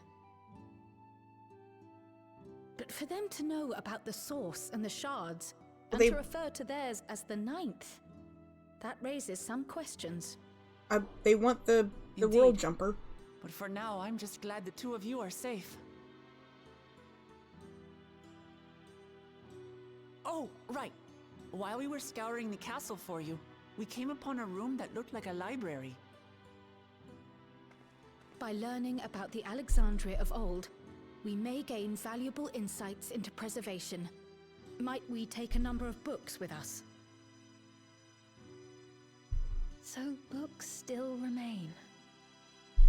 But for them to know about the source and the shards, and to refer to theirs as the ninth, that raises some questions. They want the world jumper. But for now, I'm just glad the two of you are safe. Oh, right. While we were scouring the castle for you, we came upon a room that looked like a library. By learning about the Alexandria of old, we may gain valuable insights into preservation. Might we take a number of books with us? So books still remain.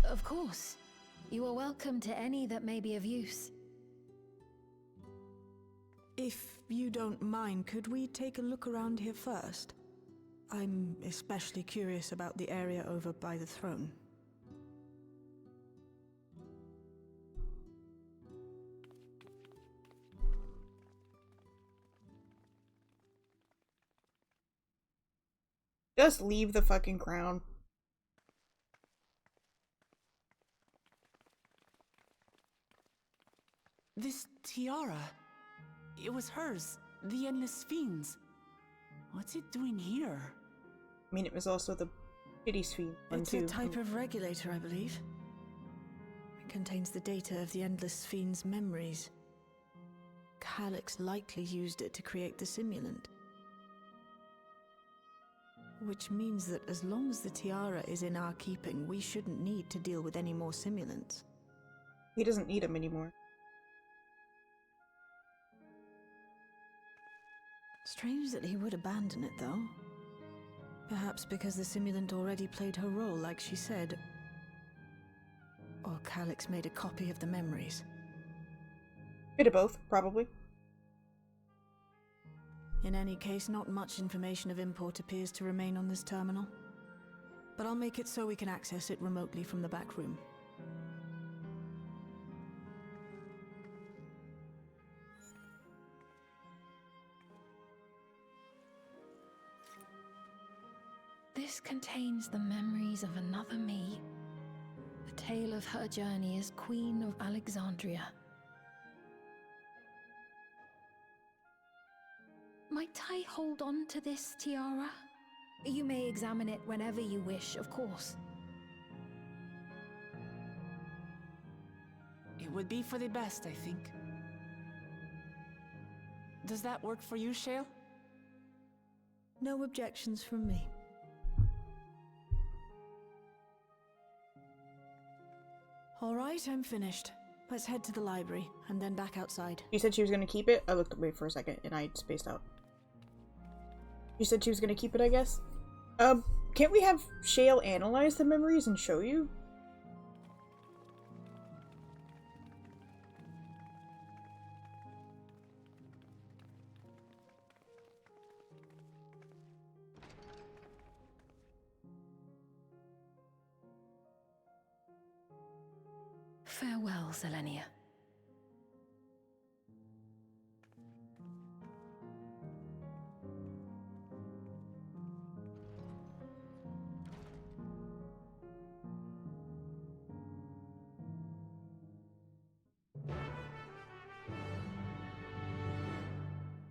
Of course. You are welcome to any that may be of use. If you don't mind, could we take a look around here first? I'm especially curious about the area over by the throne. Just leave the fucking crown. This tiara. It was hers. The Endless Fiend's. What's it doing here? I mean, it was also the shitty fiend one It's too. a type of regulator, I believe. It contains the data of the Endless Fiend's memories. Calyx likely used it to create the simulant. Which means that as long as the tiara is in our keeping, we shouldn't need to deal with any more simulants. He doesn't need him anymore. Strange that he would abandon it, though. Perhaps because the simulant already played her role, like she said. Or Calyx made a copy of the memories. Bit of both, probably. In any case, not much information of import appears to remain on this terminal. But I'll make it so we can access it remotely from the back room. This contains the memories of another me. The tale of her journey as Queen of Alexandria. Might I hold on to this tiara? You may examine it whenever you wish, of course. It would be for the best, I think. Does that work for you, Shale? No objections from me. All right, I'm finished. Let's head to the library, and then back outside. She said she was gonna keep it. I looked away for a second, and I spaced out. She said she was gonna keep it, I guess? Can't we have Shale analyze the memories and show you? Farewell, Selenia.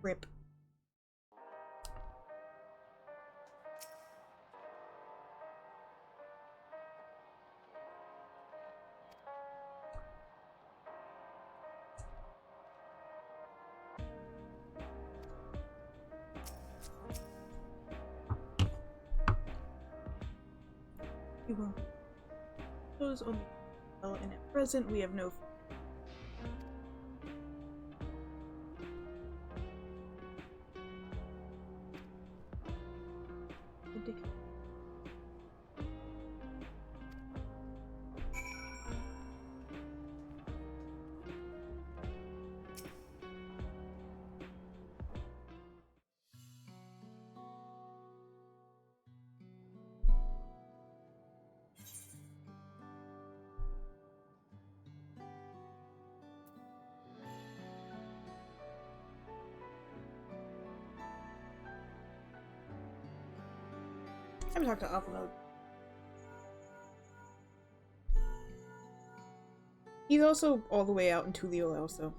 Rip. We won't. Those only well, and at present we have no. Ridiculous. I'm talking to Alpha Mode. He's also all the way out in Tuliol, so.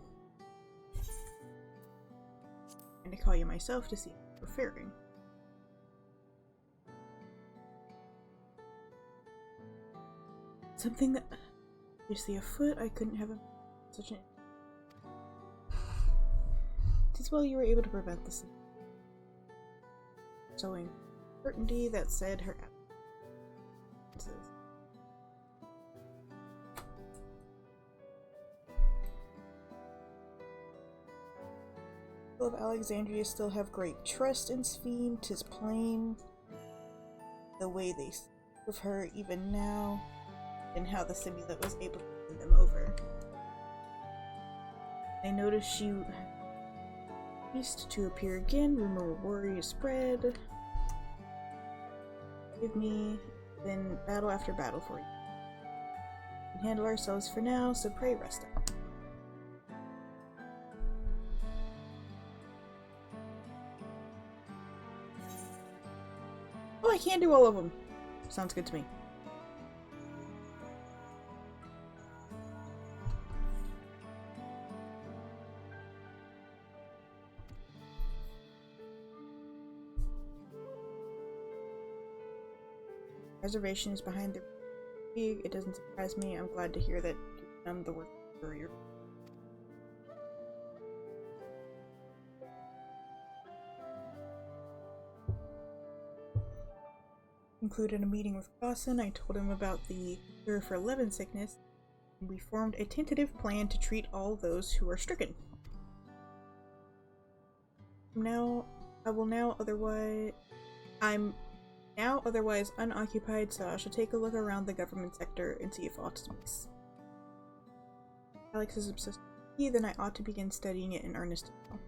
I'm going to call you myself to see how you're faring. Something that obviously afoot, I couldn't have such an. Tis well you were able to prevent this. Showing certainty that said her absences. People of Alexandria still have great trust in Sphene, 'tis plain. The way they serve her even now, and how the simulant was able to win them over. I noticed she ceased to appear again, rumor will worry to spread. Give me then battle after battle for you. We can handle ourselves for now, so pray rest up. Oh, I can't do all of them. Sounds good to me. Reservation is behind the rig. It doesn't surprise me. I'm glad to hear that you've done the work for your. Concluded a meeting with Dawson. I told him about the cure for lemon sickness, and we formed a tentative plan to treat all those who are stricken. I'm now otherwise unoccupied, so I shall take a look around the government sector and see if aught is amiss. Alex is obsessed with me, then I ought to begin studying it in earnest as well.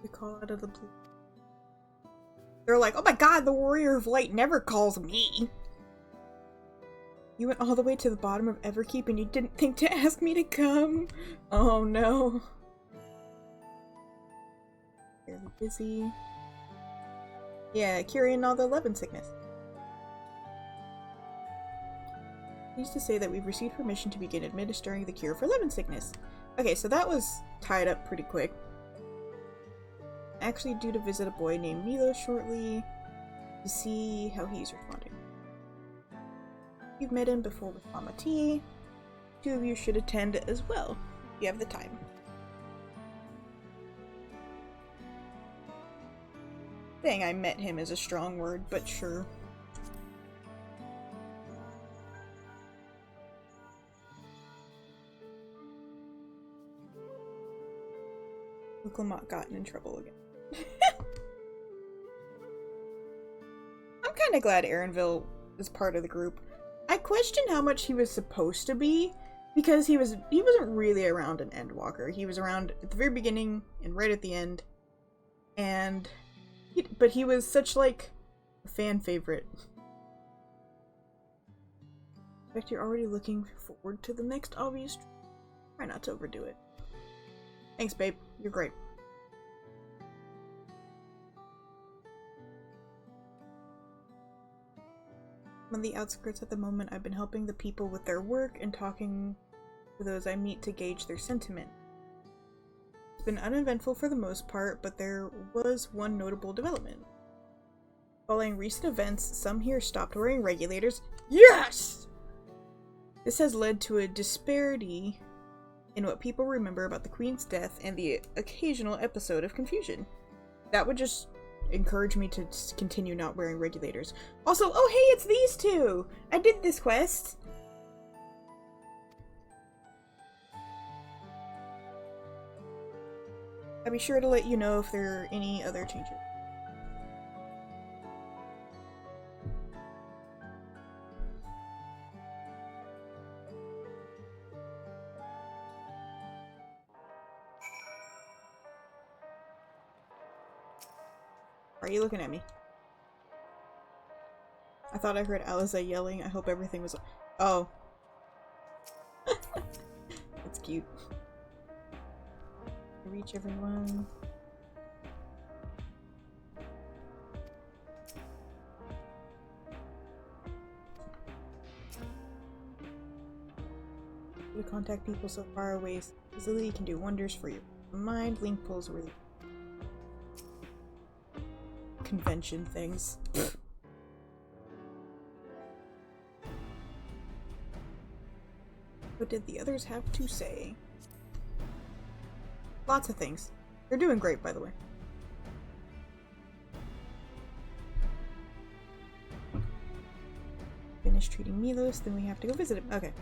We call out of the blue. They're like, oh my god, the Warrior of Light never calls me! You went all the way to the bottom of Everkeep and you didn't think to ask me to come? Oh no. Fairly busy. Yeah, curing all the lemon sickness. Pleased to say that we've received permission to begin administering the cure for lemon sickness. Okay, so that was tied up pretty quick. Actually due to visit a boy named Milo shortly to see how he's responding. You've met him before with Mama T. Two of you should attend as well, if you have the time. Saying I met him is a strong word, but sure. Look, Lamont gotten in trouble again. I'm kinda glad Aaronville is part of the group. I question how much he was supposed to be, because he wasn't really around an Endwalker. He was around at the very beginning and right at the end. But he was such like a fan favorite. In fact, you're already looking forward to the next obvious. Try not to overdo it. Thanks, babe. You're great. I'm on the outskirts at the moment. I've been helping the people with their work and talking to those I meet to gauge their sentiment. It's been uneventful for the most part, but there was one notable development. Following recent events, some here stopped wearing regulators. Yes! This has led to a disparity in what people remember about the Queen's death and the occasional episode of confusion. That would just encourage me to continue not wearing regulators. Also, oh hey, it's these two! I did this quest! I'll be sure to let you know if there are any other changes. Are you looking at me? I thought I heard Aliza yelling. I hope everything was... Oh. That's cute. Reach everyone. To contact people so far away easily can do wonders for your mind. Link pulls really... convention things. What did the others have to say? Lots of things. They're doing great, by the way. Finish treating Milos, then we have to go visit him. Okay.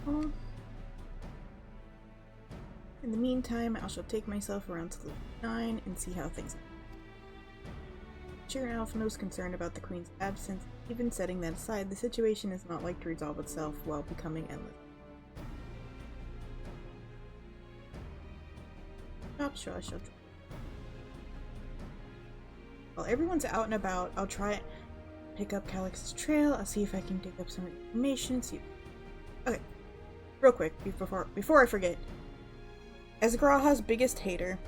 Oh. In the meantime, I shall take myself around to Loop 9 and see how things are. Sure, Alphino's concerned about the Queen's absence. Even setting that aside, the situation is not like to resolve itself while becoming endless. I shall try. While everyone's out and about, I'll try and pick up Calix's trail. I'll see if I can dig up some information. Okay, real quick, before I forget. As Graha's biggest hater,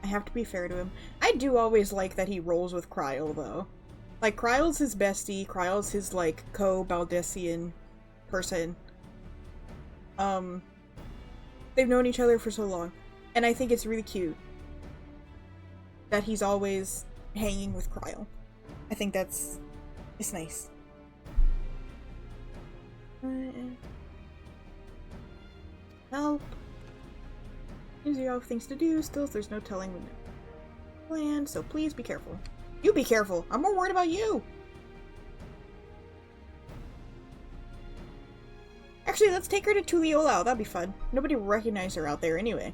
I have to be fair to him. I do always like that he rolls with Kryl, though. Like, Kryl's his bestie, Kryl's his, like, co-Baldessian person. They've known each other for so long. And I think it's really cute that he's always hanging with Kryl. I think it's nice. Help. Seems you have things to do, still there's no telling when to plan, so please be careful. You be careful! I'm more worried about you! Actually, let's take her to Tuliolao, that'd be fun. Nobody will recognize her out there anyway.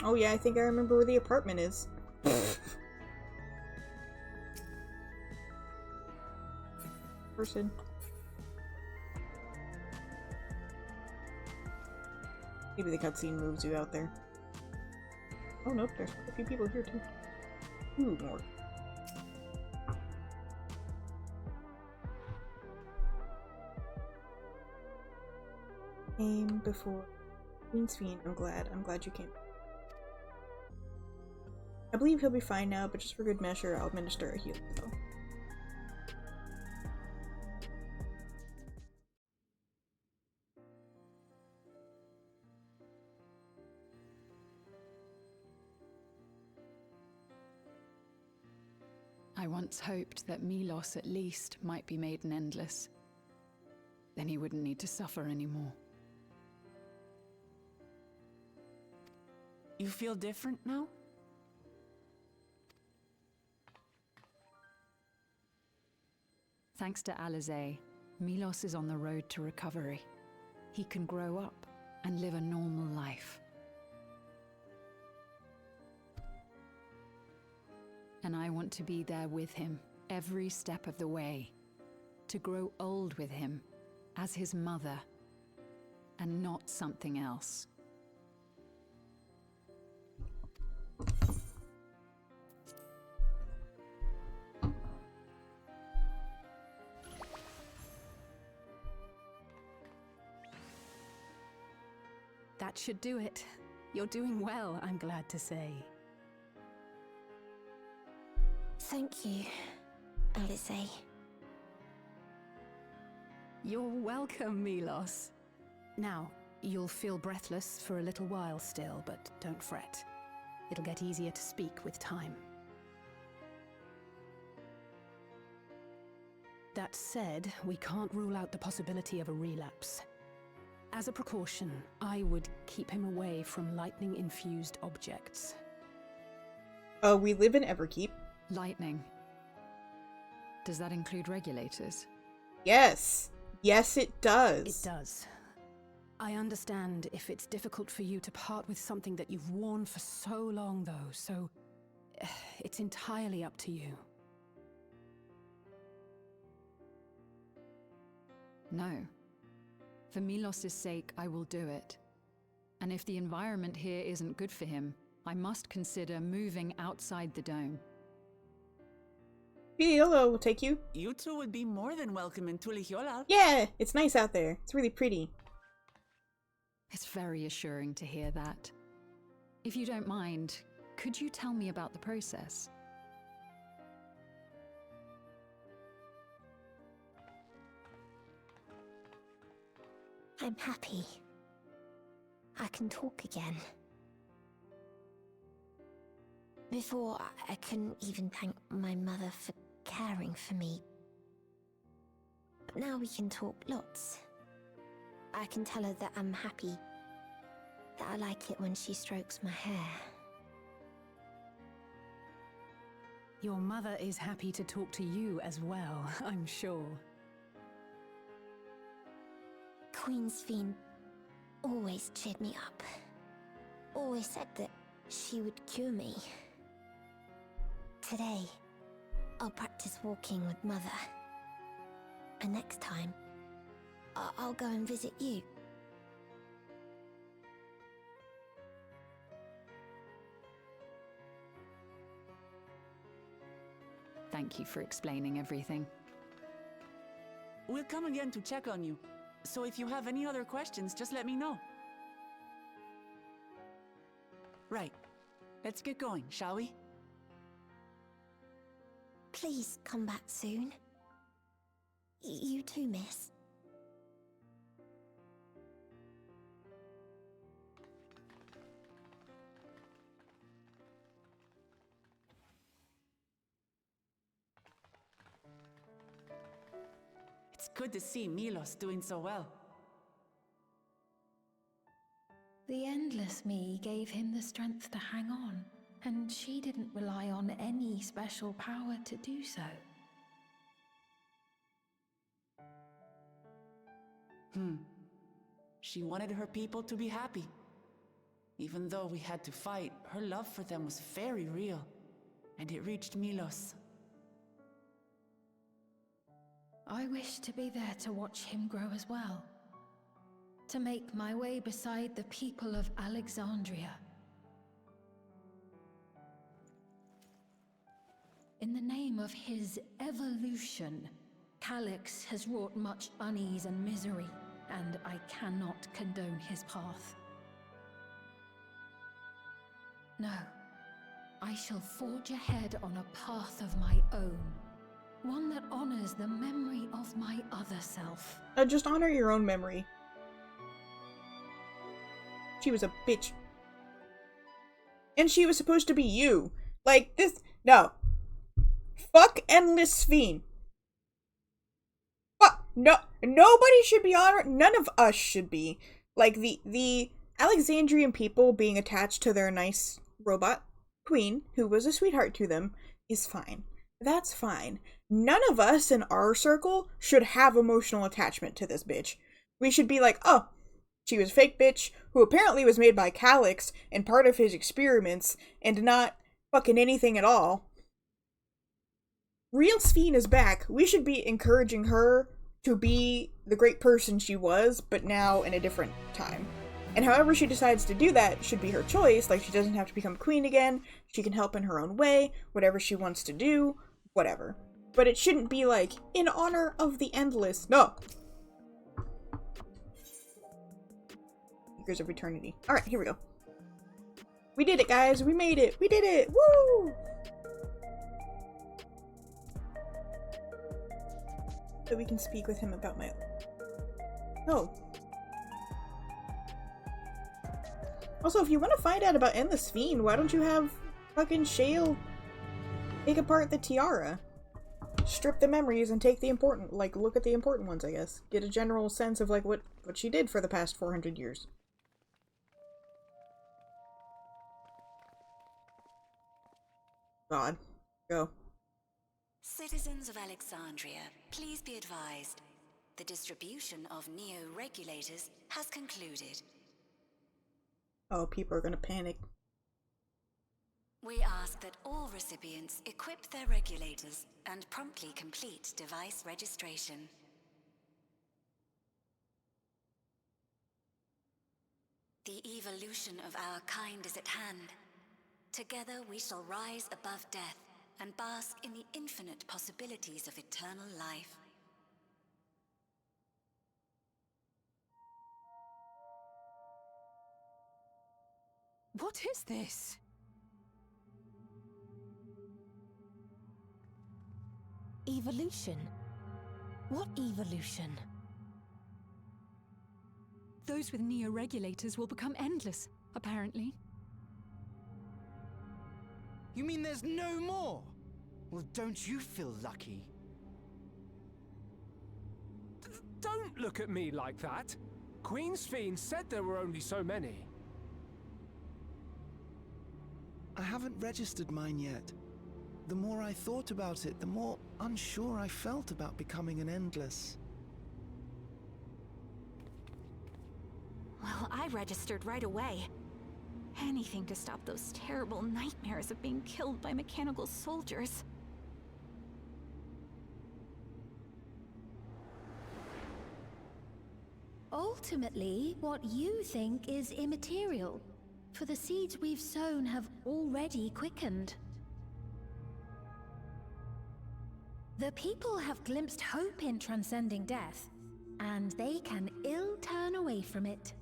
Oh yeah, I think I remember where the apartment is. Person. Maybe the cutscene moves you out there. Oh nope, there's a few people here too. Ooh, more. Came before Queen's Fiend. I'm glad you came. I believe he'll be fine now, but just for good measure, I'll administer a healing spell. I once hoped that Milos at least might be made an endless. Then he wouldn't need to suffer anymore. You feel different now? Thanks to Alizé, Milos is on the road to recovery. He can grow up and live a normal life. And I want to be there with him every step of the way. To grow old with him as his mother and not something else. That should do it. You're doing well, I'm glad to say. Thank you, Alizé. You're welcome, Milos. Now, you'll feel breathless for a little while still, but don't fret. It'll get easier to speak with time. That said, we can't rule out the possibility of a relapse. As a precaution, I would keep him away from lightning-infused objects. We live in Everkeep. Lightning. Does that include regulators? Yes! Yes, it does! It does. I understand if it's difficult for you to part with something that you've worn for so long, though, so it's entirely up to you. no. For Milos' sake, I will do it. And if the environment here isn't good for him, I must consider moving outside the dome. Hello, will take you. You two would be more than welcome in Tulihiola. Yeah, it's nice out there. It's really pretty. It's very assuring to hear that. If you don't mind, could you tell me about the process? I'm happy. I can talk again. Before, I couldn't even thank my mother for caring for me. But now we can talk lots. I can tell her that I'm happy, that I like it when she strokes my hair. Your mother is happy to talk to you as well, I'm sure. Queen Sphene always cheered me up. Always said that she would cure me. Today, I'll practice walking with Mother. And next time, I'll go and visit you. Thank you for explaining everything. We'll come again to check on you. So if you have any other questions, just let me know. Right. Let's get going, shall we? Please come back soon. You too, miss. It's good to see Milos doing so well. The Endless Me gave him the strength to hang on, and she didn't rely on any special power to do so. She wanted her people to be happy. Even though we had to fight, her love for them was very real. And it reached Milos. I wish to be there to watch him grow as well. To make my way beside the people of Alexandria. In the name of his evolution, Calyx has wrought much unease and misery, and I cannot condone his path. No, I shall forge ahead on a path of my own. One that honors the memory of my other self. Just honor your own memory. She was a bitch. And she was supposed to be you. Like, this. No. Fuck Endless Sphene. Fuck. No. Nobody should be honored. None of us should be. Like, the Alexandrian people being attached to their nice robot queen, who was a sweetheart to them, is fine. That's fine. None of us in our circle should have emotional attachment to this bitch. We should be like, oh, she was a fake bitch who apparently was made by Calyx and part of his experiments and not fucking anything at all. Real Sphene is back. We should be encouraging her to be the great person she was, but now in a different time. And however she decides to do that should be her choice. Like, she doesn't have to become queen again. She can help in her own way, whatever she wants to do, whatever. But it shouldn't be like, in honor of the Endless. No! Years of Eternity. Alright, here we go. We did it, guys! We made it! We did it! Woo! So we can speak with him about my... Oh. Also, if you want to find out about Endless Sphene, why don't you have fucking Shale take apart the tiara? Strip the memories and take the important, like, look at the important ones, I guess. Get a general sense of, like, what she did for the past 400 years. God. Go. Citizens of Alexandria, please be advised. The distribution of neo-regulators has concluded. Oh, people are gonna panic. We ask that all recipients equip their regulators and promptly complete device registration. The evolution of our kind is at hand. Together we shall rise above death and bask in the infinite possibilities of eternal life. What is this? Evolution? What evolution? Those with neo-regulators will become endless, apparently. You mean there's no more? Well, don't you feel lucky? Don't look at me like that. Queen's Fiend said there were only so many. I haven't registered mine yet. The more I thought about it, the more unsure I felt about becoming an Endless. Well, I registered right away. Anything to stop those terrible nightmares of being killed by mechanical soldiers. Ultimately, what you think is immaterial, for the seeds we've sown have already quickened. The people have glimpsed hope in transcending death, and they can ill turn away from it.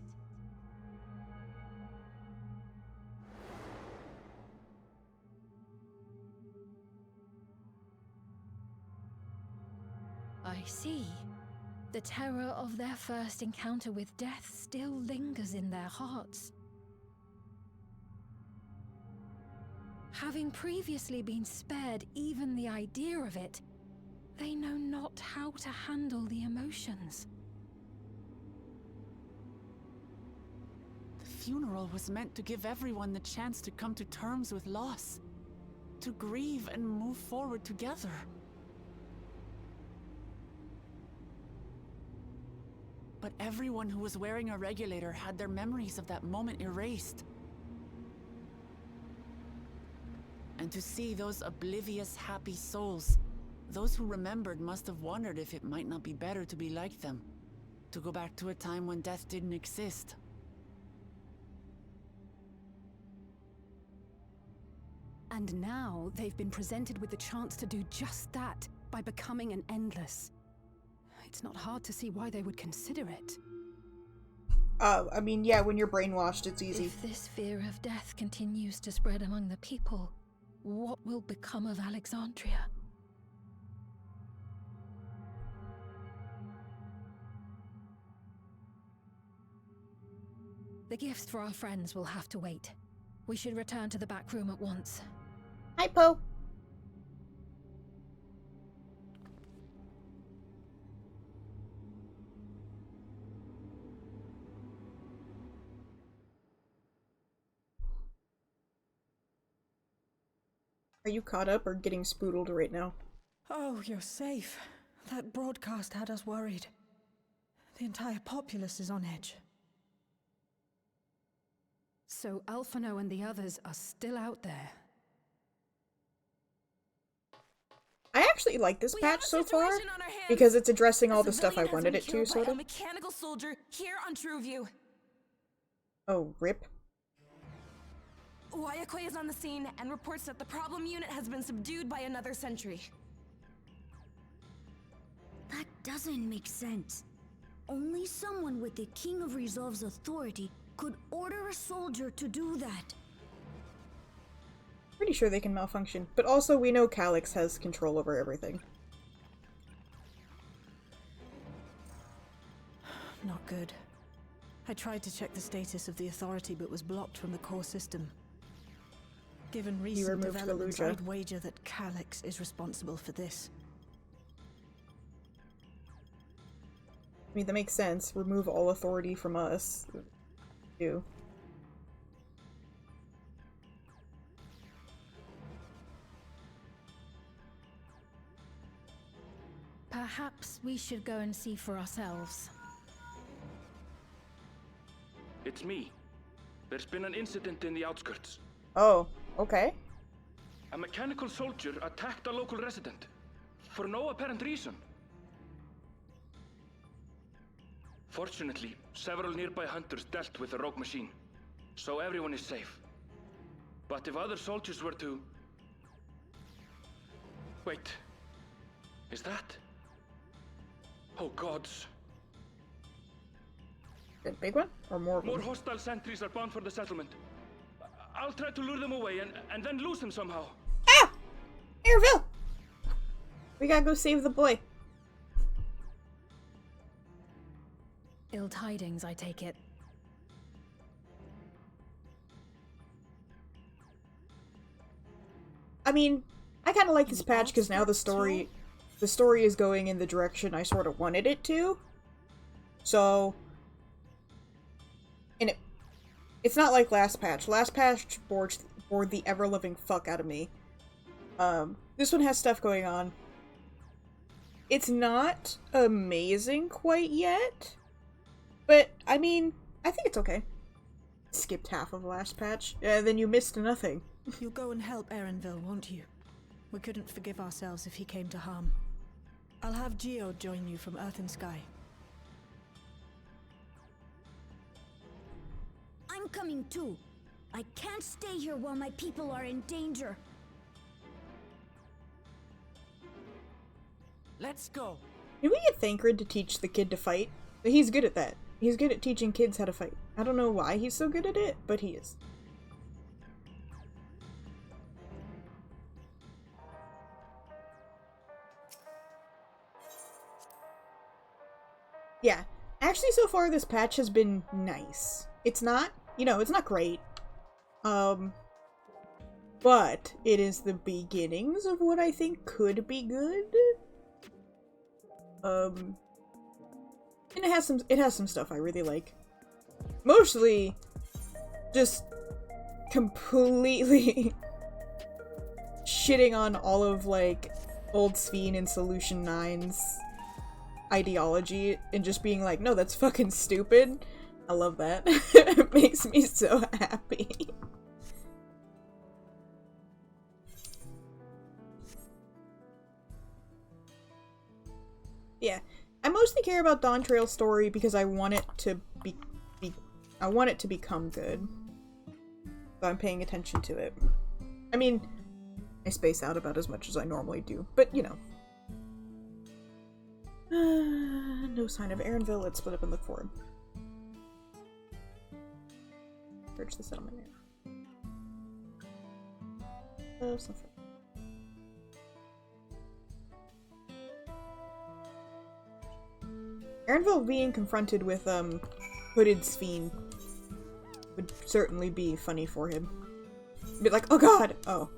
I see. The terror of their first encounter with death still lingers in their hearts. Having previously been spared even the idea of it, they know not how to handle the emotions. The funeral was meant to give everyone the chance to come to terms with loss, to grieve and move forward together. But everyone who was wearing a regulator had their memories of that moment erased. And to see those oblivious, happy souls, those who remembered must have wondered if it might not be better to be like them, to go back to a time when death didn't exist. And now they've been presented with the chance to do just that by becoming an Endless. It's not hard to see why they would consider it. I mean, yeah, when you're brainwashed, it's easy. If this fear of death continues to spread among the people, what will become of Alexandria? The gifts for our friends will have to wait. We should return to the back room at once. Hi, Poe. Are you caught up or getting spoodled right now? Oh, you're safe. That broadcast had us worried. The entire populace is on edge. So Alphino and the others are still out there. I actually like this patch so far because it's addressing all the stuff I wanted it to, sort of. A mechanical soldier here on Trueview. Oh, rip. Wayakwe is on the scene and reports that the problem unit has been subdued by another sentry. That doesn't make sense. Only someone with the King of Resolve's authority could order a soldier to do that. Pretty sure they can malfunction, but also we know Calyx has control over everything. Not good. I tried to check the status of the authority but was blocked from the core system. Given recent developments, I'd wager that Calyx is responsible for this. I mean, that makes sense. Remove all authority from us. Do. Perhaps we should go and see for ourselves. It's me. There's been an incident in the outskirts. Oh, okay. A mechanical soldier attacked a local resident. For no apparent reason. Fortunately, several nearby hunters dealt with the rogue machine, so everyone is safe. But if other soldiers were to... Wait. Is that... Oh gods. The big one? Or more of More them? hostile sentries are bound for the settlement. I'll try to lure them away and then lose them somehow. Ah! Airville! We gotta go save the boy. Ill tidings, I take it. I mean, I kind of like this patch because now the story is going in the direction I sort of wanted it to. So, and it's not like last patch. Last patch bored the ever-loving fuck out of me. This one has stuff going on. It's not amazing quite yet, but I mean, I think it's okay. Skipped half of last patch, then you missed nothing. You'll go and help Erenville, won't you? We couldn't forgive ourselves if he came to harm. I'll have Geo join you from Earth and Sky. I'm coming too. I can't stay here while my people are in danger. Let's go. Can we get Thancred to teach the kid to fight? He's good at that. He's good at teaching kids how to fight. I don't know why he's so good at it, but he is. Yeah, actually so far this patch has been nice. It's not, it's not great. But it is the beginnings of what I think could be good. And it has some stuff I really like. Mostly just completely shitting on all of like old Sphene and Solution 9's ideology and just being like, no, that's fucking stupid. I love that. It makes me so happy. Yeah, I mostly care about Dawn Trail's story because I want it to I want it to become good. So I'm paying attention to it. I mean, I space out about as much as I normally do, but no sign of Erenville. Let's split up and look for him. Search the settlement now. Oh, something. Erenville being confronted with, hooded Sphene would certainly be funny for him. Be like, oh god! Oh.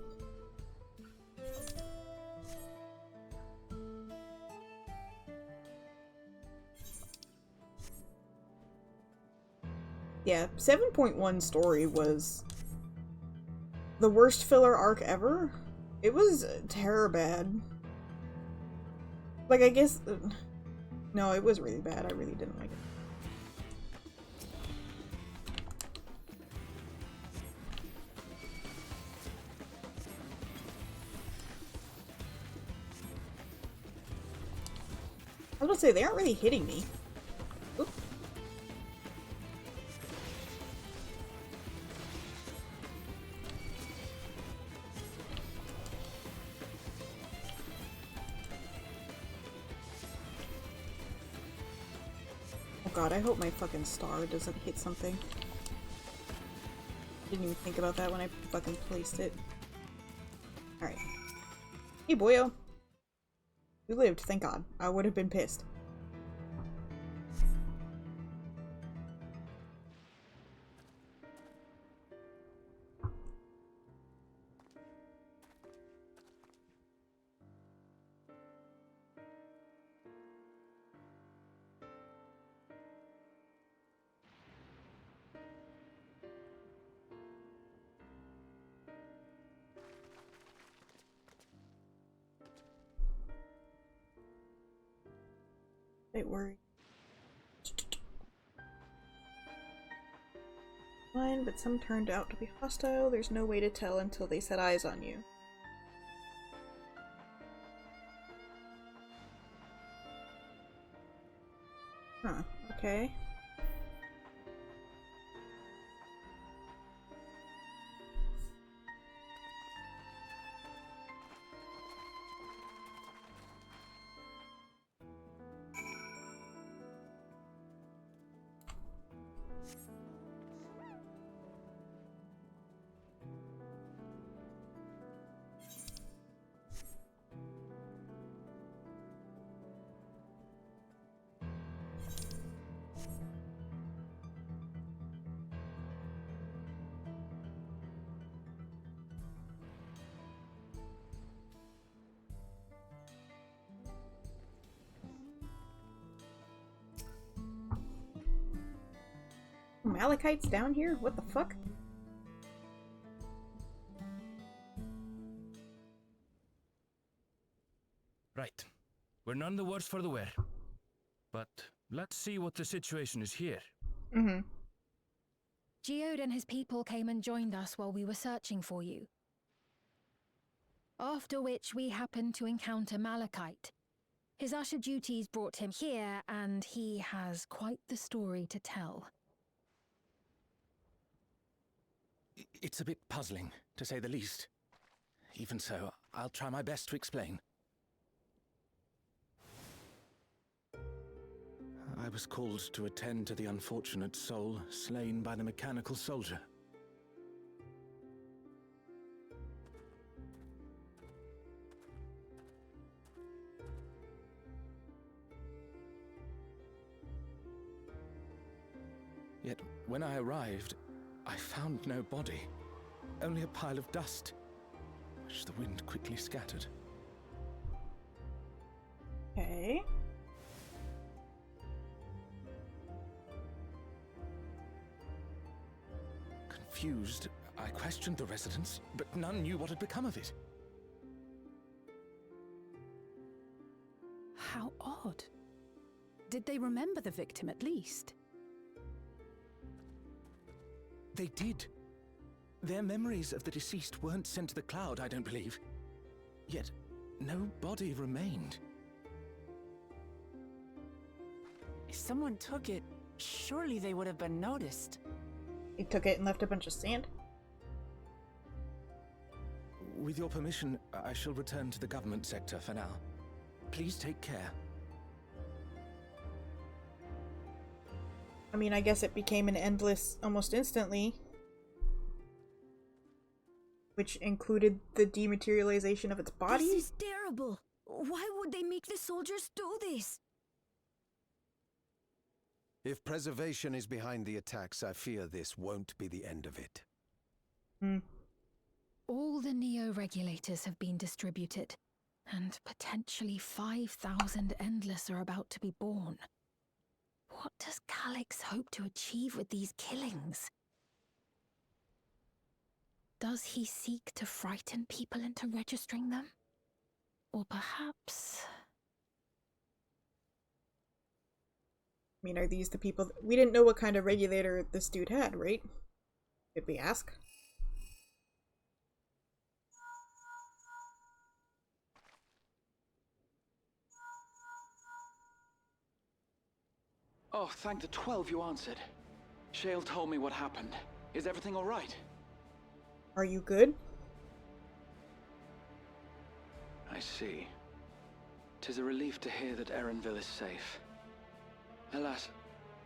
Yeah, 7.1 story was the worst filler arc ever. It was terror bad. Like, I guess... no, it was really bad. I really didn't like it. I was gonna say, they aren't really hitting me. Oop. Oh god, I hope my fucking star doesn't hit something. Didn't even think about that when I fucking placed it. Alright. Hey, boyo. You lived, thank god. I would have been pissed. Don't worry. Fine, but some turned out to be hostile. There's no way to tell until they set eyes on you. Huh, Okay. Malachite's down here? What the fuck? Right. We're none the worse for the wear. But let's see what the situation is here. Mm-hmm. Geode and his people came and joined us while we were searching for you. After which we happened to encounter Malachite. His usher duties brought him here, and he has quite the story to tell. It's a bit puzzling, to say the least. Even so, I'll try my best to explain. I was called to attend to the unfortunate soul slain by the mechanical soldier. Yet, when I arrived, I found no body, only a pile of dust, which the wind quickly scattered. Okay. Confused, I questioned the residents, but none knew what had become of it. How odd. Did they remember the victim at least? They did. Their memories of the deceased weren't sent to the cloud, I don't believe. Yet, no body remained. If someone took it, surely they would have been noticed. He took it and left a bunch of sand? With your permission, I shall return to the government sector for now. Please take care. I mean, I guess it became an endless almost instantly. Which included the dematerialization of its body? This is terrible. Why would they make the soldiers do this? If preservation is behind the attacks, I fear this won't be the end of it. All the Neo-regulators have been distributed, and potentially 5,000 Endless are about to be born. What does Calyx hope to achieve with these killings? Does he seek to frighten people into registering them? Or perhaps... I mean, are these the people... We didn't know what kind of regulator this dude had, right? Did we ask? Oh, thank the 12 you answered. Shale told me what happened. Is everything all right? Are you good? I see. 'Tis a relief to hear that Erenville is safe. Alas,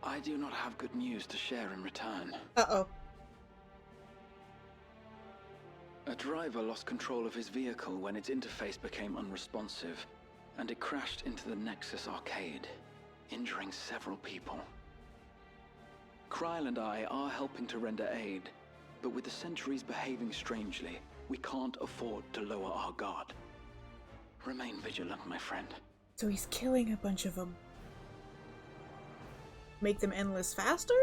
I do not have good news to share in return. Uh-oh. A driver lost control of his vehicle when its interface became unresponsive, and it crashed into the Nexus arcade, injuring several people. Kryl and I are helping to render aid, but with the sentries behaving strangely, we can't afford to lower our guard. Remain vigilant, my friend. So he's killing a bunch of them. Make them endless faster?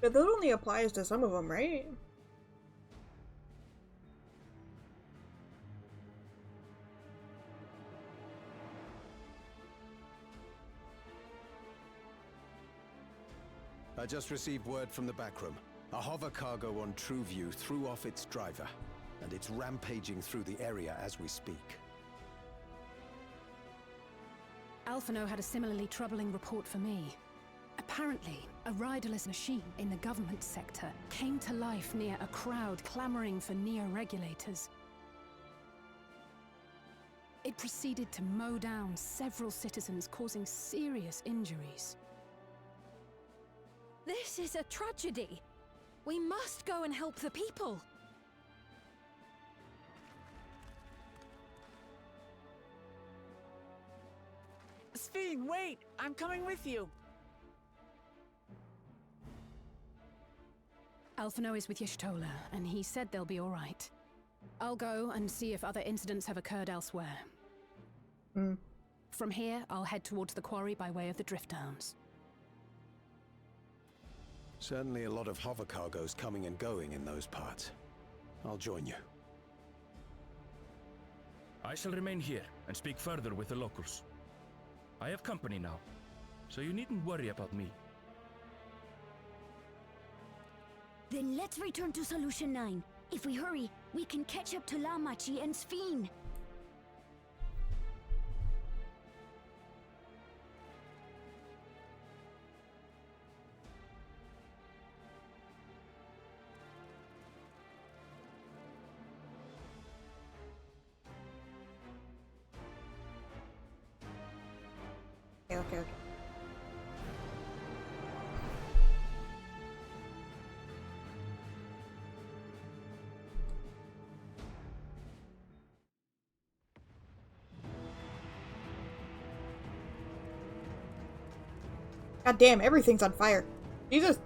But that only applies to some of them, right? I just received word from the backroom. A hover cargo on TrueView threw off its driver, and it's rampaging through the area as we speak. Alphino had a similarly troubling report for me. Apparently, a riderless machine in the government sector came to life near a crowd clamoring for neo-regulators. It proceeded to mow down several citizens, causing serious injuries. This is a tragedy. We must go and help the people. Sphene, wait! I'm coming with you! Alphino is with Y'shtola, and he said they'll be all right. I'll go and see if other incidents have occurred elsewhere. From here, I'll head towards the quarry by way of the Drift Downs. Certainly a lot of hover cargoes coming and going in those parts. I'll join you. I shall remain here and speak further with the locals. I have company now, so you needn't worry about me. Then let's return to Solution 9. If we hurry, we can catch up to Lamachi and Sphene. Okay. God damn, everything's on fire. Jesus.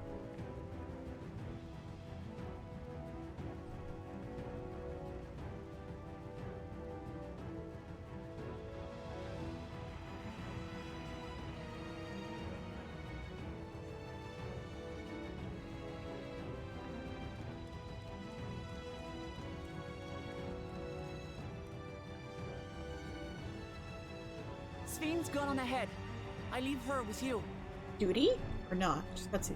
Sphene's gone on ahead. I leave her with you. Duty? Or not? Just cutscene.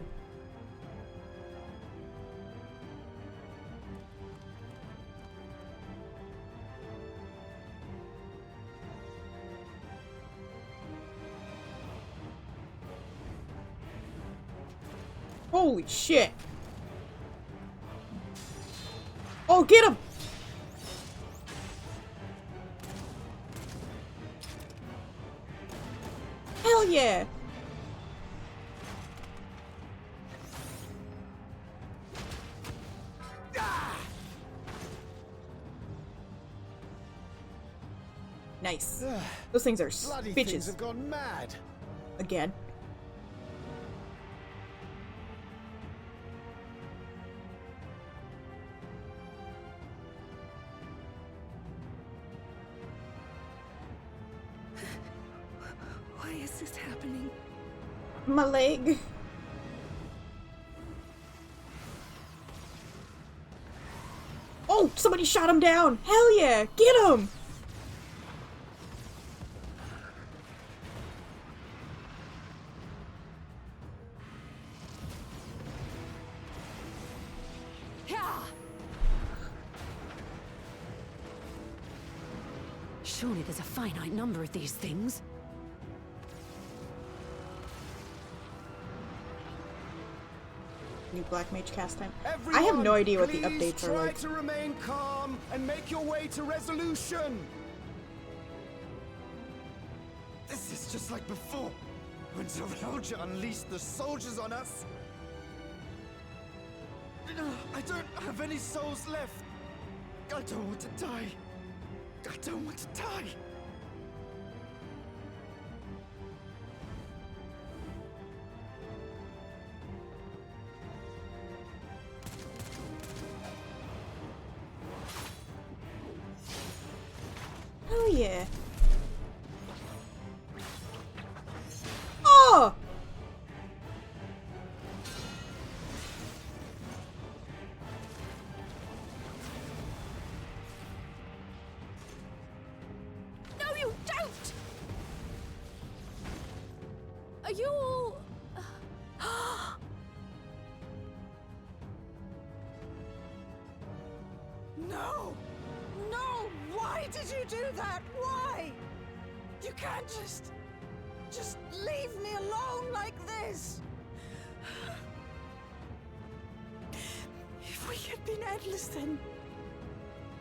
Holy shit! Oh, get him! Hell yeah! Nice. Those things are Bloody bitches. things have gone mad. Again. Why is this happening? My leg. Oh, somebody shot him down. Hell yeah. Get him. Surely there's a finite number of these things. New Black Mage cast time. I have no idea what the updates are like. Try to remain calm and make your way to resolution. This is just like before, when Zerelja unleashed the soldiers on us. I don't have any souls left. I don't want to die. I don't want to die. Oh yeah. Oh! No, you don't! Are you all... No! No! Why did you do that? Why? You can't just leave me alone like this! If we had been endless, then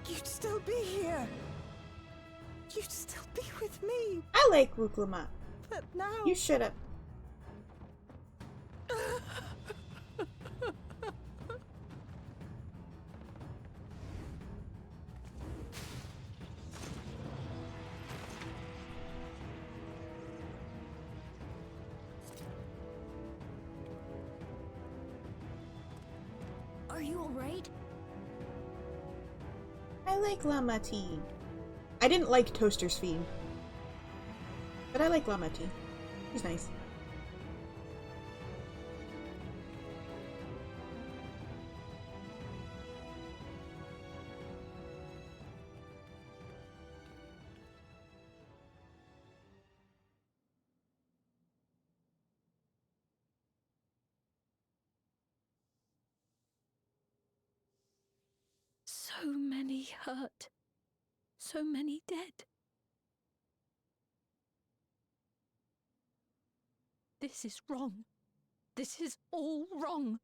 you'd still be here. You'd still be with me. I like Ruklama. But now... You shut up. Are you alright? I like Llama tea. I didn't like Toaster's Fiend. But I like Llama tea. He's nice. So many hurt. So many dead. This is wrong. This is all wrong.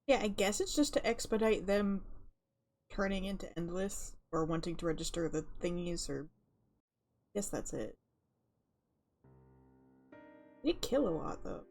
Yeah, I guess it's just to expedite them turning into Endless, or wanting to register the thingies, or... I guess that's it. They did kill a lot, though.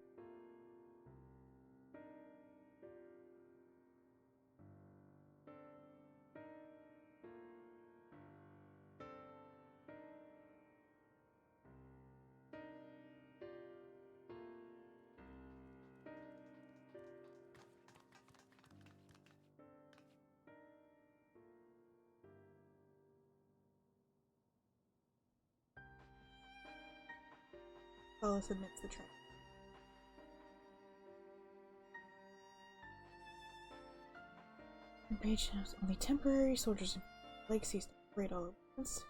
Paulus admits the trap. Rage knows only temporary soldiers in Lake cease to operate all at once.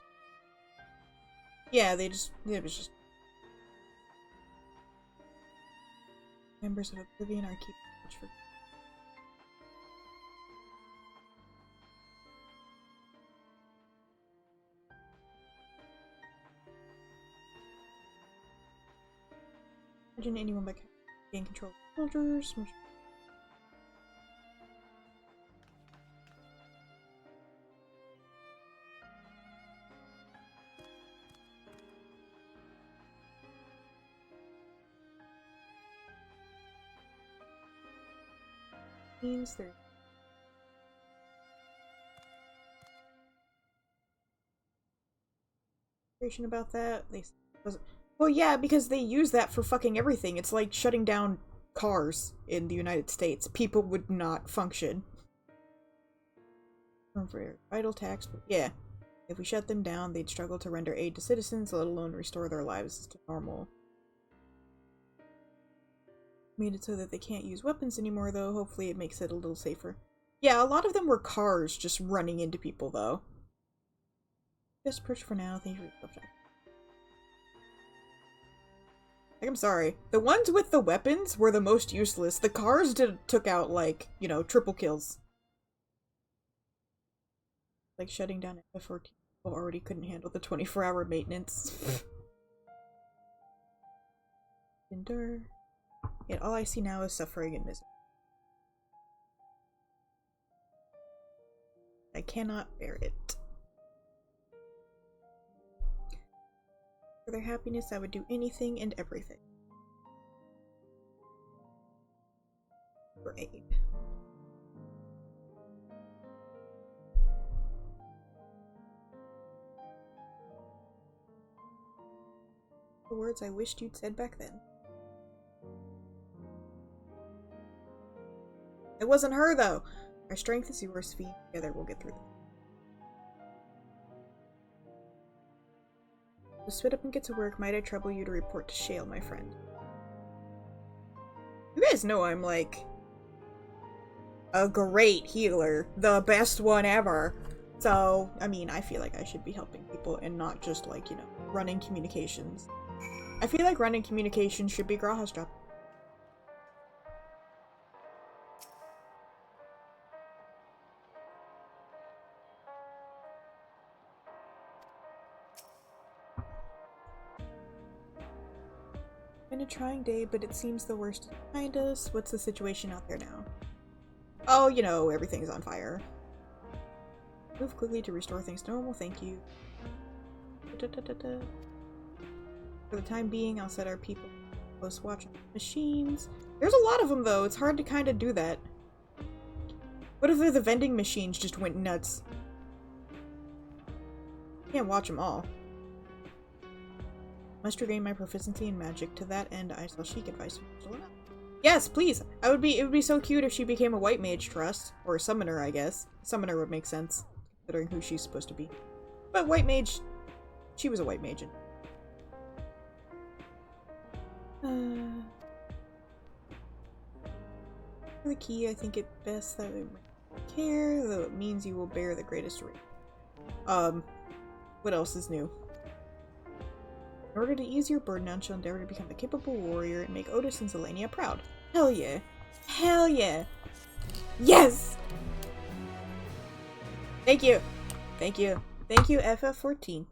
Yeah, it was just members of Oblivion are keeping watch for. Imagine anyone by gain control of soldiers. Means there. About that. They wasn't. Well, yeah, because they use that for fucking everything. It's like shutting down cars in the United States. People would not function. For vital tax, but yeah. If we shut them down, they'd struggle to render aid to citizens, let alone restore their lives to normal. Made it so that they can't use weapons anymore, though. Hopefully it makes it a little safer. Yeah, a lot of them were cars just running into people, though. Just push for now. Thank you for the subject. Like, I'm sorry. The ones with the weapons were the most useless. The cars took out, like, you know, triple kills. Like, shutting down FFXIV people already couldn't handle the 24-hour maintenance. Endure. Yet all I see now is suffering and misery. I cannot bear it. For their happiness, I would do anything and everything. For aid. The words I wished you'd said back then. It wasn't her, though. Our strength is yours, Fee. Together we'll get through this. To spit up and get to work, might I trouble you to report to Shale, my friend? You guys know I'm, like, a great healer. The best one ever. So, I mean, I feel like I should be helping people and not just, like, you know, running communications. I feel like running communications should be Graha's job. Been a trying day, but it seems the worst is behind us. What's the situation out there now? Oh, you know, everything's on fire. Move quickly to restore things to normal, thank you. For the time being, I'll set our people close watch on machines. There's a lot of them, though. It's hard to kind of do that. What if the vending machines just went nuts? Can't watch them all. Must regain my proficiency in magic. To that end, I shall seek advice from Angela. Yes, please! It would be so cute if she became a white mage trust. Or a summoner, I guess. Summoner would make sense, considering who she's supposed to be. But white mage... She was a white mage. For the key, I think it best that we care, though it means you will bear the greatest risk. What else is new? In order to ease your burden, I shall endeavor to become a capable warrior and make Otis and Zelania proud. Hell yeah. Hell yeah. Yes! Thank you. Thank you. Thank you, FF14.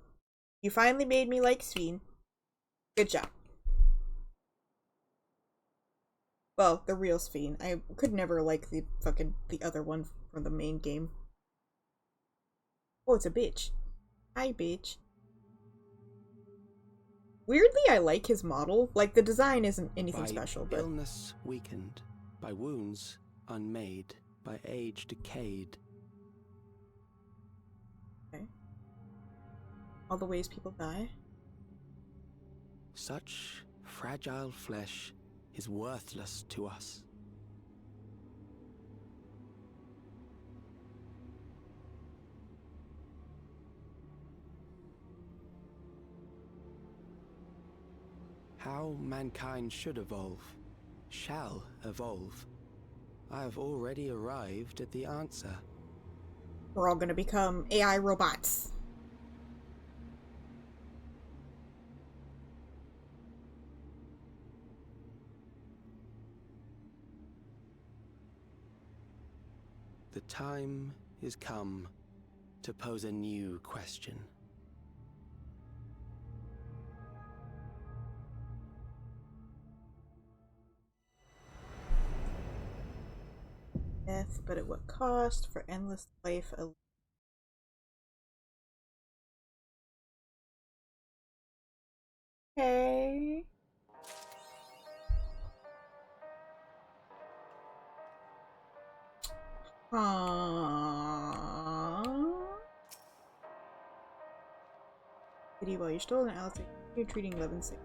You finally made me like Sven. Good job. Well, the real Sven. I could never like the other one from the main game. Oh, it's a bitch. Hi, bitch. Weirdly, I like his model. Like, the design isn't anything special, but... By illness weakened, by wounds unmade, by age decayed. Okay. All the ways people die? Such fragile flesh is worthless to us. How mankind should evolve, shall evolve. I have already arrived at the answer. We're all gonna become AI robots. The time is come to pose a new question. Death, but at what cost? For endless life alone. Okay. Pity while you're stolen, Alice. You're treating Levin sick.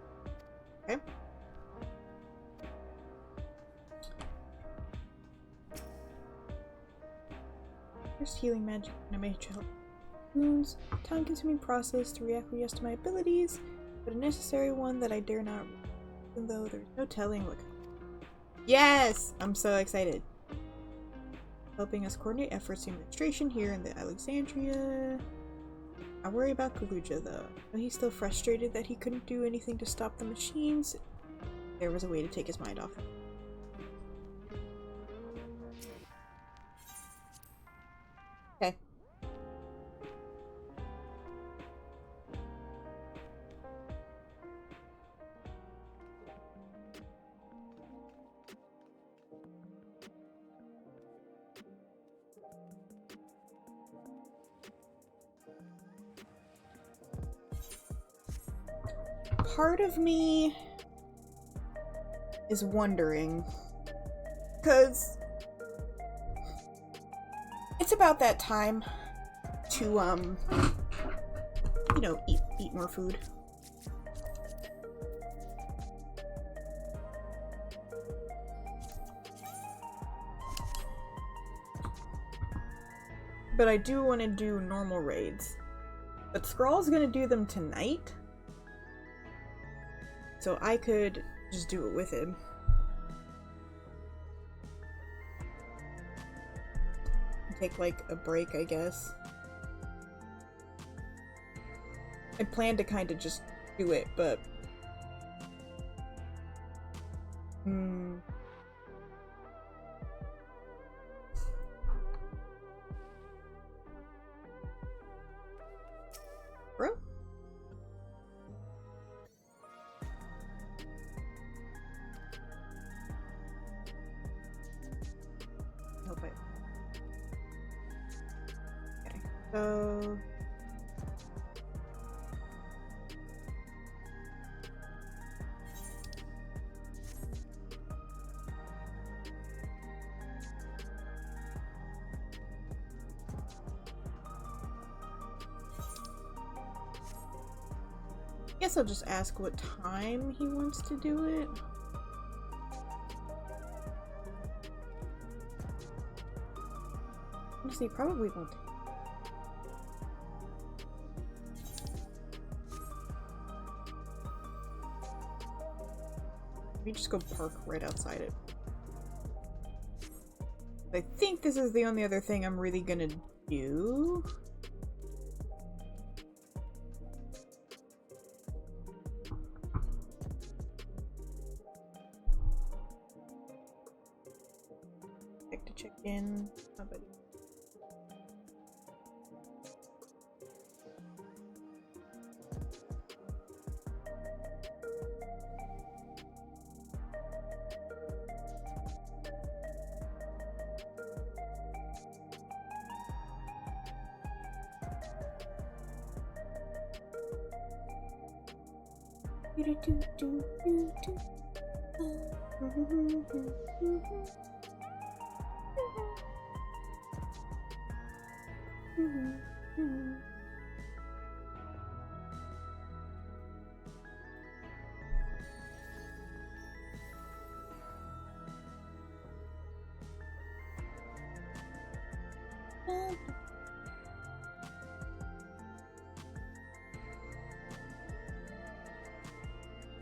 Okay. First healing magic and I may help wounds. Time-consuming process to reacquiesce to my abilities, but a necessary one that I dare not, even though there's no telling what. Yes! I'm so excited. Helping us coordinate efforts to administration here in the Alexandria. I worry about Kaluja though. But he's still frustrated that he couldn't do anything to stop the machines. There was a way to take his mind off him. Okay. Part of me is wondering, because it's about that time to, you know, eat more food. But I do want to do normal raids. But Skrull's gonna do them tonight. So I could just do it with him. Take like a break, I guess. I plan to kind of just do it, but... Bro? So I guess I'll just ask what time he wants to do it. Honestly, probably won't. Let me just go park right outside it. I think this is the only other thing I'm really gonna do. Check in. Oh, buddy.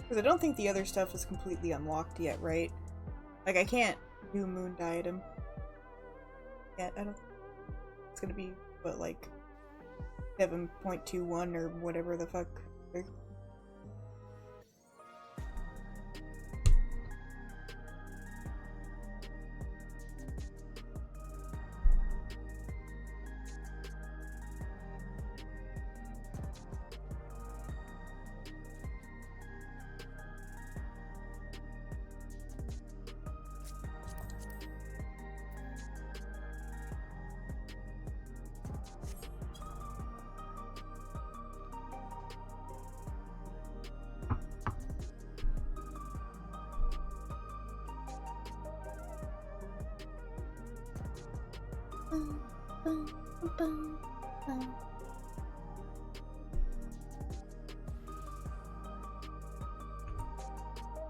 Because I don't think the other stuff is completely unlocked yet, right? Like, I can't do Moon Diadem yet. I don't think it's gonna be, what, like 7.21 or whatever the fuck.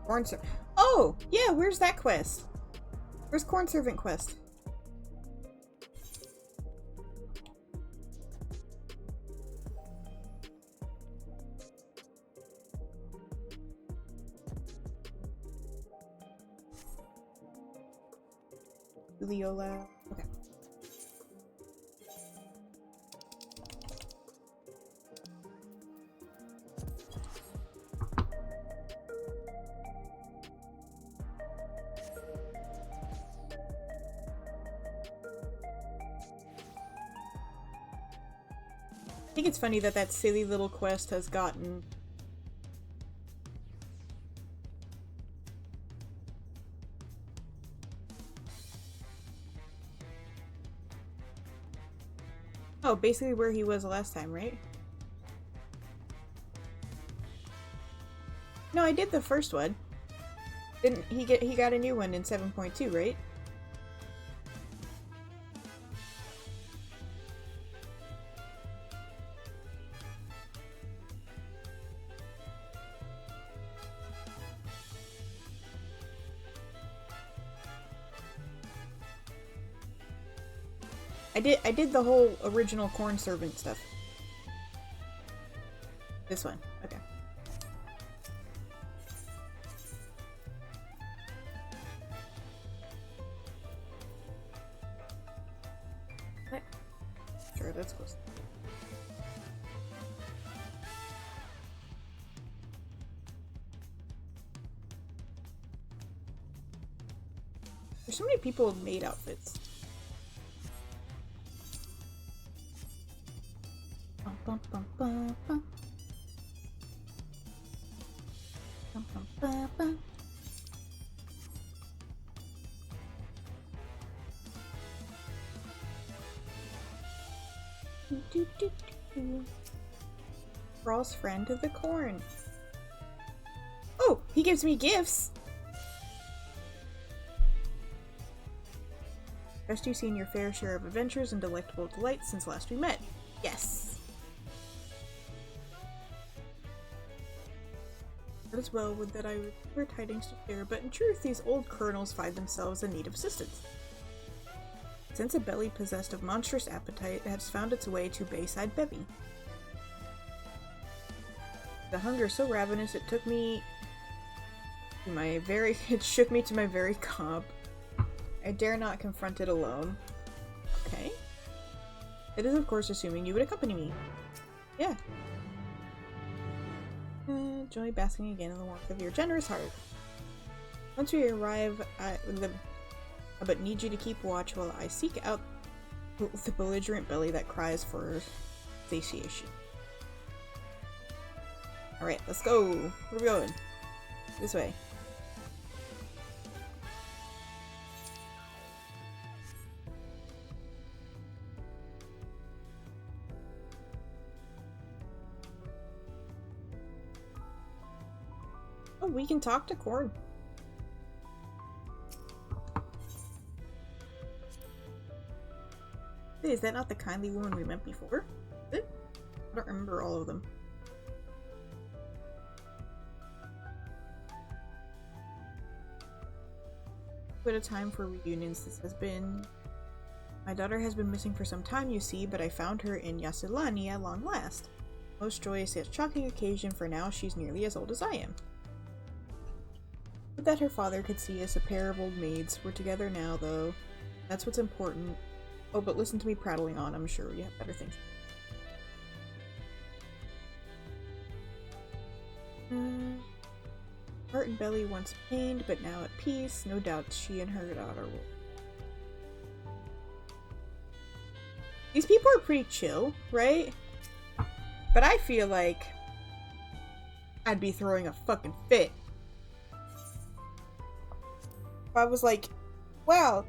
Corn Servant. Oh! Yeah, where's that quest? Where's Corn Servant quest? Juliola. Okay. I think it's funny that that silly little quest has gotten oh, basically where he was last time, right? No, I did the first one. Didn't he got a new one in 7.2, right? I did the whole original Corn Servant stuff. This one. Okay. Okay. Sure, that's close. There's so many people with maid outfits. Bum, bum, bum, bum. Bum, bum, bum, bum. Rawl's friend of the corn. Oh, he gives me gifts! Best you've seen your fair share of adventures and delectable delights since last we met. Yes! That is well, would that I were tidings to share, but in truth these old colonels find themselves in need of assistance. Since a belly possessed of monstrous appetite has found its way to Bayside Bevy. The hunger so ravenous it took me to my very it shook me to my very cob. I dare not confront it alone. Okay. It is of course assuming you would accompany me. Yeah. Joy basking again in the warmth of your generous heart. Once we arrive, I but need you to keep watch while I seek out the belligerent belly that cries for satiation. Alright, let's go! Where are we going? This way. Oh, we can talk to Corn. Hey, is that not the kindly woman we met before? Is it? I don't remember all of them. What a time for reunions this has been. My daughter has been missing for some time, you see, but I found her in Yasilani at long last. Most joyous yet shocking occasion, for now she's nearly as old as I am. But that her father could see us, a pair of old maids. We're together now, though. That's what's important. Oh, but listen to me prattling on, I'm sure you have better things. Heart and belly once pained, but now at peace. No doubt she and her daughter will. These people are pretty chill, right? But I feel like I'd be throwing a fucking fit. If I was like, wow,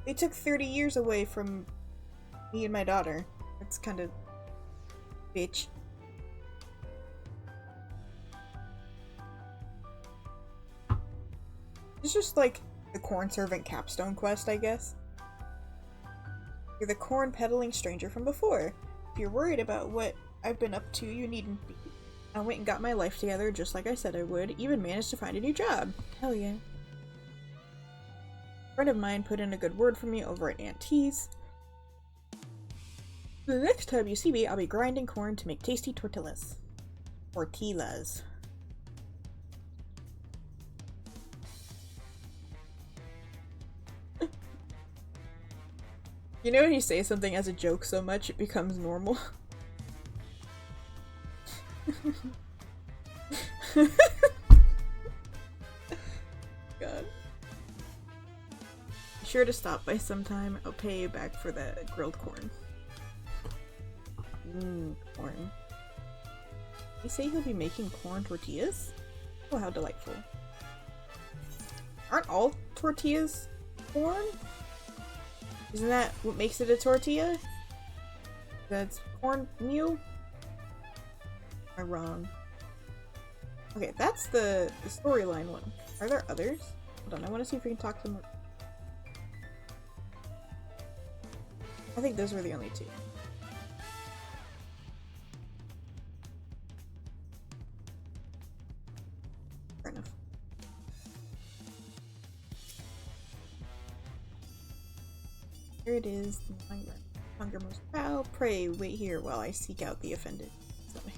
they took 30 years away from me and my daughter. That's kind of bitch. It's just like the corn servant capstone quest, I guess. You're the corn peddling stranger from before. If you're worried about what I've been up to, you needn't be. I went and got my life together just like I said I would, even managed to find a new job. Hell yeah. A friend of mine put in a good word for me over at Aunt T's. The next time you see me, I'll be grinding corn to make tasty tortillas. Tortillas. You know when you say something as a joke so much it becomes normal? God. Be sure to stop by sometime. I'll pay you back for the grilled corn. Corn. You say he'll be making corn tortillas? Oh, how delightful. Aren't all tortillas corn? Isn't that what makes it a tortilla? That's cornmeal? Am I wrong? Okay, that's the storyline one. Are there others? Hold on, I want to see if we can talk to them. I think those were the only two. Fair enough. Here it is, hunger most foul. Pray, wait here while I seek out the offended. Sorry.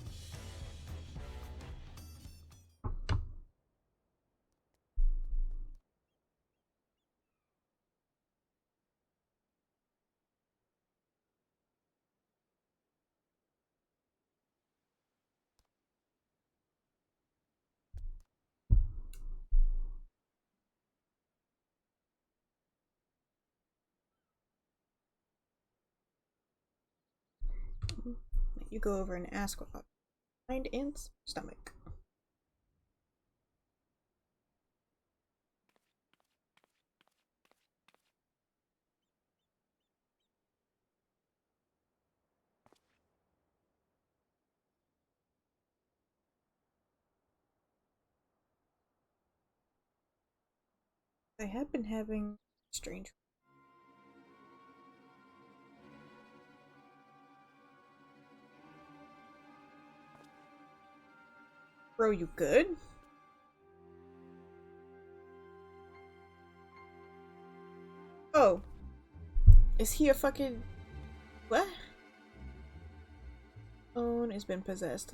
You go over and ask what mind and stomach. I have been having strange. Bro, you good? Oh. Is he a fucking... What? Own has been possessed.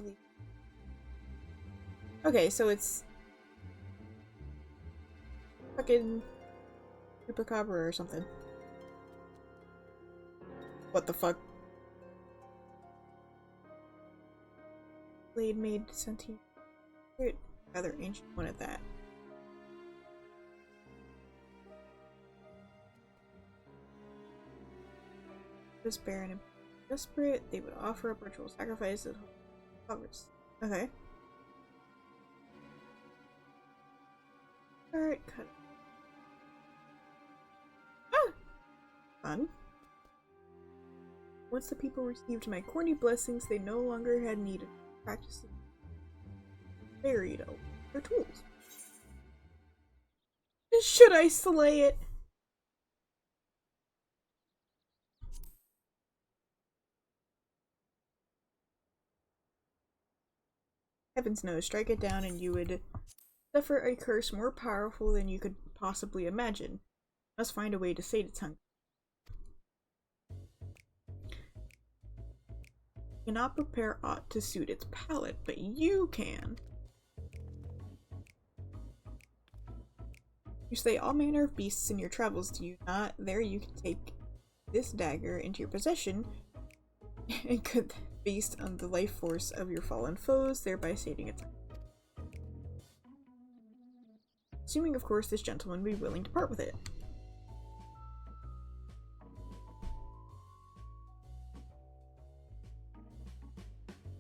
Okay, so it's... fucking... Chupacabra or something. What the fuck? Blade made sentient... rather ancient one at that. This barren and desperate, they would offer up ritual sacrifices. Okay. Alright, cut it. Ah! Fun. Once the people received my corny blessings, they no longer had need of practicing buried their tools. Should I slay it? Heavens knows, strike it down and you would suffer a curse more powerful than you could possibly imagine. Must find a way to sate its hunger. Cannot prepare aught to suit its palate, but you can. You slay all manner of beasts in your travels, do you not? There you can take this dagger into your possession and cut the beast on the life force of your fallen foes, thereby sating its. Assuming, of course, this gentleman would be willing to part with it.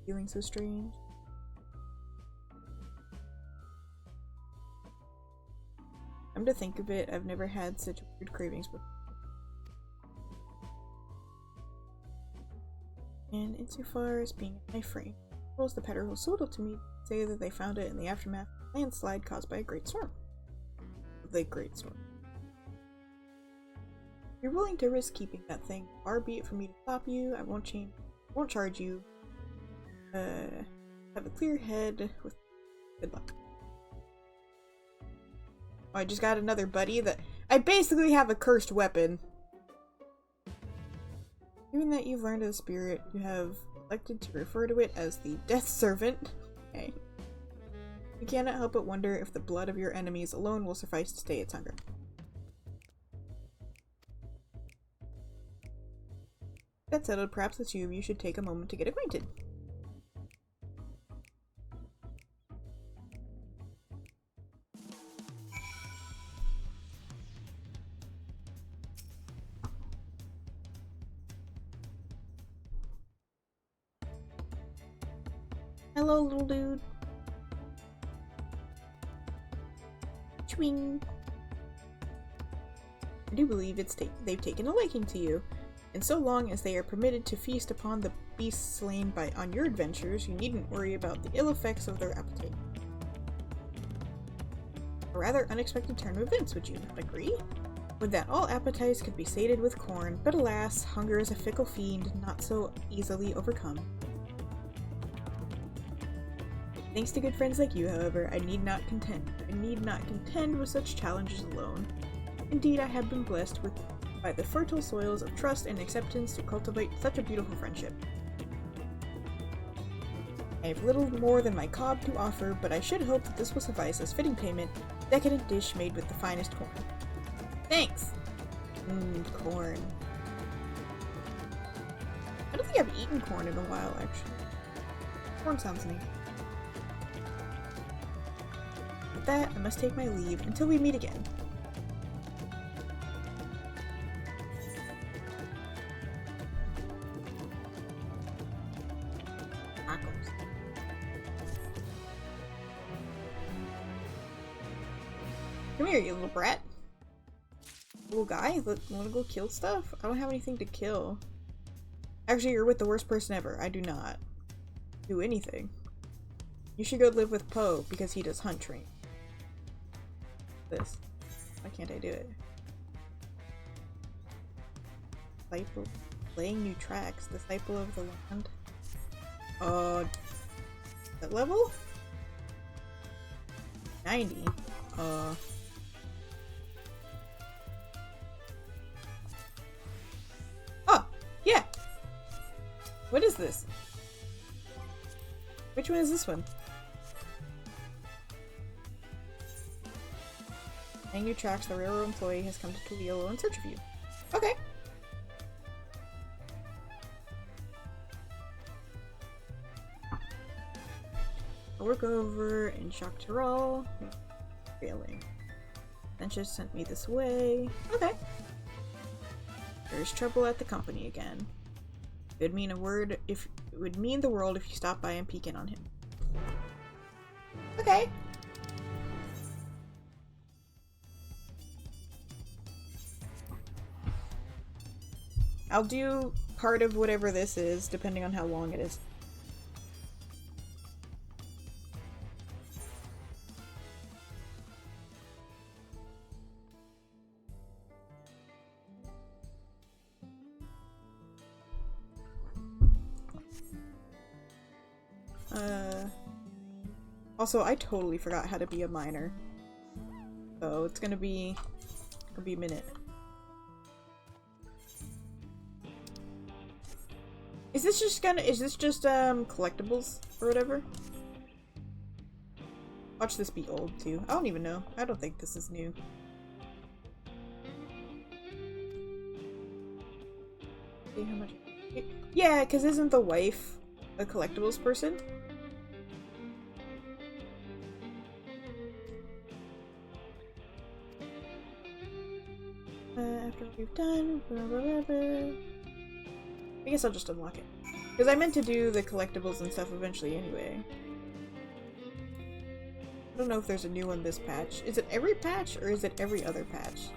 Feeling so strange. Come to think of it, I've never had such weird cravings before. And insofar as being a knife frame, the peddler who sold it to me say that they found it in the aftermath of a landslide caused by a great storm. The Great Storm. If you're willing to risk keeping that thing, far be it for me to stop you. I won't charge you. Have a clear head with good luck. Oh, I just got another buddy that I basically have a cursed weapon. Given that you've learned of the spirit, you have elected to refer to it as the Death Servant. Okay. You cannot help but wonder if the blood of your enemies alone will suffice to stay its hunger. That settled, perhaps the two of you should take a moment to get acquainted. Hello, little dude. Chwing. I do believe they've taken a liking to you, and so long as they are permitted to feast upon the beasts slain on your adventures, you needn't worry about the ill effects of their appetite. A rather unexpected turn of events, would you not agree? Would that all appetites could be sated with corn, but alas, hunger is a fickle fiend, not so easily overcome. Thanks to good friends like you, however, I need not contend with such challenges alone. Indeed, I have been blessed by the fertile soils of trust and acceptance to cultivate such a beautiful friendship. I have little more than my cob to offer, but I should hope that this will suffice as fitting payment, decadent dish made with the finest corn. Thanks! Corn. I don't think I've eaten corn in a while, actually. Corn sounds neat. With that, I must take my leave until we meet again. Tacos. Come here, you little brat. Little guy, wanna go kill stuff? I don't have anything to kill. Actually, you're with the worst person ever. I do not do anything. You should go live with Poe because he does hunt training. This. Why can't I do it? Disciple. Laying new tracks. Disciple of the land. That level? 90. Oh, yeah. What is this? Which one is this one? Hang your tracks, the railroad employee has come to Tuliolo in search of you. Okay. I'll work over in Shock Tirol. Failing. Sanchez sent me this way. Okay. There's trouble at the company again. It would mean it would mean the world if you stop by and peek in on him. Okay. I'll do part of whatever this is, depending on how long it is. Also, I totally forgot how to be a miner. So it's gonna be a minute. Is this just collectibles or whatever? Watch this be old too. I don't even know. I don't think this is new. See how much? Yeah, because isn't the wife a collectibles person? After we've done, I guess I'll just unlock it. Because I meant to do the collectibles and stuff eventually anyway. I don't know if there's a new one this patch. Is it every patch or is it every other patch?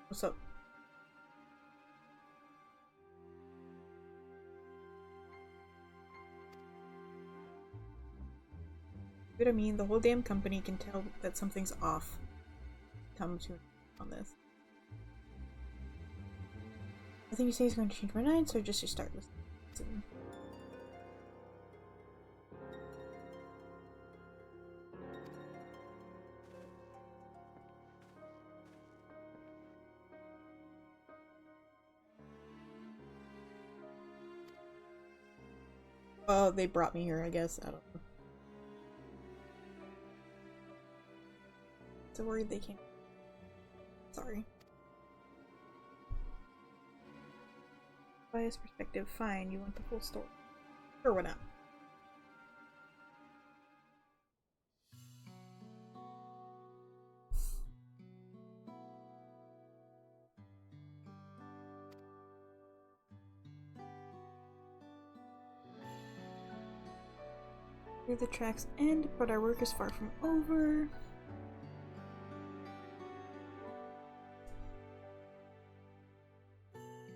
What's up? What I mean, the whole damn company can tell that something's off. Come to on this. I think you say is going to change my mind, so just to start listening. Oh, they brought me here, I guess. I don't know. So worried they can't. Sorry. Bias perspective, fine. You want the full story. Sure, why not? Here the tracks end, but our work is far from over.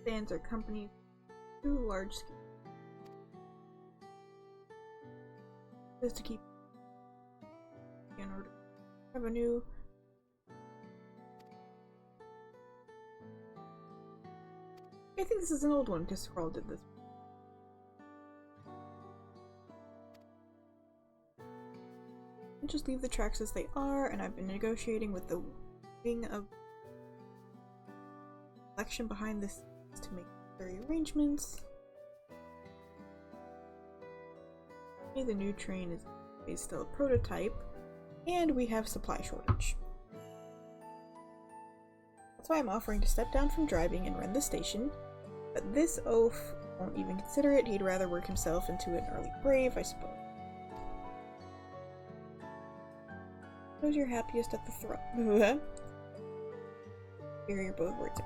Stands our company too large scale. Just to keep in order. Revenue. I think this is an old one because Scroll did this. Just leave the tracks as they are, and I've been negotiating with the wing of collection behind this to make necessary arrangements. The new train is still a prototype, and we have supply shortage. That's why I'm offering to step down from driving and run the station, but this oaf won't even consider it. He'd rather work himself into an early grave, I suppose. Who's your happiest at the throne? Superior both words.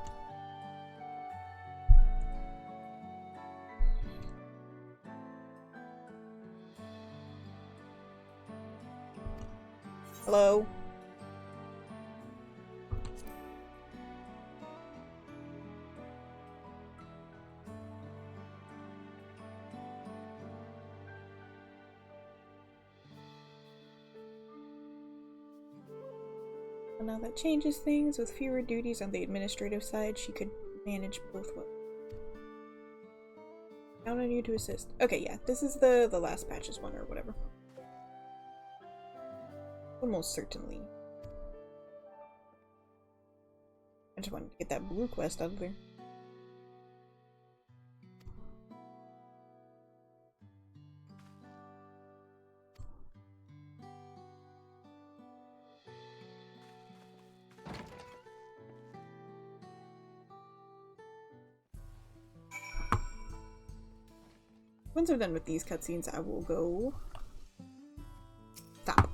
Hello? Well, now that changes things. With fewer duties on the administrative side, she could manage both well. Count on you to assist. Okay, yeah, this is the last patches one or whatever. Almost certainly. I just wanted to get that blue quest out of there. Once I'm done with these cutscenes, I will go stop.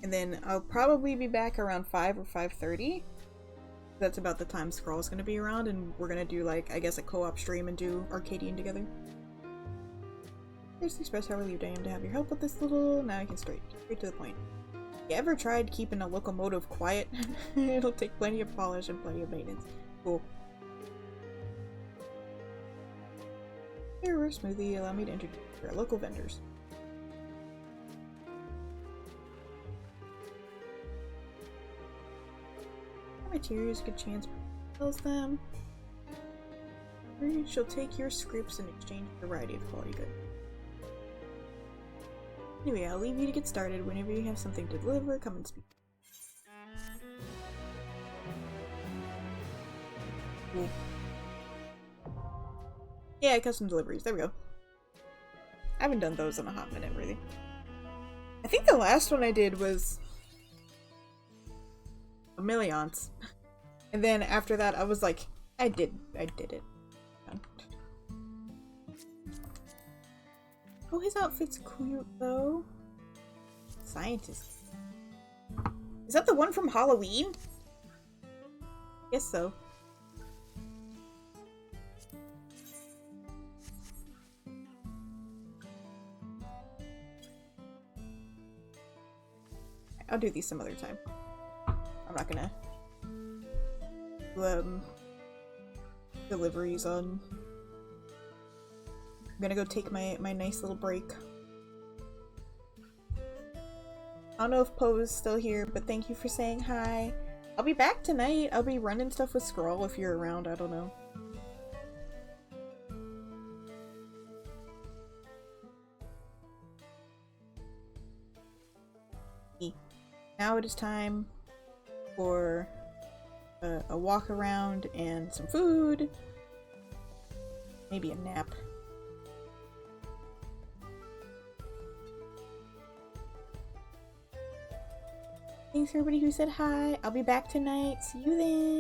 And then I'll probably be back around 5 or 5:30. That's about the time Scrawl's gonna be around, and we're gonna do, like, I guess a co-op stream and do Arcadian together. First express how relieved I am to have your help with this little... Now I can straight to the point. You ever tried keeping a locomotive quiet? It'll take plenty of polish and plenty of maintenance. Cool. Here, smoothie, allow me to introduce our local vendors. Materials, good chance tells them. She'll take your scripts in exchange for a variety of quality goods. Anyway, I'll leave you to get started. Whenever you have something to deliver, come and speak. Cool. Yeah, custom deliveries. There we go. I haven't done those in a hot minute, really. I think the last one I did was a millions. And then after that, I was like, I did it. Oh, his outfit's cute, though. Scientist. Is that the one from Halloween? Guess so. I'll do these some other time. I'm not gonna do deliveries on. I'm gonna go take my nice little break. I don't know if Poe's still here, but thank you for saying hi. I'll be back tonight. I'll be running stuff with Scroll if you're around. I don't know. Now it is time for a walk around and some food. Maybe a nap. Thanks everybody who said hi. I'll be back tonight. See you then.